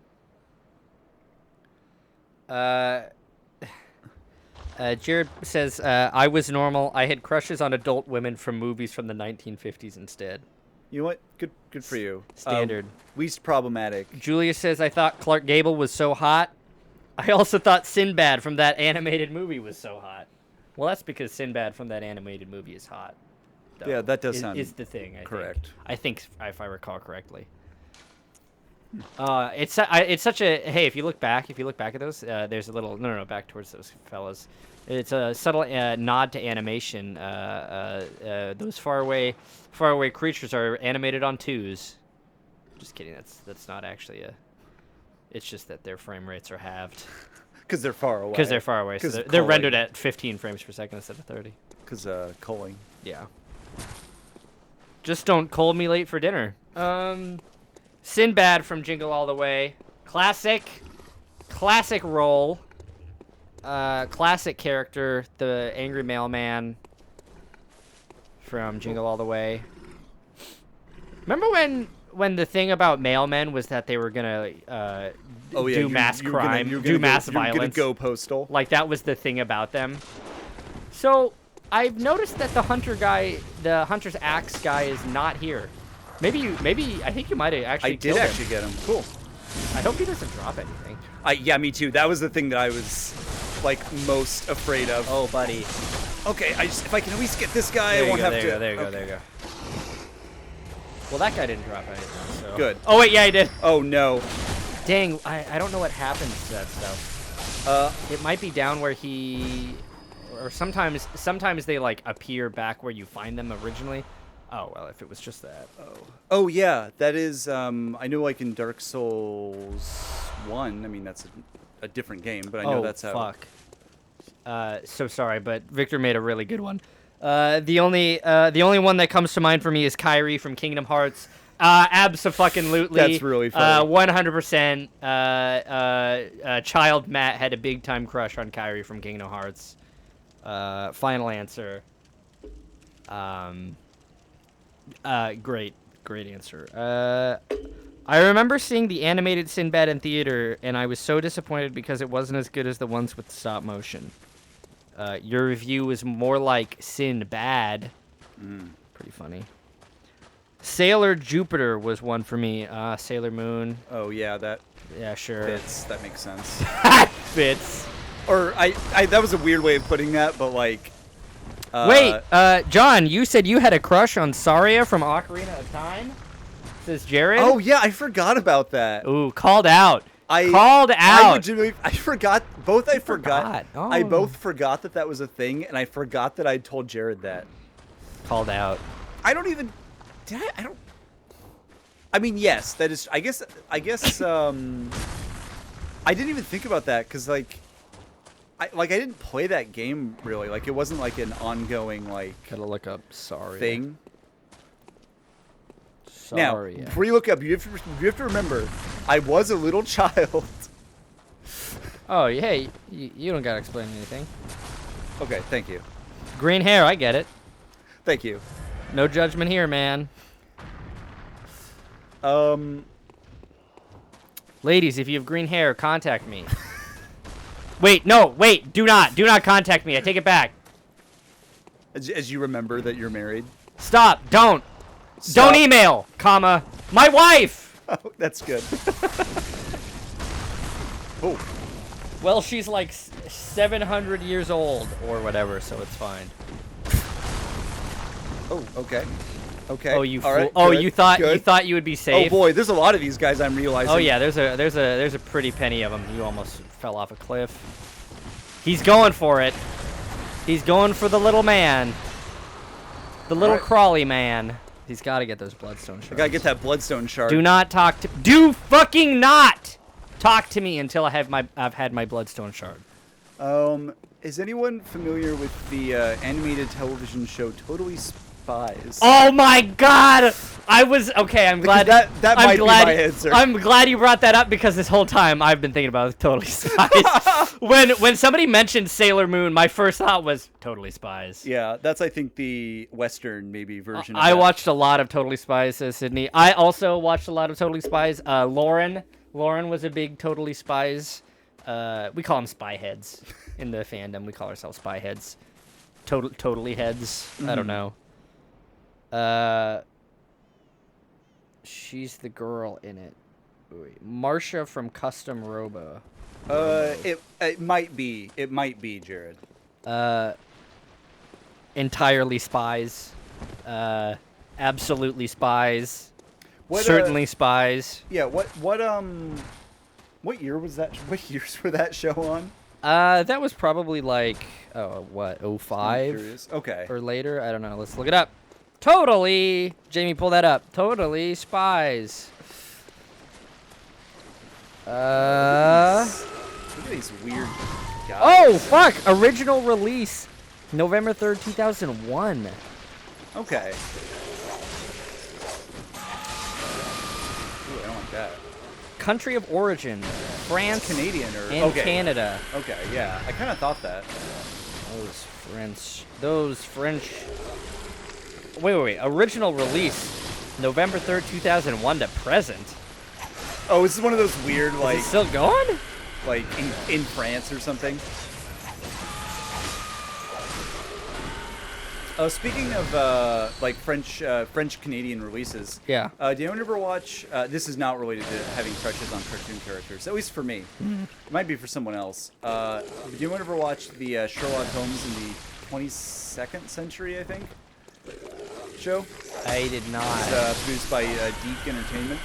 it. Jared says, I was normal. I had crushes on adult women from movies from the 1950s instead. You know what? Good for you. Standard. Least problematic. Julia says, I thought Clark Gable was so hot. I also thought Sinbad from that animated movie was so hot. Well, that's because Sinbad from that animated movie is hot. though, Yeah, that does sound is the thing. correct. I think if I recall correctly. It's such a hey. If you look back at those, there's a little no back towards those fellas. It's a subtle nod to animation. Those faraway creatures are animated on 2s. Just kidding. That's not actually a. It's just that their frame rates are halved. Because they're far away. Because they're far away. So 'Cause they're culling. rendered at 15 frames per second instead of 30. Because culling. Yeah. Just don't cold me late for dinner. Sinbad from Jingle All the Way. Classic role. Classic character. The angry mailman from Jingle All the Way. Remember when the thing about mailmen was that they were gonna do mass crime, do mass violence? You're gonna go postal. Like that was the thing about them. So I've noticed that the hunter's axe guy is not here. Maybe I think you might have actually I did killed him. actually get him. Cool. I hope he doesn't drop anything. Yeah, me too. That was the thing that I was like most afraid of. Oh, buddy. Okay, if I can at least get this guy, There I you won't go, have there to. you go, there you go, Okay. there you go. Well, that guy didn't drop anything, so. Good. Oh, wait, yeah, he did. Oh no. Dang, I don't know what happens to that stuff. It might be down where he... Or sometimes they, like, appear back where you find them originally. Oh, well, if it was just that. Oh yeah, that is. I know, like in Dark Souls 1. I mean, that's a different game, but I know that's how. Fuck. So sorry, but Victor made a really good one. The only one that comes to mind for me is Kyrie from Kingdom Hearts. Abso-fucking-lutely. That's really funny. 100%. Child Matt had a big time crush on Kyrie from Kingdom Hearts. Final answer. Great answer. I remember seeing the animated Sinbad in theater, and I was so disappointed because it wasn't as good as the ones with stop motion. Your review was more like Sinbad. Pretty funny. Sailor Jupiter was one for me. Sailor Moon. Oh yeah, that Yeah, sure. fits. That makes sense. Fits. Or I that was a weird way of putting that, but like. Wait, John, you said you had a crush on Saria from Ocarina of Time? Says Jared. Oh yeah, I forgot about that. Ooh, called out. Called I out. legitimately, I forgot. I forgot. Oh. I both forgot that was a thing, and I forgot that I told Jared that. Called out. I don't even. Did I? I don't. I mean, yes, that is. I guess. I didn't even think about that because I didn't play that game really. Like it wasn't like an ongoing Gotta look up Saria. thing. Saria. Now, before you look up, you have to remember, I was a little child. Oh, hey, you don't gotta explain anything. Okay, thank you. Green hair, I get it. Thank you. No judgment here, man. Ladies, if you have green hair, contact me. Wait, do not contact me. I take it back. As you remember that you're married. Stop, don't Stop. email, comma, my wife. Oh, that's good. Oh. Well, she's like 700 years old or whatever, so it's fine. Oh, okay. Okay. Oh, you All fool. right, Oh, good, you thought good. you would be Oh safe. boy, there's a lot of these guys I'm realizing. Oh yeah, there's a pretty penny of them. You almost fell off a cliff. He's going for it. He's going for the little man. The little Alright. crawly man. He's got to get those bloodstone shards. I gotta get that bloodstone shard. Do not talk to. Do fucking not talk to me until I've had my bloodstone shard. Is anyone familiar with the animated television show Totally Spies? Oh my god! I was okay. I'm glad that I'm might glad, be my answer. I'm glad you brought that up because this whole time I've been thinking about Totally Spies. when somebody mentioned Sailor Moon, my first thought was Totally Spies. Yeah, that's I think the Western maybe version. Of I that. watched a lot of Totally Spies, Sydney. I also watched a lot of Totally Spies. Lauren was a big Totally Spies. We call them spy heads in the fandom. We call ourselves spy heads. Totally heads. I don't know. She's the girl in it. Wait, Marcia from Custom Robo. It might be. It might be Jared. Entirely spies. Absolutely spies. What, Certainly spies. Yeah. What year was that? What years were that show on? That was probably like, what, 05? Curious. Okay. Or later? I don't know. Let's look it up. Totally. Jamie, pull that up. Totally Spies. Look at these weird guys. Oh, fuck. Original release. November 3rd, 2001. Okay. Ooh, I don't like that. Country of origin. France. Canadian or and okay. Canada. Okay, yeah. I kind of thought that. Those French. Wait. Original release. November 3rd, 2001 to present. Oh, this is one of those weird Is it still going? like in France or something. Speaking of like French Canadian releases. Yeah. Do anyone ever watch? This is not related to having crushes on cartoon characters, at least for me. It might be for someone else. Do anyone ever watch the Sherlock Holmes in the 22nd century? I think show. I did not. It's produced by Deke Entertainment.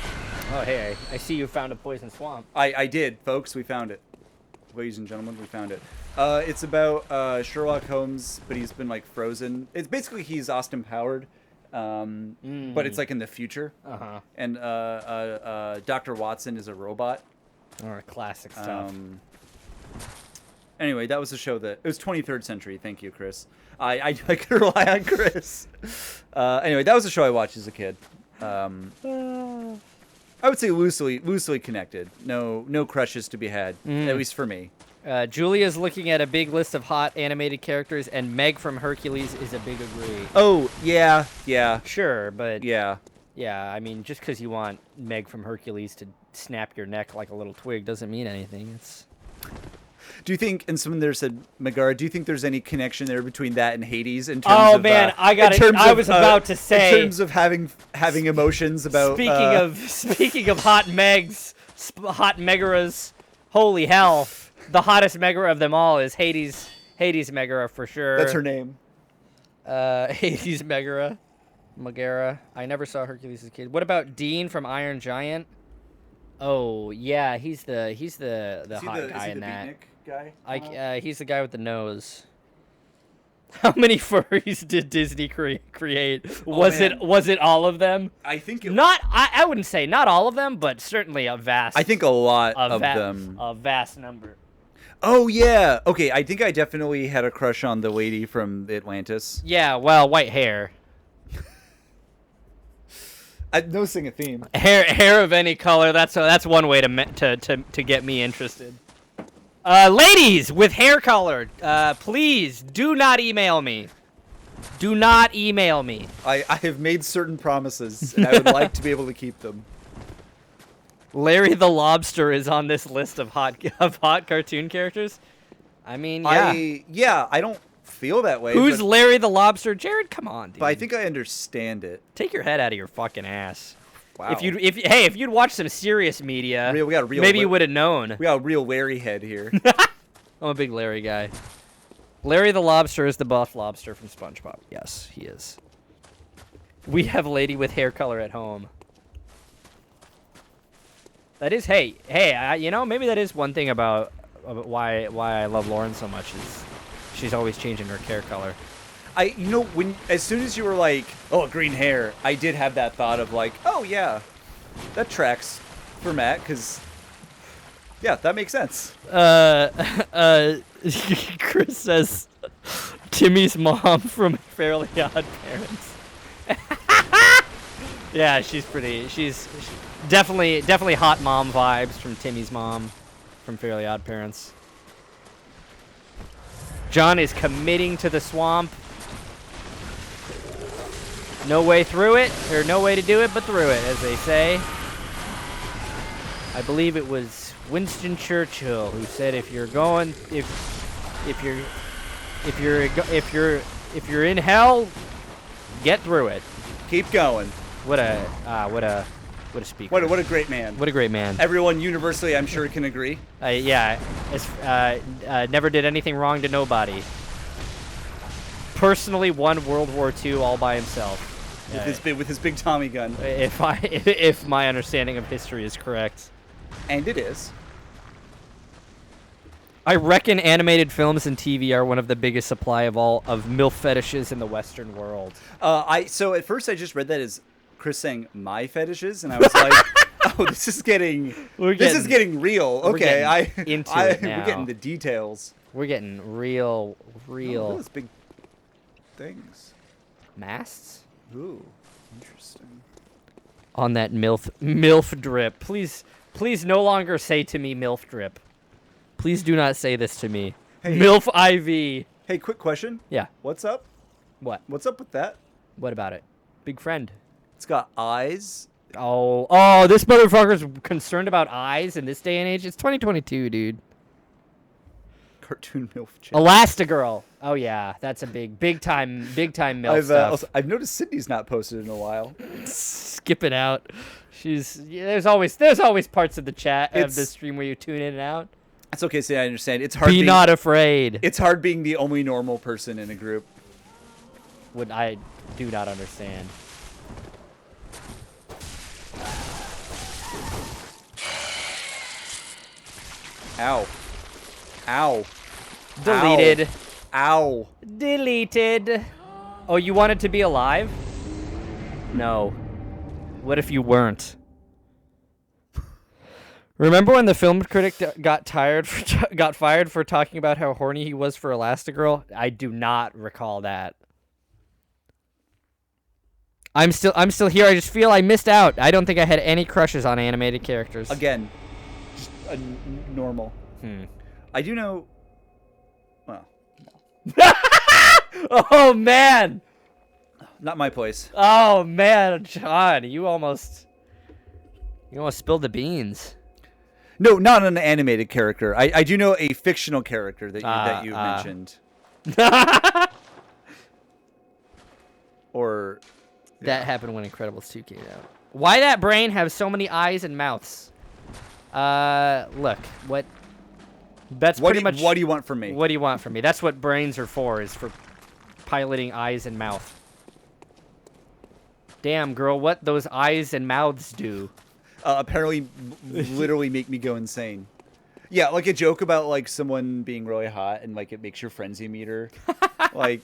Oh, hey, I see you found a poison swamp. I did, folks. We found it. Ladies and gentlemen, we found it. It's about Sherlock Holmes, but he's been like frozen. It's basically he's Austin Powered, but it's like in the future. Uh-huh. And Dr. Watson is a robot. All right, classic stuff. Anyway, that was a show that it was 23rd Century. Thank you, Chris. I could rely on Chris. Anyway, that was a show I watched as a kid. I would say loosely connected. No crushes to be had, at least for me. Julia's looking at a big list of hot animated characters, and Meg from Hercules is a big agree. Oh yeah. Sure, but Yeah. I mean, just because you want Meg from Hercules to snap your neck like a little twig doesn't mean anything. It's Do you think? And someone there said, Megara. Do you think there's any connection there between that and Hades in terms of? Oh man, I was about to say. In terms of having emotions about. Speaking of hot Megs, hot Megaras, holy hell! The hottest Megara of them all is Hades Megara for sure. That's her name. Hades Megara. I never saw Hercules as a kid. What about Dean from Iron Giant? Oh yeah, he's the hot guy in that. Guy? He's the guy with the nose. How many furries did Disney create? Was it all of them? I think I wouldn't say not all of them, but certainly a vast. I think a lot of them. A vast number. Oh yeah. Okay, I think I definitely had a crush on the lady from Atlantis. Yeah, well, white hair. I'm noticing a theme. Hair of any color. That's one way to get me interested. Ladies with hair color, please do not email me. Do not email me. I have made certain promises, and I would like to be able to keep them. Larry the Lobster is on this list of hot cartoon characters. I mean, yeah. I don't feel that way. Who's Larry the Lobster? Jared, come on, dude. But I think I understand it. Take your head out of your fucking ass. Wow. If you'd watched some serious media, maybe you would have known. We got a real Larry head here. I'm a big Larry guy. Larry the Lobster is the buff lobster from SpongeBob. Yes, he is. We have a lady with hair color at home. That is, hey, maybe that is one thing about why I love Lauren so much is she's always changing her hair color. As soon as you were like, oh, green hair, I did have that thought of like, oh yeah, that tracks for Matt, because, yeah, that makes sense. Chris says, Timmy's mom from Fairly Odd Parents. Yeah, she's definitely hot mom vibes from Timmy's mom from Fairly Odd Parents. John is committing to the swamp. No way through it, or no way to do it but through it, as they say. I believe it was Winston Churchill who said, "If you're in hell, get through it." Keep going. What a speaker. What a great man. What a great man. Everyone universally, I'm sure, can agree. Never did anything wrong to nobody. Personally won World War II all by himself. With his big Tommy gun. If my understanding of history is correct. And it is. I reckon animated films and TV are one of the biggest supply of MILF fetishes in the Western world. So at first I just read that as Chris saying my fetishes, and I was like, oh, this is getting real. Okay, we're getting the details. We're getting real. Oh, those big things. Masts? Ooh, interesting. On that MILF drip. Please no longer say to me MILF drip. Please do not say this to me. Hey, MILF IV. Hey, quick question. Yeah. What's up? What? What's up with that? What about it? Big friend. It's got eyes. Oh, this motherfucker's concerned about eyes in this day and age. It's 2022, dude. Cartoon MILF chick. Elastigirl. Oh yeah, that's a big time MILF stuff. I've noticed Sydney's not posted in a while. Skipping out. There's always parts of the chat of the stream where you tune in and out. It's okay, Sydney, I understand. It's hard. Be not afraid. It's hard being the only normal person in a group. What I do not understand. Ow. Ow. Deleted. Ow. Deleted. Oh, you wanted to be alive? No. What if you weren't? Remember when the film critic got fired for talking about how horny he was for Elastigirl? I do not recall that. I'm still here. I just feel I missed out. I don't think I had any crushes on animated characters. Again, just normal. I do know. Well, Oh man. not my place. Oh man, John, you almost spilled the beans. No, not an animated character. I do know a fictional character that you mentioned. Or That happened when Incredibles 2 came out. Why that brain have so many eyes and mouths? Look, what? That's pretty much. What do you want from me? What do you want from me? That's what brains are for, is for piloting eyes and mouth. Damn, girl, what those eyes and mouths do? Apparently, literally make me go insane. Yeah, like a joke about like someone being really hot and like it makes your frenzy meter like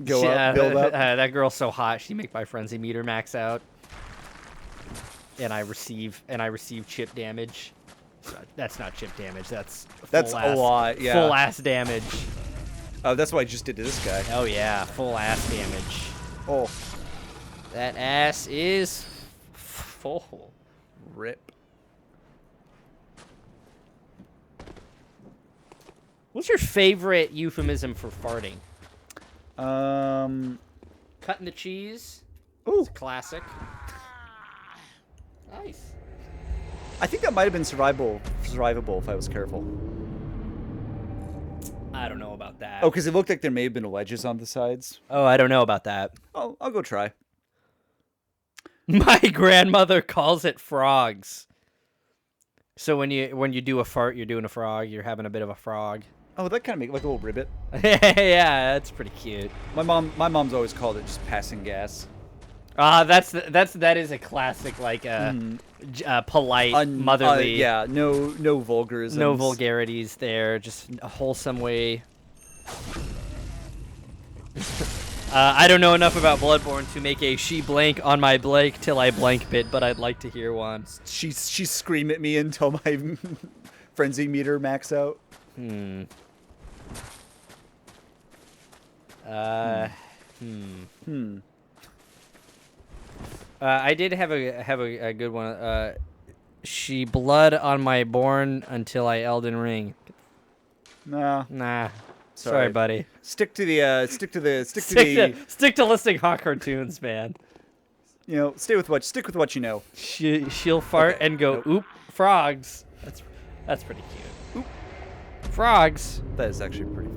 go up, build up. That girl's so hot, she make my frenzy meter max out, and I receive chip damage. That's not chip damage. That's a lot. Yeah, full ass damage. Oh, that's what I just did to this guy. Oh yeah, full ass damage. Oh, That ass is full. rip. What's your favorite euphemism for farting? Cutting the cheese. Ooh, It's a classic. Nice. I think that might have been survivable if I was careful. I don't know about that. Oh, because it looked like there may have been wedges on the sides. Oh, I don't know about that. I'll go try. My grandmother calls it frogs. So when you do a fart, you're doing a frog. You're having a bit of a frog. Oh, that kind of make like a little ribbit. Yeah, that's pretty cute. My mom's always called it just passing gas. That is a classic, like polite, motherly. Yeah, no vulgarisms. No vulgarities there. Just a wholesome way. I don't know enough about Bloodborne to make a she blank on my blank till I blank bit, but I'd like to hear one. She scream at me until my frenzy meter max out. I did have a good one. She blood on my born until I Elden Ring. Nah. Sorry, buddy. Stick to the Stick to listing hot cartoons, man. you know, stick with what you know. She'll fart and go, Nope. oop, frogs. That's pretty cute. Oop. Frogs. That is actually pretty.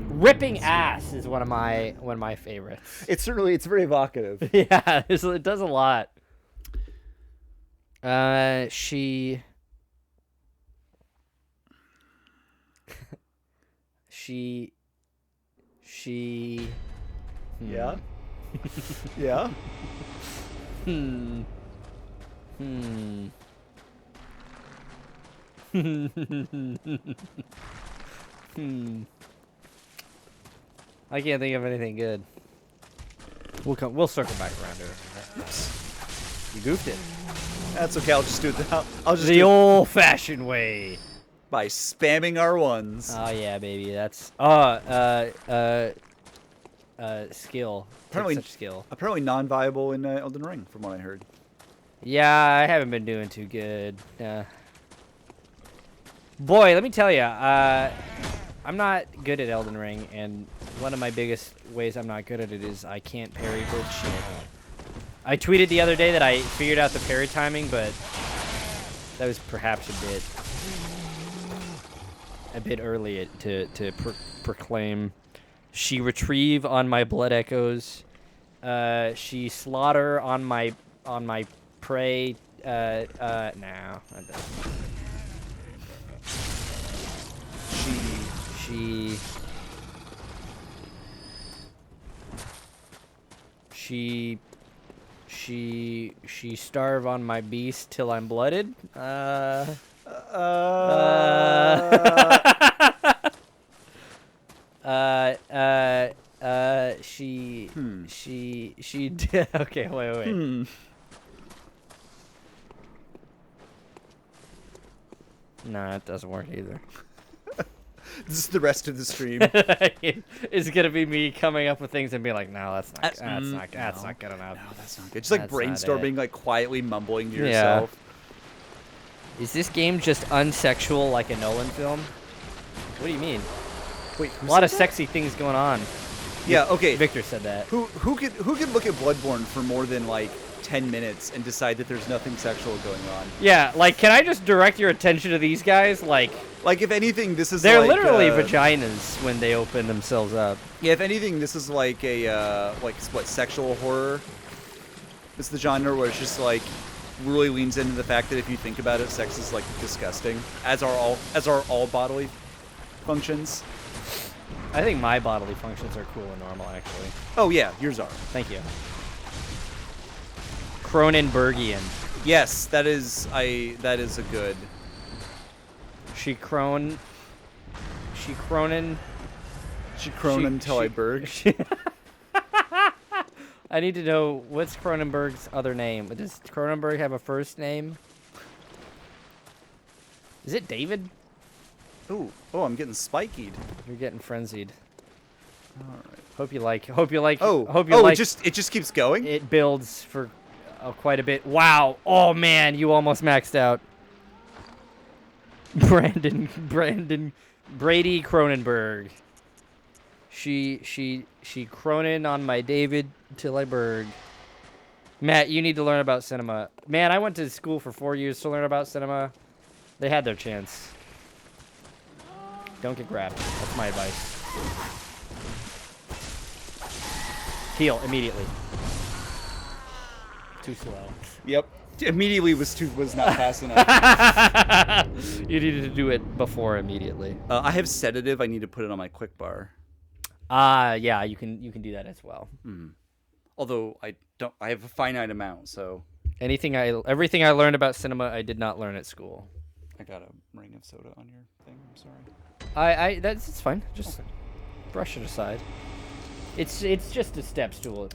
Ripping ass is one of my favorites. It's very evocative. Yeah, it does a lot. She. Yeah. Yeah. I can't think of anything good. We'll circle back around to it. You goofed it. That's okay. I'll just do it. I'll just The do it old-fashioned way. by spamming R1s. Oh yeah, baby. That's skill. Apparently- Takes such skill. Apparently non-viable in Elden Ring, from what I heard. Yeah, I haven't been doing too good. Boy, let me tell you, I'm not good at Elden Ring, and one of my biggest ways I'm not good at it is I can't parry good shit. I tweeted the other day that I figured out the parry timing, but that was perhaps a bit early to proclaim. She retrieve on my blood echoes. She slaughter on my prey. No. She starve on my beast till I'm blooded. She did. Okay, wait. No, it doesn't work either. This is the rest of the stream. It's gonna be me coming up with things and being like, no, that's not good enough. No, that's not good. Just like That's not brainstorming, it. like quietly mumbling to Yeah. yourself. Is this game just unsexual like a Nolan film? What do you mean? Wait, A lot of sexy things going on. Yeah. Okay. Victor said that. Who could look at Bloodborne for more than like 10 minutes and decide that there's nothing sexual going on? Yeah, like, can I just direct your attention to these guys? Like, if anything, this is they're like, literally vaginas when they open themselves up. Yeah, if anything, this is like a sexual horror. It's the genre where it's just like really leans into the fact that if you think about it, sex is like disgusting, as are all bodily functions. I think my bodily functions are cool and normal, actually. Oh yeah, yours are. Thank you. Cronenbergian. Yes, that is a good. She cronin. She crone until I berg. I need to know, what's Cronenberg's other name? Does Cronenberg have a first name? Is it David? Oh, I'm getting spikied. You're getting frenzied. All right. Hope you like. It just keeps going. It builds for quite a bit. Wow. Oh man, you almost maxed out. Brady Cronenberg. She cronin on my David till I berg. Matt, you need to learn about cinema. Man, I went to school for 4 years to learn about cinema. They had their chance. Don't get grabbed. That's my advice. Heal immediately. Too slow. Yep. Immediately was not fast enough. You needed to do it before immediately. I have sedative. I need to put it on my quick bar. Yeah, you can do that as well. Although I have a finite amount, so Everything I learned about cinema, I did not learn at school. I got a ring of soda on your thing. I'm sorry. It's fine. Just brush it aside. It's just a step stool,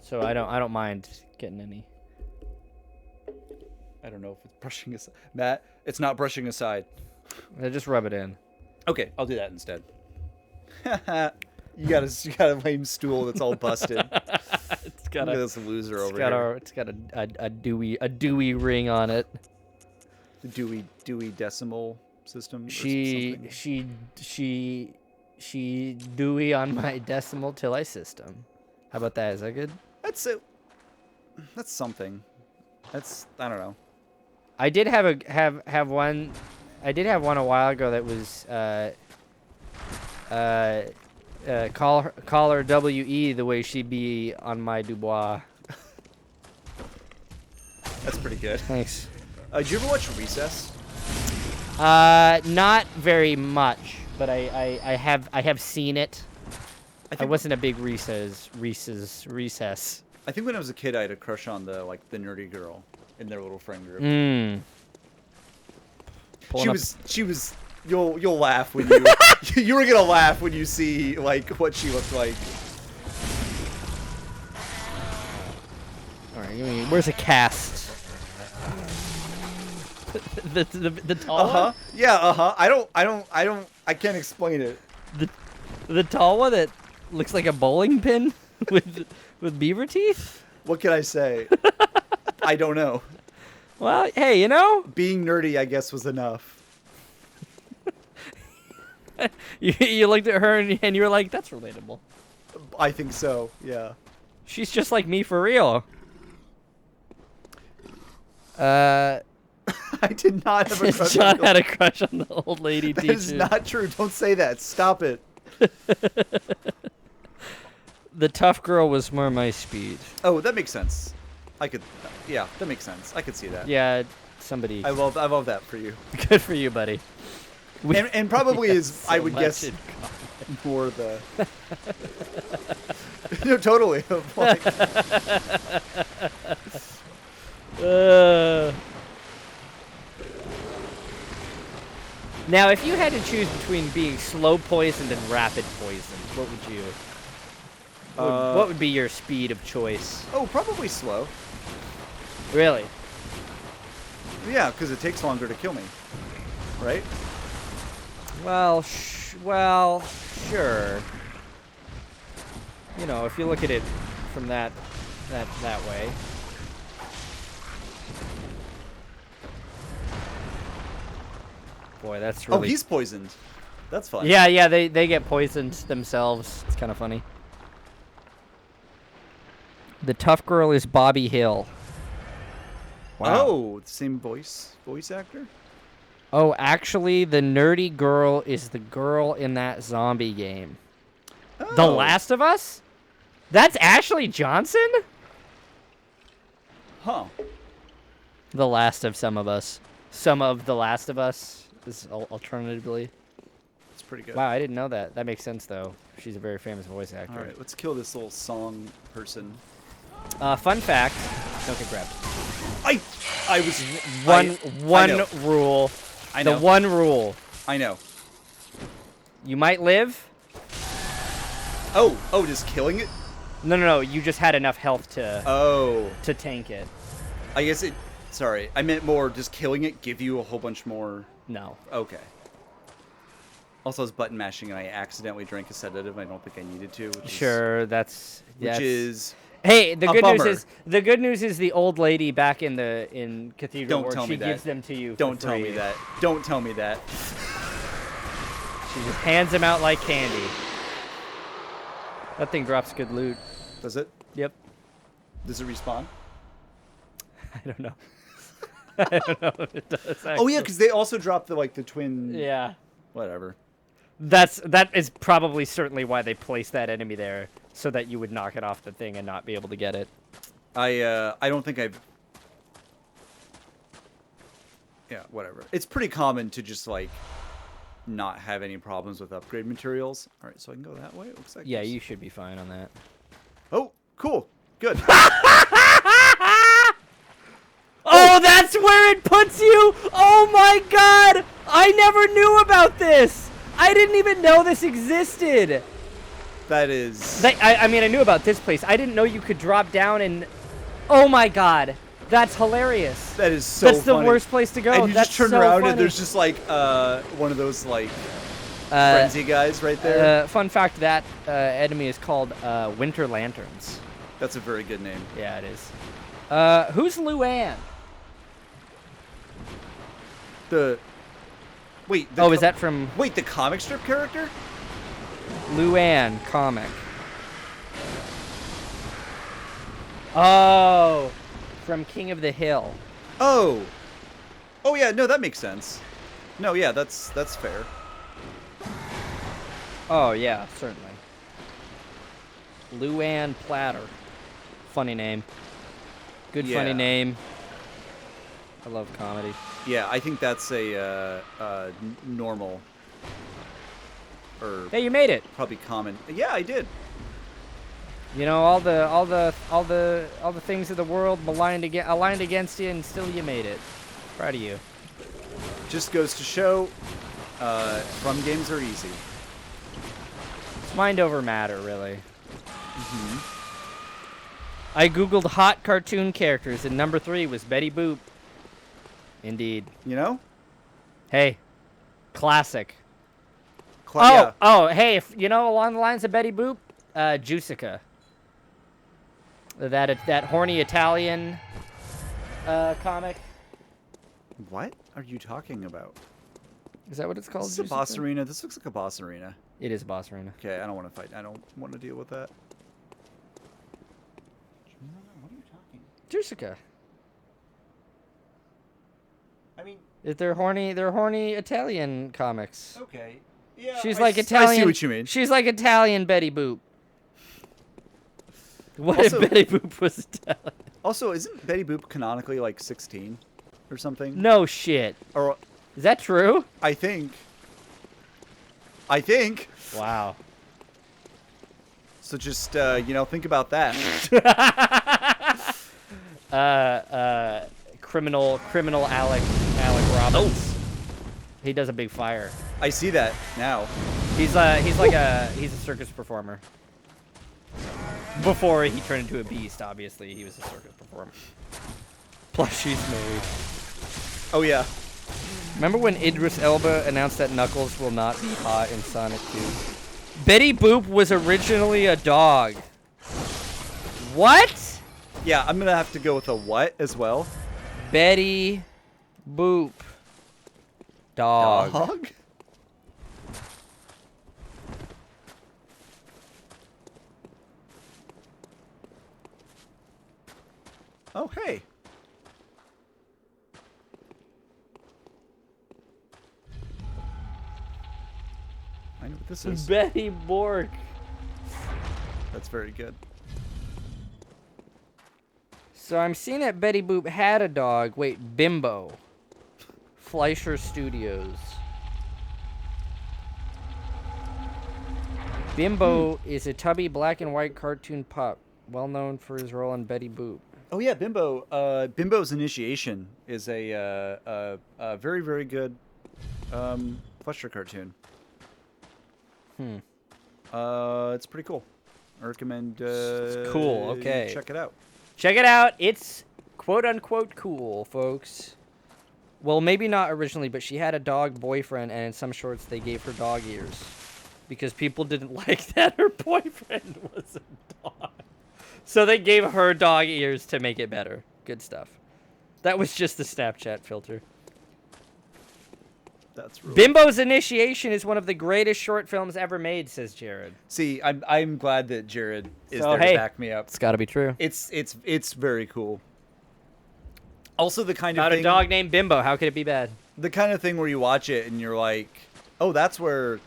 so I don't mind getting any. I don't know if it's brushing aside. Matt, it's not brushing aside. Just rub it in. Okay, I'll do that instead. You got a lame stool that's all busted. It's got Look at this loser over here. It's got a Dewey ring on it. The Dewey decimal system. She Dewey on my decimal till I system. How about that? Is that good? That's it. That's something. That's, I don't know. I did have one. I did have one a while ago that was call her WE the way she be on my Dubois. That's pretty good. Thanks. Did you ever watch Recess? Not very much, but I have seen it. I wasn't a big Recess. I think when I was a kid, I had a crush on the nerdy girl in their little friend group. She was. You'll laugh when you you were gonna laugh when you see what she looked like. All right, where's a cast? the tall one? Yeah, I can't explain it. The tall one that looks like a bowling pin with beaver teeth? What can I say? I don't know. Well, hey, Being nerdy, I guess, was enough. you looked at her and you were like, that's relatable. I think so, yeah. She's just like me for real. I did not have a crush John on had a crush on the old lady teacher. That is not true. Don't say that. Stop it. The tough girl was more my speed. Oh, that makes sense. Yeah, that makes sense. I could see that. Yeah, somebody. I love that for you. Good for you, buddy. And probably is, so I would much guess, in more the... No, totally. Now, if you had to choose between being slow poisoned and rapid poisoned, what would you... what would be your speed of choice? Oh, probably slow. Really? Yeah, because it takes longer to kill me. right? Well, well, sure. You know, if you look at it from that way. Boy, that's really. Oh, he's poisoned. That's fun. Yeah, they get poisoned themselves. It's kind of funny. The tough girl is Bobby Hill. Wow. Oh, the same voice actor. Oh, actually, the nerdy girl is the girl in that zombie game. Oh. The Last of Us? That's Ashley Johnson? Huh. The Last of Some of Us. Some of The Last of Us is alternatively. It's pretty good. Wow, I didn't know that. That makes sense, though. She's a very famous voice actor. All right, let's kill this little song person. Fun fact. Don't get grabbed. I was One rule. I know. The one rule. I know. You might live. Oh, just killing it? No. You just had enough health to Oh. tank it. I guess it. Sorry, I meant more. Just killing it give you a whole bunch more. No. Okay. Also, I was button mashing and I accidentally drank a sedative. I don't think I needed to. Sure, that's. Which is. Hey, the a good bummer. news is the old lady back in Cathedral Don't Ward, tell me she that. gives them to you. Don't for tell free. me that. Don't tell me that. She just hands them out like candy. That thing drops good loot. Does it? Yep. Does it respawn? I don't know. I don't know if it does. Oh yeah, because they also dropped the twin. Yeah. Whatever. That is probably certainly why they placed that enemy there, so that you would knock it off the thing and not be able to get it. I don't think I've. Yeah, whatever. It's pretty common to just not have any problems with upgrade materials. All right, so I can go that way. It looks like. Yeah, there's- you should be fine on that. Oh, cool. Good. Oh, that's where it puts you! Oh my god! I never knew about this! I didn't even know this existed! That is. I mean, I knew about this place. I didn't know you could drop down and... Oh my god. That's hilarious. That is so That's the funny. worst place to go. And you That's just turn so around funny. and there's just one of those frenzy guys right there. Fun fact, that enemy is called Winter Lanterns. That's a very good name. Yeah, it is. Who's Luann? Wait. Oh, is that from Wait, the comic strip character? Luann comic? Oh, from King of the Hill. Oh yeah. No, that makes sense. No, yeah, that's fair. Oh yeah, certainly. Luann Platter. Funny name. Good Yeah. funny name. I love comedy. Yeah, I think that's a normal or Hey, you made it. probably common. Yeah, I did. You know, all the things of the world aligned against you, and still you made it. Proud of you. Just goes to show, from games are easy. It's mind over matter, really. I googled hot cartoon characters, and number 3 was Betty Boop. Indeed. You know? Hey, classic. Yeah. Oh, hey, if, you know, along the lines of Betty Boop, Juiceca. That horny Italian comic. What are you talking about? Is that what it's called? This is a boss arena. This looks like a boss arena. It is a boss arena. Okay, I don't want to fight. I don't want to deal with that. What are you talking? Juiceca. I mean, They're horny Italian comics. okay. Yeah. She's like Italian. I see what you mean. She's like Italian Betty Boop. What Also- if Betty Boop was Italian? Also, isn't Betty Boop canonically 16 or something? No shit. Or Is that true? I think. Wow. So just think about that. Criminal Alec Robbins. He does a big fire. I see that now. He's a circus performer. Before he turned into a beast, obviously, he was a circus performer. Plus, she's married. Oh yeah. Remember when Idris Elba announced that Knuckles will not be hot in Sonic 2? Betty Boop was originally a dog. What? Yeah, I'm gonna have to go with a what as well. Betty Boop. Dog. Oh, hey. I know what this is. Betty Bork. That's very good. So I'm seeing that Betty Boop had a dog. Wait, Bimbo. Fleischer Studios. Bimbo is a tubby black and white cartoon pup, well known for his role in Betty Boop. Oh yeah, Bimbo. Bimbo's Initiation is a very, very good Fleischer cartoon. It's pretty cool. I recommend. Cool. Okay. Check it out. Check it out. It's quote unquote cool, folks. Well, maybe not originally, but she had a dog boyfriend, and in some shorts they gave her dog ears because people didn't like that her boyfriend was a dog. So they gave her dog ears to make it better. Good stuff. That was just the Snapchat filter. That's really Bimbo's Initiation is one of the greatest short films ever made, says Jared. See, I'm glad that Jared is So, there hey, to back me up. It's got to be true. It's very cool. Also, the kind About of a thing, dog named Bimbo. How could it be bad? the kind of thing where you watch it and you're like, oh, that's where,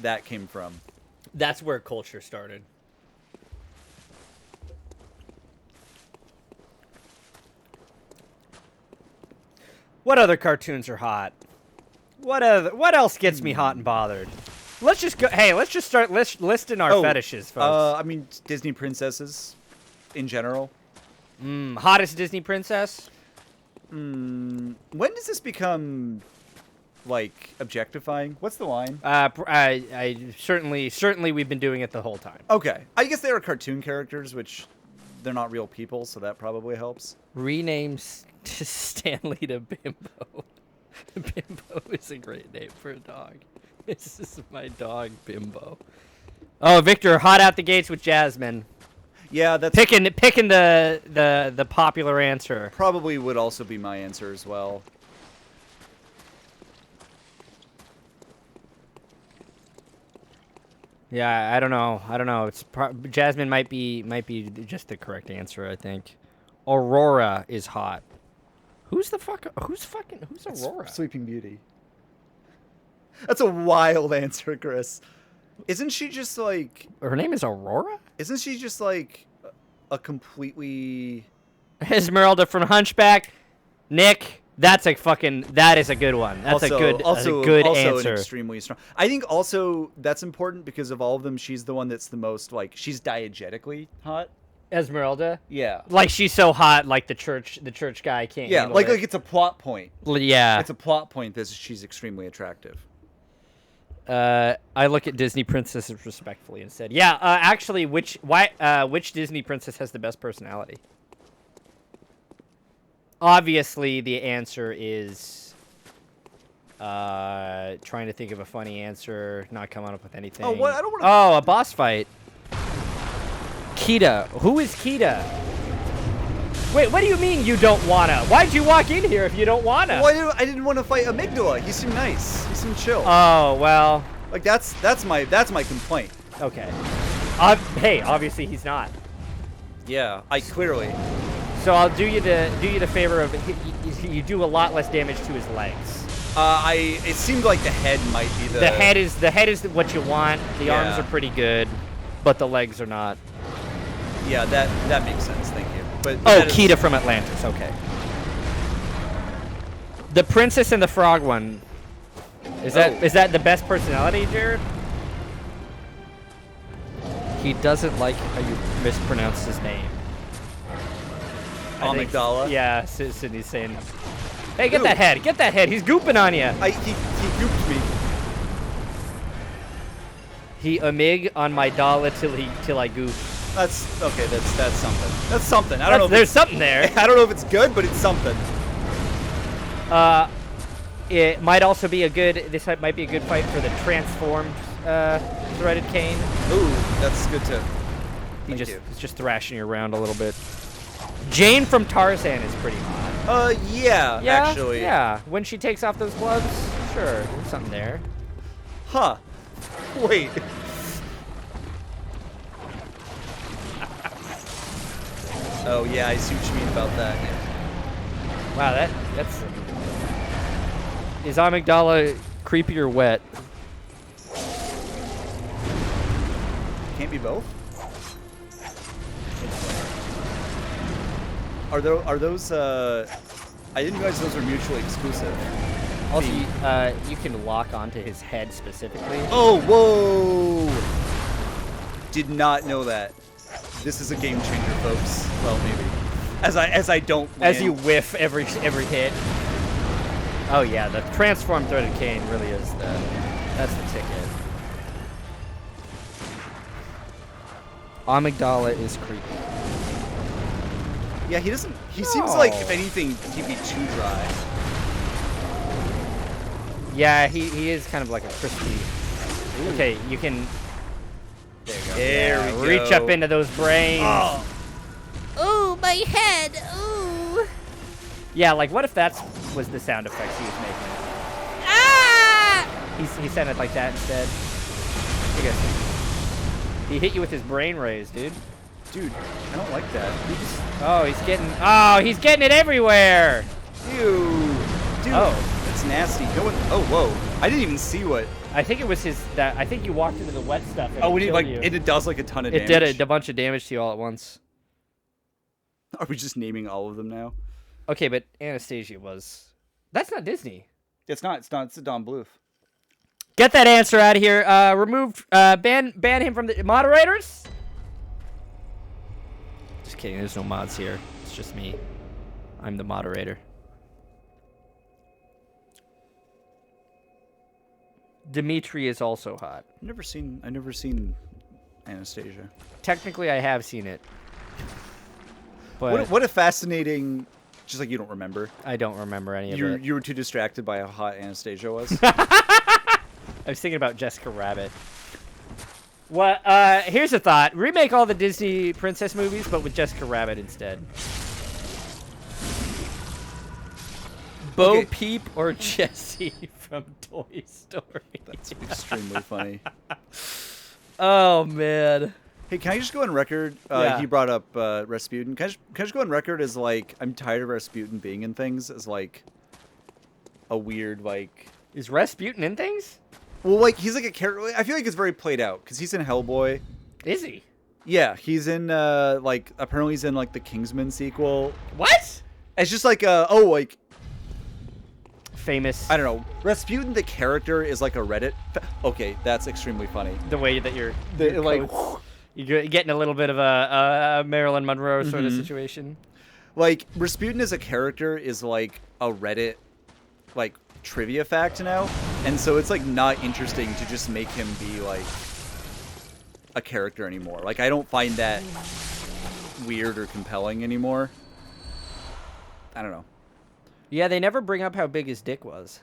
that came from. That's where culture started. What other cartoons are hot? What else gets me hot and bothered? Let's just go. Hey, let's just start listing our fetishes, folks. I mean, Disney princesses, in general. Hottest Disney princess? When does this become, like, objectifying? What's the line? I certainly we've been doing it the whole time. Okay, I guess they are cartoon characters, which they're not real people, so that probably helps. Renames Stanley to Bimbo. Bimbo is a great name for a dog. This is my dog, Bimbo. Oh, Victor, hot out the gates with Jasmine. Yeah, that's Picking the popular answer. probably would also be my answer as well. Yeah, I don't know. It's Jasmine might be just the correct answer, I think. Aurora is hot. Who's Aurora? Sleeping Beauty. That's a wild answer, Chris. Isn't she just like? Her name is Aurora? Isn't she just like a completely? Esmeralda from Hunchback. Nick, that is a good one. That's a good answer. An extremely strong. I think also that's important because of all of them, she's the one that's the most like she's diegetically hot. Esmeralda? Yeah. Like she's so hot, like the church guy can't. Yeah, handle like it. it's a plot point. Yeah. It's a plot point that she's extremely attractive. I look at Disney princesses respectfully and said, "Yeah, actually, which Disney princess has the best personality?" Obviously, the answer is trying to think of a funny answer, not coming up with anything. Oh, what? I don't want to. Oh, a boss fight. Kita. Who is Kita? Wait, what do you mean you don't wanna? Why'd you walk in here if you don't wanna? Well, I didn't want to fight Amygdala. He seemed nice. He seemed chill. Oh, well. Like that's my complaint. Okay. Hey, obviously he's not. Yeah, I clearly. So I'll do you the favor of you do a lot less damage to his legs. It seemed like the head might be the. The head is what you want. The arms are pretty good, but the legs are not. Yeah, that makes sense. Thank you. But Kita from Atlantis. Okay. The princess and the frog one. Is that the best personality, Jared? He doesn't like how you mispronounce his name. Amygdala. Yeah, Sydney's saying, "Hey, get that head! Get that head! He's gooping on you." He gooped me. He amig on my dollar till I goop. That's okay. That's something. That's something. I don't know. There's something there. I don't know if it's good, but it's something. It might also be a good. This might be a good fight for the transformed threaded cane. Ooh, that's good too. He's just thrashing you around a little bit. Jane from Tarzan is pretty hot. Yeah, Yeah, actually. yeah. When she takes off those gloves, sure, there's something there. Huh. Wait. Oh yeah, I see what you mean about that. Wow, that's. Is Amygdala creepy or wet? Can't be both. Are those? I didn't realize those were mutually exclusive. Also, you can lock onto his head specifically. Oh, whoa! Did not know that. This is a game changer, folks. Well, maybe. As I don't win. As you whiff every hit. Oh yeah, the transformed threaded cane really is that's the ticket. Amygdala is creepy. Yeah, he doesn't. He seems like, if anything, he'd be too dry. Yeah, he is kind of like a crispy. Okay, you can. There you go. There we Reach go. up into those brains. Oh. Ooh, my head. Ooh. Yeah, like what if that was the sound effects he was making? Ah! He sounded like that instead. I guess he hit you with his brain rays, dude. Dude, I don't like that. He's getting it everywhere. Ew. Dude, Oh. that's nasty. No one. Oh, whoa. I didn't even see what. I think it was I think you walked into the wet stuff. And Oh, it killed you. it does like a ton of It damage. did a bunch of damage to you all at once. Are we just naming all of them now? Okay, but Anastasia was. That's not Disney. It's not. It's a Don Bluth. Get that answer out of here. Ban him from the moderators. Just kidding. There's no mods here. It's just me. I'm the moderator. Dimitri is also hot. I've never seen Anastasia. Technically, I have seen it. But What a fascinating. Just like you don't remember. I don't remember any of it. You were too distracted by how hot Anastasia was. I was thinking about Jessica Rabbit. What? Here's a thought: remake all the Disney princess movies, but with Jessica Rabbit instead. Bo Okay. Peep or Jessie from Toy Story. That's extremely funny. Oh man. Hey, can I just go on record? Yeah. He brought up Rasputin. Can I just go on record as like I'm tired of Rasputin being in things as like a weird like. Is Rasputin in things? Well, like he's like a character. I feel like it's very played out because he's in Hellboy. Is he? Yeah, he's in like apparently he's in like the Kingsman sequel. What? It's just like like Famous. I don't know. Rasputin the character is like a Reddit. Okay, that's extremely funny. The way that you're Like you're getting a little bit of a Marilyn Monroe sort of situation. like Rasputin as a character is like a Reddit like trivia fact now, and so it's like not interesting to just make him be like a character anymore. Like I don't find that weird or compelling anymore. I don't know. Yeah, they never bring up how big his dick was.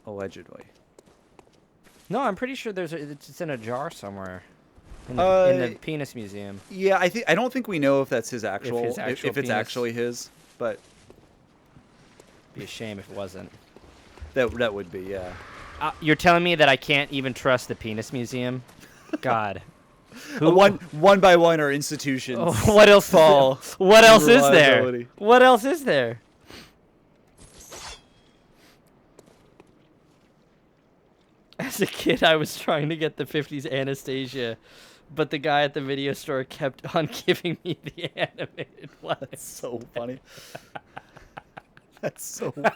Allegedly. No, I'm pretty sure it's in a jar somewhere. In the penis museum. Yeah, I don't think we know if that's his actual his actual if it's penis. actually his, but Be a shame if it wasn't. that would be, yeah. You're telling me that I can't even trust the penis museum? God. One by one are institutions. Oh, what else fall? What else is there? Reliability. What else is there? As a kid, I was trying to get the 50s Anastasia, but the guy at the video store kept on giving me the animated one. That's so funny. That's so funny.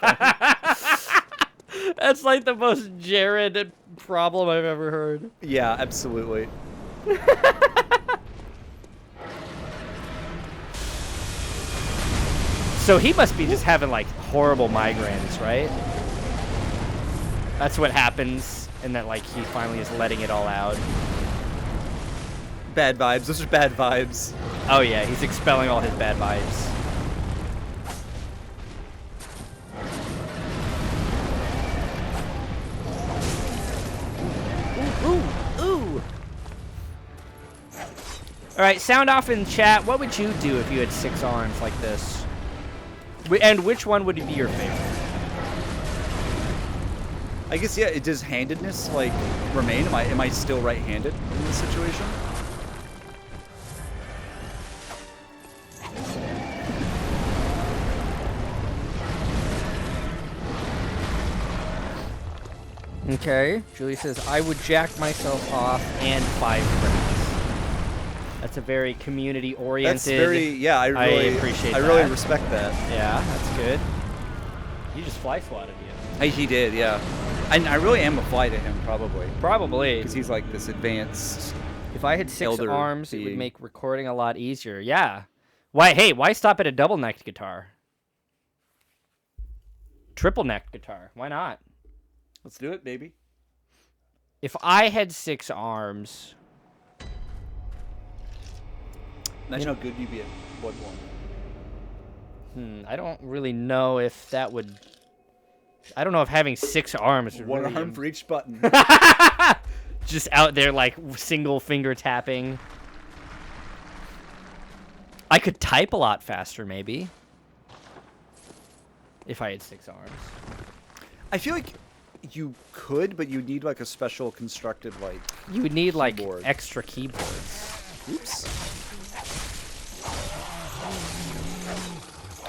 That's like the most Jared problem I've ever heard. Yeah, absolutely. So he must be just having like horrible migraines, right? That's what happens, and that like he finally is letting it all out. Bad vibes. Those are bad vibes. Oh yeah, he's expelling all his bad vibes. right, sound off in chat. What would you do if you had 6 arms like this? And which one would be your favorite? I guess, yeah, does handedness, like, remain? Am I still right-handed in this situation? Okay. Julie says, I would jack myself off and 5 friends. That's a very community-oriented... That's very... Yeah, I appreciate that. I really respect that. Yeah, that's good. You just fly swatted you. He did, yeah. I really am a fly to him, probably. Probably. Because he's like this advanced... If I had 6 elder arms, it would being. make recording a lot easier. Yeah. Why stop at a double-necked guitar? Triple-necked guitar. Why not? Let's do it, baby. If I had 6 arms... Imagine how good you'd be at Bloodborne. I don't really know if that would... I don't know if having 6 arms would One really... arm for each button. Just out there, like, single finger tapping. I could type a lot faster, maybe. If I had 6 arms. I feel like you could, but you'd need like a special constructed like... You would need, like, keyboard. extra keyboards. Oops.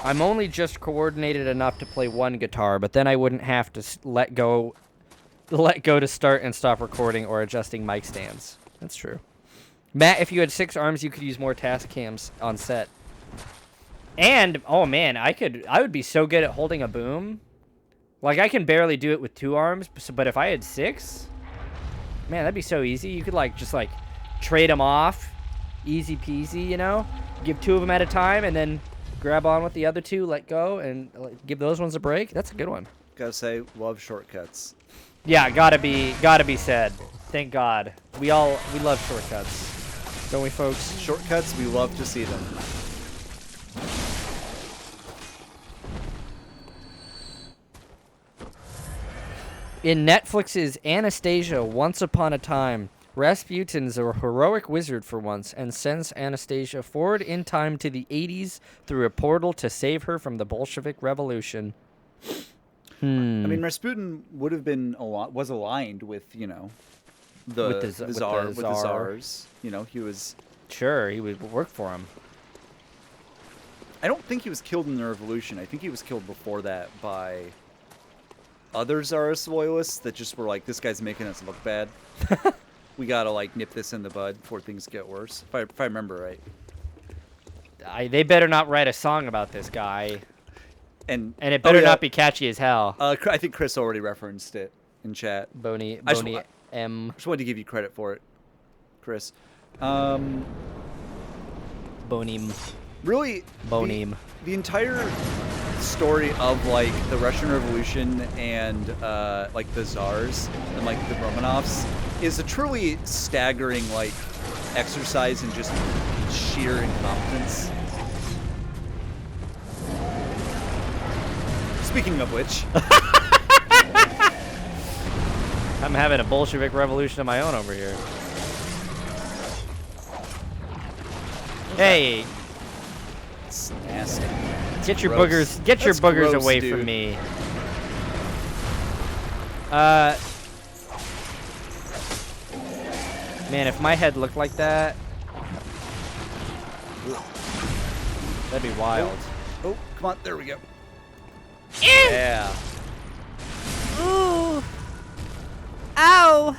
I'm only just coordinated enough to play one guitar, but then I wouldn't have to let go to start and stop recording or adjusting mic stands. That's true. Matt, if you had 6 arms, you could use more task cams on set. And oh man, I would be so good at holding a boom. Like I can barely do it with 2 arms, but if I had 6, man, that'd be so easy. You could just trade them off, easy peasy, you know? Give 2 of them at a time and then grab on with the other 2, let go, and give those ones a break. That's a good one. Gotta say, love shortcuts. Yeah, gotta be said. Thank God. We love shortcuts, don't we, folks? Shortcuts, we love to see them. In Netflix's Anastasia, Once Upon a Time, Rasputin's a heroic wizard for once and sends Anastasia forward in time to the 80s through a portal to save her from the Bolshevik Revolution. I mean, Rasputin would have been was aligned with, you know, the czars. You know, he was... Sure, he would work for him. I don't think he was killed in the revolution. I think he was killed before that by other czarist loyalists that just were like, this guy's making us look bad. We gotta like nip this in the bud before things get worse. If I remember right. They better not write a song about this guy. And it better not be catchy as hell. I think Chris already referenced it in chat. Boney M. I just wanted to give you credit for it, Chris. Bonim. Really, Bonim. the entire story of like the Russian Revolution and like the czars and like the Romanovs is a truly staggering like exercise in just sheer incompetence. Speaking of which, I'm having a Bolshevik revolution of my own over here. Hey, it's nasty. get your Gross. boogers, get your That's boogers gross, away dude. from me. Man, if my head looked like that, that'd be wild. Oh, come on, there we go. Yeah. Ooh. Ow.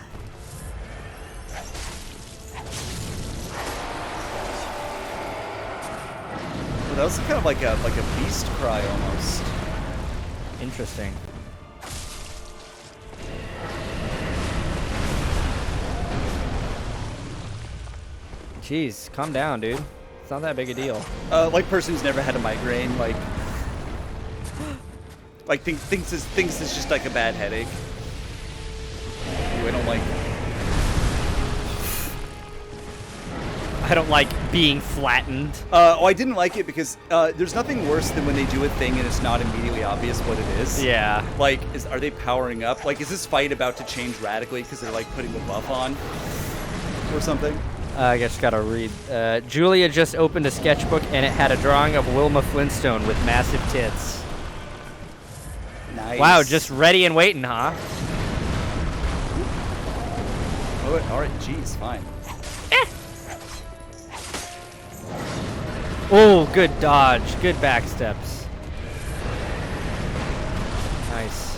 Well, that was kind of like a beast cry almost. Interesting. Jeez, calm down, dude. It's not that big a deal. Like person who's never had a migraine, like thinks it's just like a bad headache. Ooh, I don't like being flattened. I didn't like it because there's nothing worse than when they do a thing and it's not immediately obvious what it is. Yeah. Like, are they powering up? Like, is this fight about to change radically because they're like putting the buff on or something? I just gotta read. Julia just opened a sketchbook and it had a drawing of Wilma Flintstone with massive tits. Nice. Wow, just ready and waiting, huh? Oh, all right, geez, fine. Oh, good dodge. Good back steps. Nice.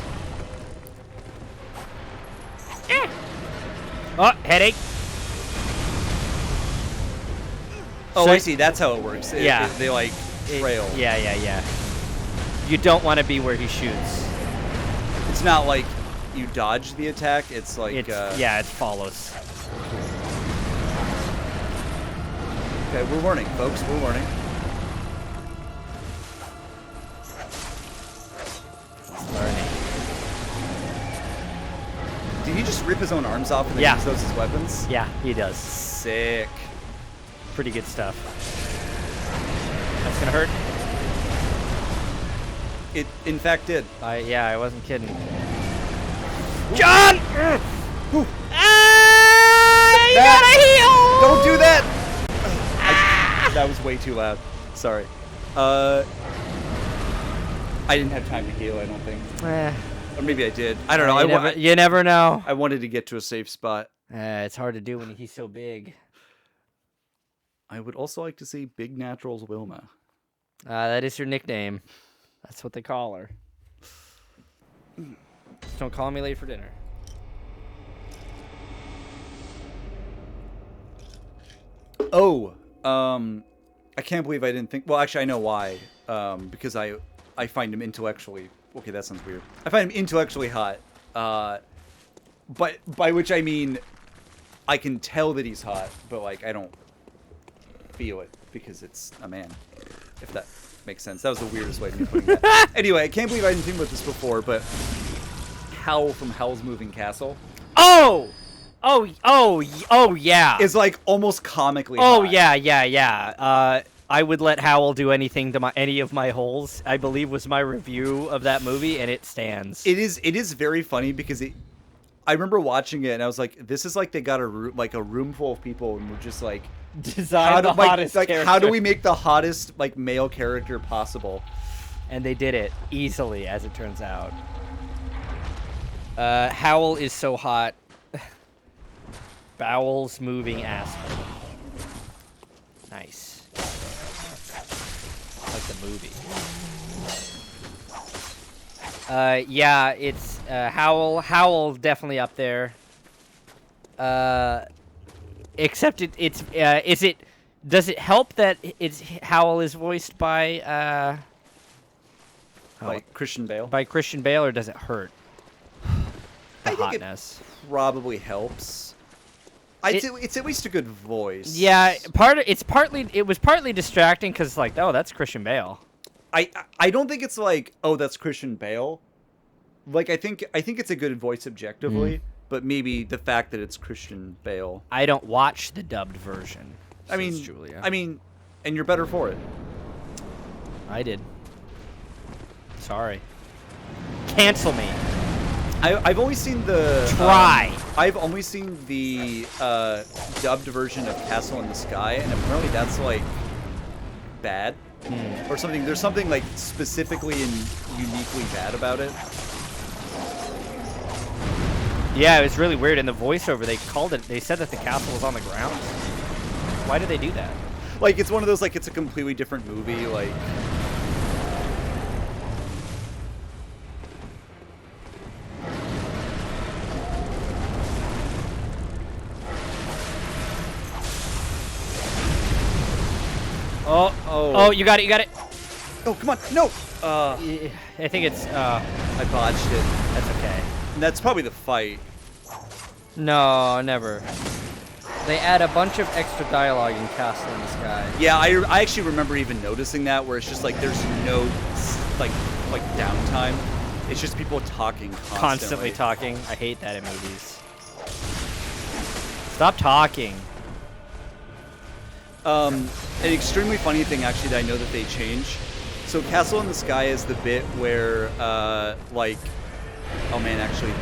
Oh, headache. Oh, So- I see. That's how it works. Yeah. They like trail. Yeah. You don't want to be where he shoots. It's not like you dodge the attack. It's like Yeah, it follows. Okay, we're learning, folks. We're learning. Learning. Did he just rip his own arms off and then Yeah. use those as weapons? Yeah, he does. Sick. Pretty good stuff. That's gonna hurt. It, in fact, did. Yeah, I wasn't kidding. John! Ah, you gotta heal! Don't do that! That was way too loud. Sorry. I didn't have time to heal, I don't think. Or maybe I did. I don't know. You never know. I wanted to get to a safe spot. It's hard to do when he's so big. I would also like to see Big Naturals Wilma. That is your nickname. That's what they call her. Just don't call me late for dinner. Oh, I can't believe I didn't think. Well, actually, I know why. Because I find him intellectually. Okay, that sounds weird. I find him intellectually hot. But by which I mean, I can tell that he's hot, but like I don't feel it because it's a man. If that makes sense. That was the weirdest way of me putting that. Anyway, I can't believe I didn't think about this before, but Howl from Howl's Moving Castle Oh, yeah. is like almost comically Oh, hot. yeah. I would let Howl do anything to any of my holes, I believe was my review of that movie, and it stands. It is very funny because I remember watching it and I was like, this is like they got a room full of people and we're just like, Design the hottest character. how do we make the hottest like male character possible? And they did it easily, as it turns out. Howl is so hot. Bowels moving asshole. Nice. Like the movie. Yeah, it's Howl. Howl definitely up there. Except it's does it help that Howl is voiced by Like Christian Bale. by Christian Bale, or does it hurt? The I think it hotness. probably helps. It's at least a good voice. Yeah, it was partly distracting because like, oh, that's Christian Bale. I don't think it's like, oh, that's Christian Bale. Like I think it's a good voice objectively, but maybe the fact that it's Christian Bale. I don't watch the dubbed version. I mean, says Julia. And you're better for it. I did. Sorry. Cancel me. I've only seen the Try. I've only seen the dubbed version of Castle in the Sky, and apparently that's like bad or something. There's something like specifically and uniquely bad about it. Yeah, it was really weird. In the voiceover, they said that the castle was on the ground. Why did they do that? Like it's one of those like it's a completely different movie. Like Oh, you got it. oh come on no. I think it's. I botched it. That's okay. And that's probably the fight. No, never. They add a bunch of extra dialogue in Castle in the Sky. Yeah, I actually remember even noticing that where it's just like there's no like downtime. It's just people talking Constantly talking. I hate that in movies. Stop talking. An extremely funny thing actually that I know that they change. So Castle in the Sky is the bit where like oh man, actually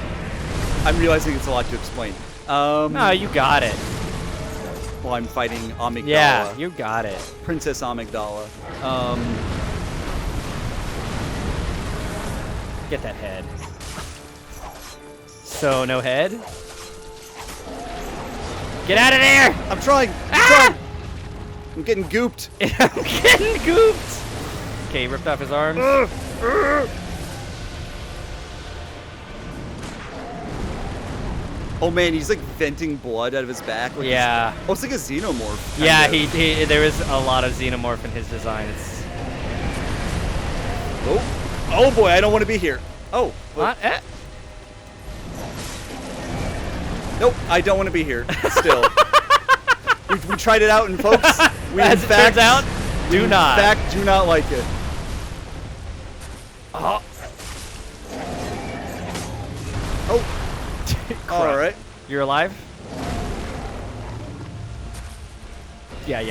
I'm realizing it's a lot to explain. No, you got it. while I'm fighting Amygdala. Yeah, you got it. Princess Amygdala. Get that head. So, no head? Get out of there! I'm trying. I'm trying. I'm getting gooped. I'm getting gooped! Okay, he ripped off his arms. Oh man, he's like venting blood out of his back. Like Yeah. Oh, it's like a xenomorph. Yeah, kind of. he there is a lot of xenomorph in his design. It's Oh boy, I don't want to be here. Oh. not. Nope, I don't want to be here. Still. we tried it out, and folks, we As in it fact, turns out, do not. In fact, do not like it. Oh. Oh. All right. You're alive? Yeah.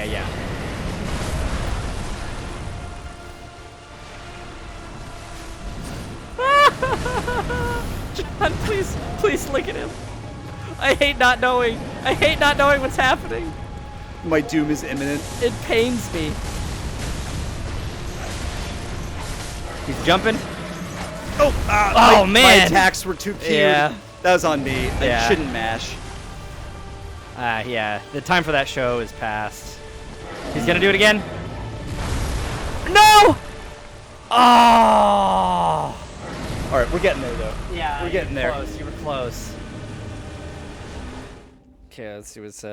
John, please look at him. I hate not knowing. I hate not knowing what's happening. My doom is imminent. It pains me. He's jumping. Oh, Oh, my man. attacks were too cute. Yeah. That was on me. Yeah. I shouldn't mash. Yeah. The time for that show is past. He's gonna do it again. No! Oh! All right, we're getting there though. Yeah, We're getting there. Close. You were close. Okay, let's see what's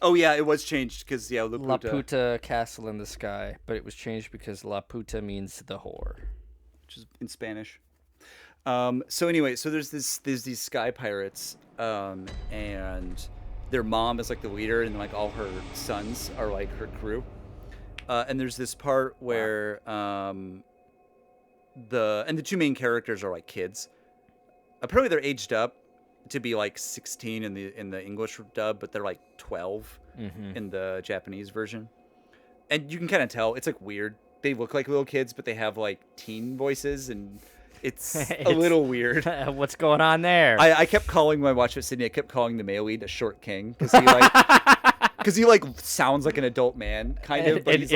Oh yeah, it was changed because yeah, La Puta Castle in the Sky, but it was changed because La Puta means the whore. which is in Spanish. So anyway, so there's these sky pirates, and their mom is like the leader, and like all her sons are like her crew. And there's this part where the two main characters are like kids. Apparently they're aged up to be like 16 in the English dub, but they're like 12 in the Japanese version. And you can kind of tell it's like weird. They look like little kids, but they have like teen voices, and it's a little weird. What's going on there? I kept calling when I watched it, Sydney. I kept calling the male lead a short king because he like sounds like an adult man, kind of, but he's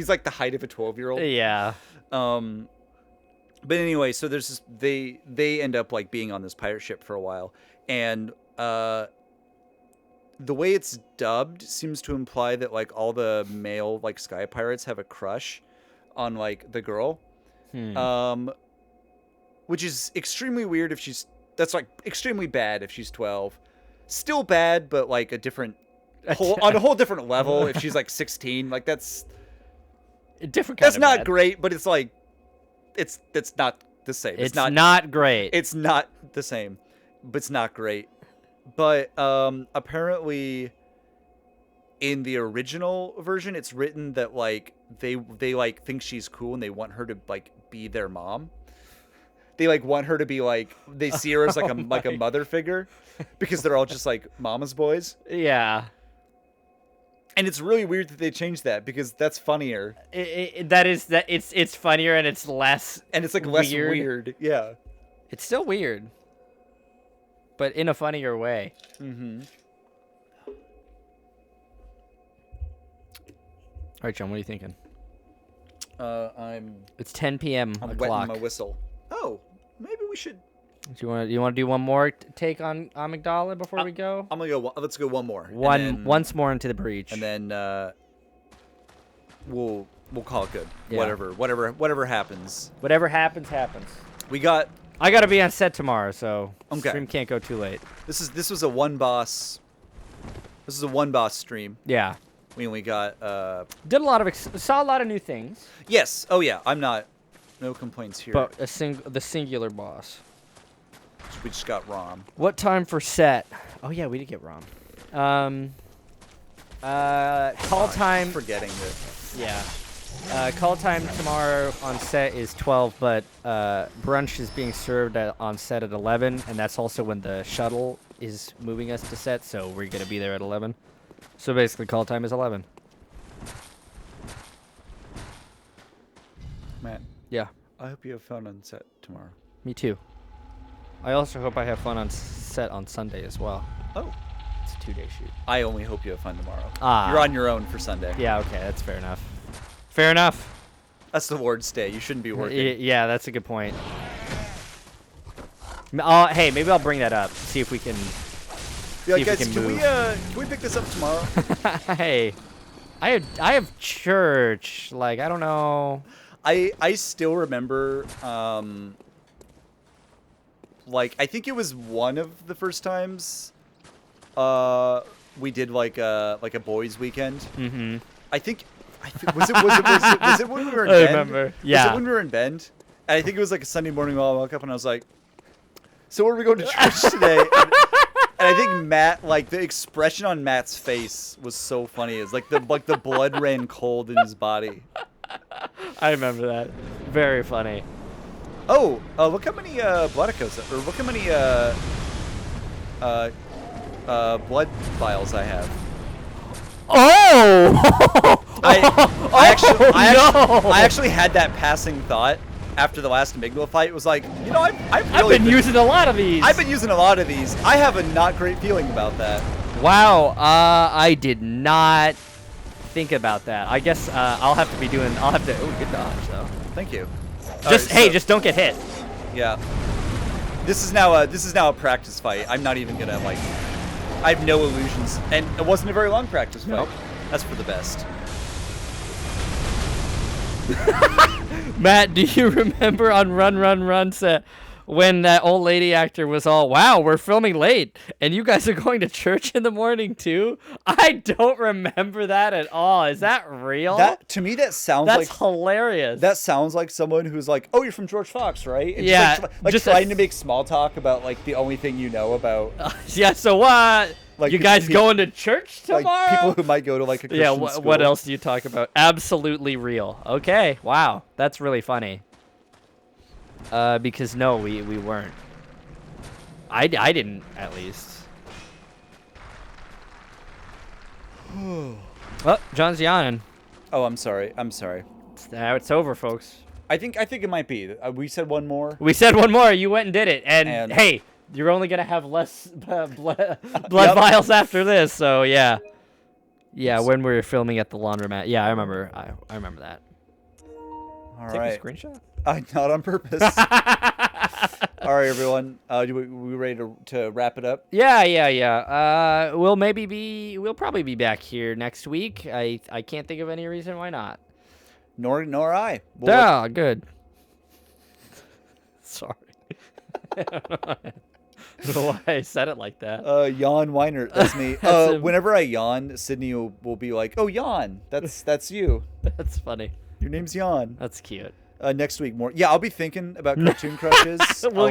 like the height of a 12-year-old. Yeah. But anyway, so there's this, they end up like being on this pirate ship for a while, and the way it's dubbed seems to imply that like all the male like sky pirates have a crush on like the girl, which is extremely weird if that's like extremely bad if she's 12, still bad, but like on a whole different level if she's like 16, like that's A different kind that's of not bad. great, but it's like it's not the same. It's not great. It's not the same, but it's not great. But apparently in the original version it's written that like they like think she's cool and they want her to like be their mom. They like want her to be like, they see her as like a mother figure because they're all just like mama's boys. Yeah. And it's really weird that they changed that because that's funnier. It's funnier and it's less And it's like less weird. weird. Yeah. It's still weird, but in a funnier way. Mm-hmm. All right, John, what are you thinking? I'm It's 10 p.m. wetting o'clock. my whistle. Oh, maybe we should. Do you want to do one more take on Amygdala before we go? I'm gonna go. Let's go one more. Once more into the breach. And then we'll call it good. Yeah. Whatever happens. Whatever happens, happens. We got. I gotta be on set tomorrow, so Okay. stream can't go too late. This was a one boss. This is a one boss stream. Yeah. We only got. Did a lot of saw a lot of new things, Yes. Oh yeah. I'm not. No complaints here. but the singular boss. We just got ROM. What time for set? Oh yeah, we did get ROM. Call time. Forgetting that. Yeah. Call time tomorrow on set is 12, but brunch is being served on set at 11, and that's also when the shuttle is moving us to set, so we're going to be there at 11. So basically, call time is 11. Matt, Yeah, I hope you have fun on set tomorrow. me too. I also hope I have fun on set on Sunday as well. Oh. It's a 2-day shoot. I only hope you have fun tomorrow. Ah. You're on your own for Sunday. Yeah, okay, that's fair enough. Fair enough. That's the Lord's Day. You shouldn't be working. Yeah, that's a good point. Hey, maybe I'll bring that up. See if we can. Be like, see if guys, we can we pick this up tomorrow? Hey, I have church. Like, I don't know. I still remember, like, I think it was one of the first times we did like a boys' weekend. Mm-hmm. I think was it when we were in I Bend? remember. Was Yeah. it when we were in Bend? And I think it was like a Sunday morning while I woke up and I was like, so where are we going to church today? And I think Matt, like, the expression on Matt's face was so funny. It's like the blood ran cold in his body. I remember that. Very funny. Oh, look how many Bloodicos, or look how many blood vials I have. Oh! I actually had that passing thought after the last Amygdala fight. It was like, you know, I've been using a lot of these. I've been using a lot of these. I have a not great feeling about that. Wow. I did not think about that. I guess I'll have to. Oh, good dodge though. Thank you. Just don't get hit. Yeah. This is now a practice fight. I'm not even gonna like. I have no illusions, and it wasn't a very long practice fight. Nope. That's for the best. Matt, do you remember on Run Run Run set when that old lady actor was all, wow, we're filming late, and you guys are going to church in the morning too? I don't remember that at all. Is that real? That to me, that sounds That's like hilarious. that sounds like someone who's like, oh, you're from George Fox, right? And Yeah, like just trying to make small talk about like the only thing you know about yeah. So what? Like, you guys going to church tomorrow? like people who might go to like a Christian yeah. school. What else do you talk about? Absolutely real. Okay. Wow. That's really funny. Because no, we weren't. I didn't, at least. Oh, John's yawning. Oh, I'm sorry. It's over, folks. I think it might be. We said one more. We said one more. You went and did it. And hey, you're only gonna have less blood vials after this. So yeah, when we were filming at the laundromat. Yeah, I remember. I remember that. All Take right. a screenshot. Not on purpose. All right, everyone. We ready to wrap it up? Yeah. We'll probably be back here next week. I can't think of any reason why not. Nor I. Good. Sorry. I don't know why I said it like that. Yawn Weiner. That's me. Whenever I yawn, Sydney will be like, "Oh, yawn. That's you. That's funny. Your name's Yawn." That's cute. Next week more. Yeah, I'll be thinking about cartoon crushes. We'll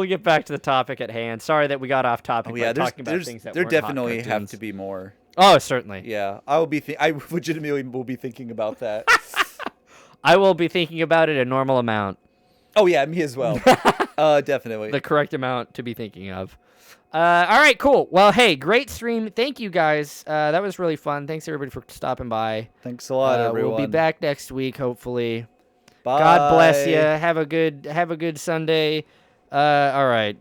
get back to the topic at hand. Sorry that we got off topic. Oh yeah, talking about things that there weren't hot definitely have cartoons. to be more. Oh, certainly. Yeah, I legitimately will be thinking about that. I will be thinking about it a normal amount. Oh yeah, me as well. Definitely. The correct amount to be thinking of. All right, cool. Well, hey, great stream. Thank you guys. That was really fun. Thanks everybody for stopping by. Thanks a lot, everyone. We'll be back next week, hopefully. Bye. God bless you. Have a good Sunday. All right.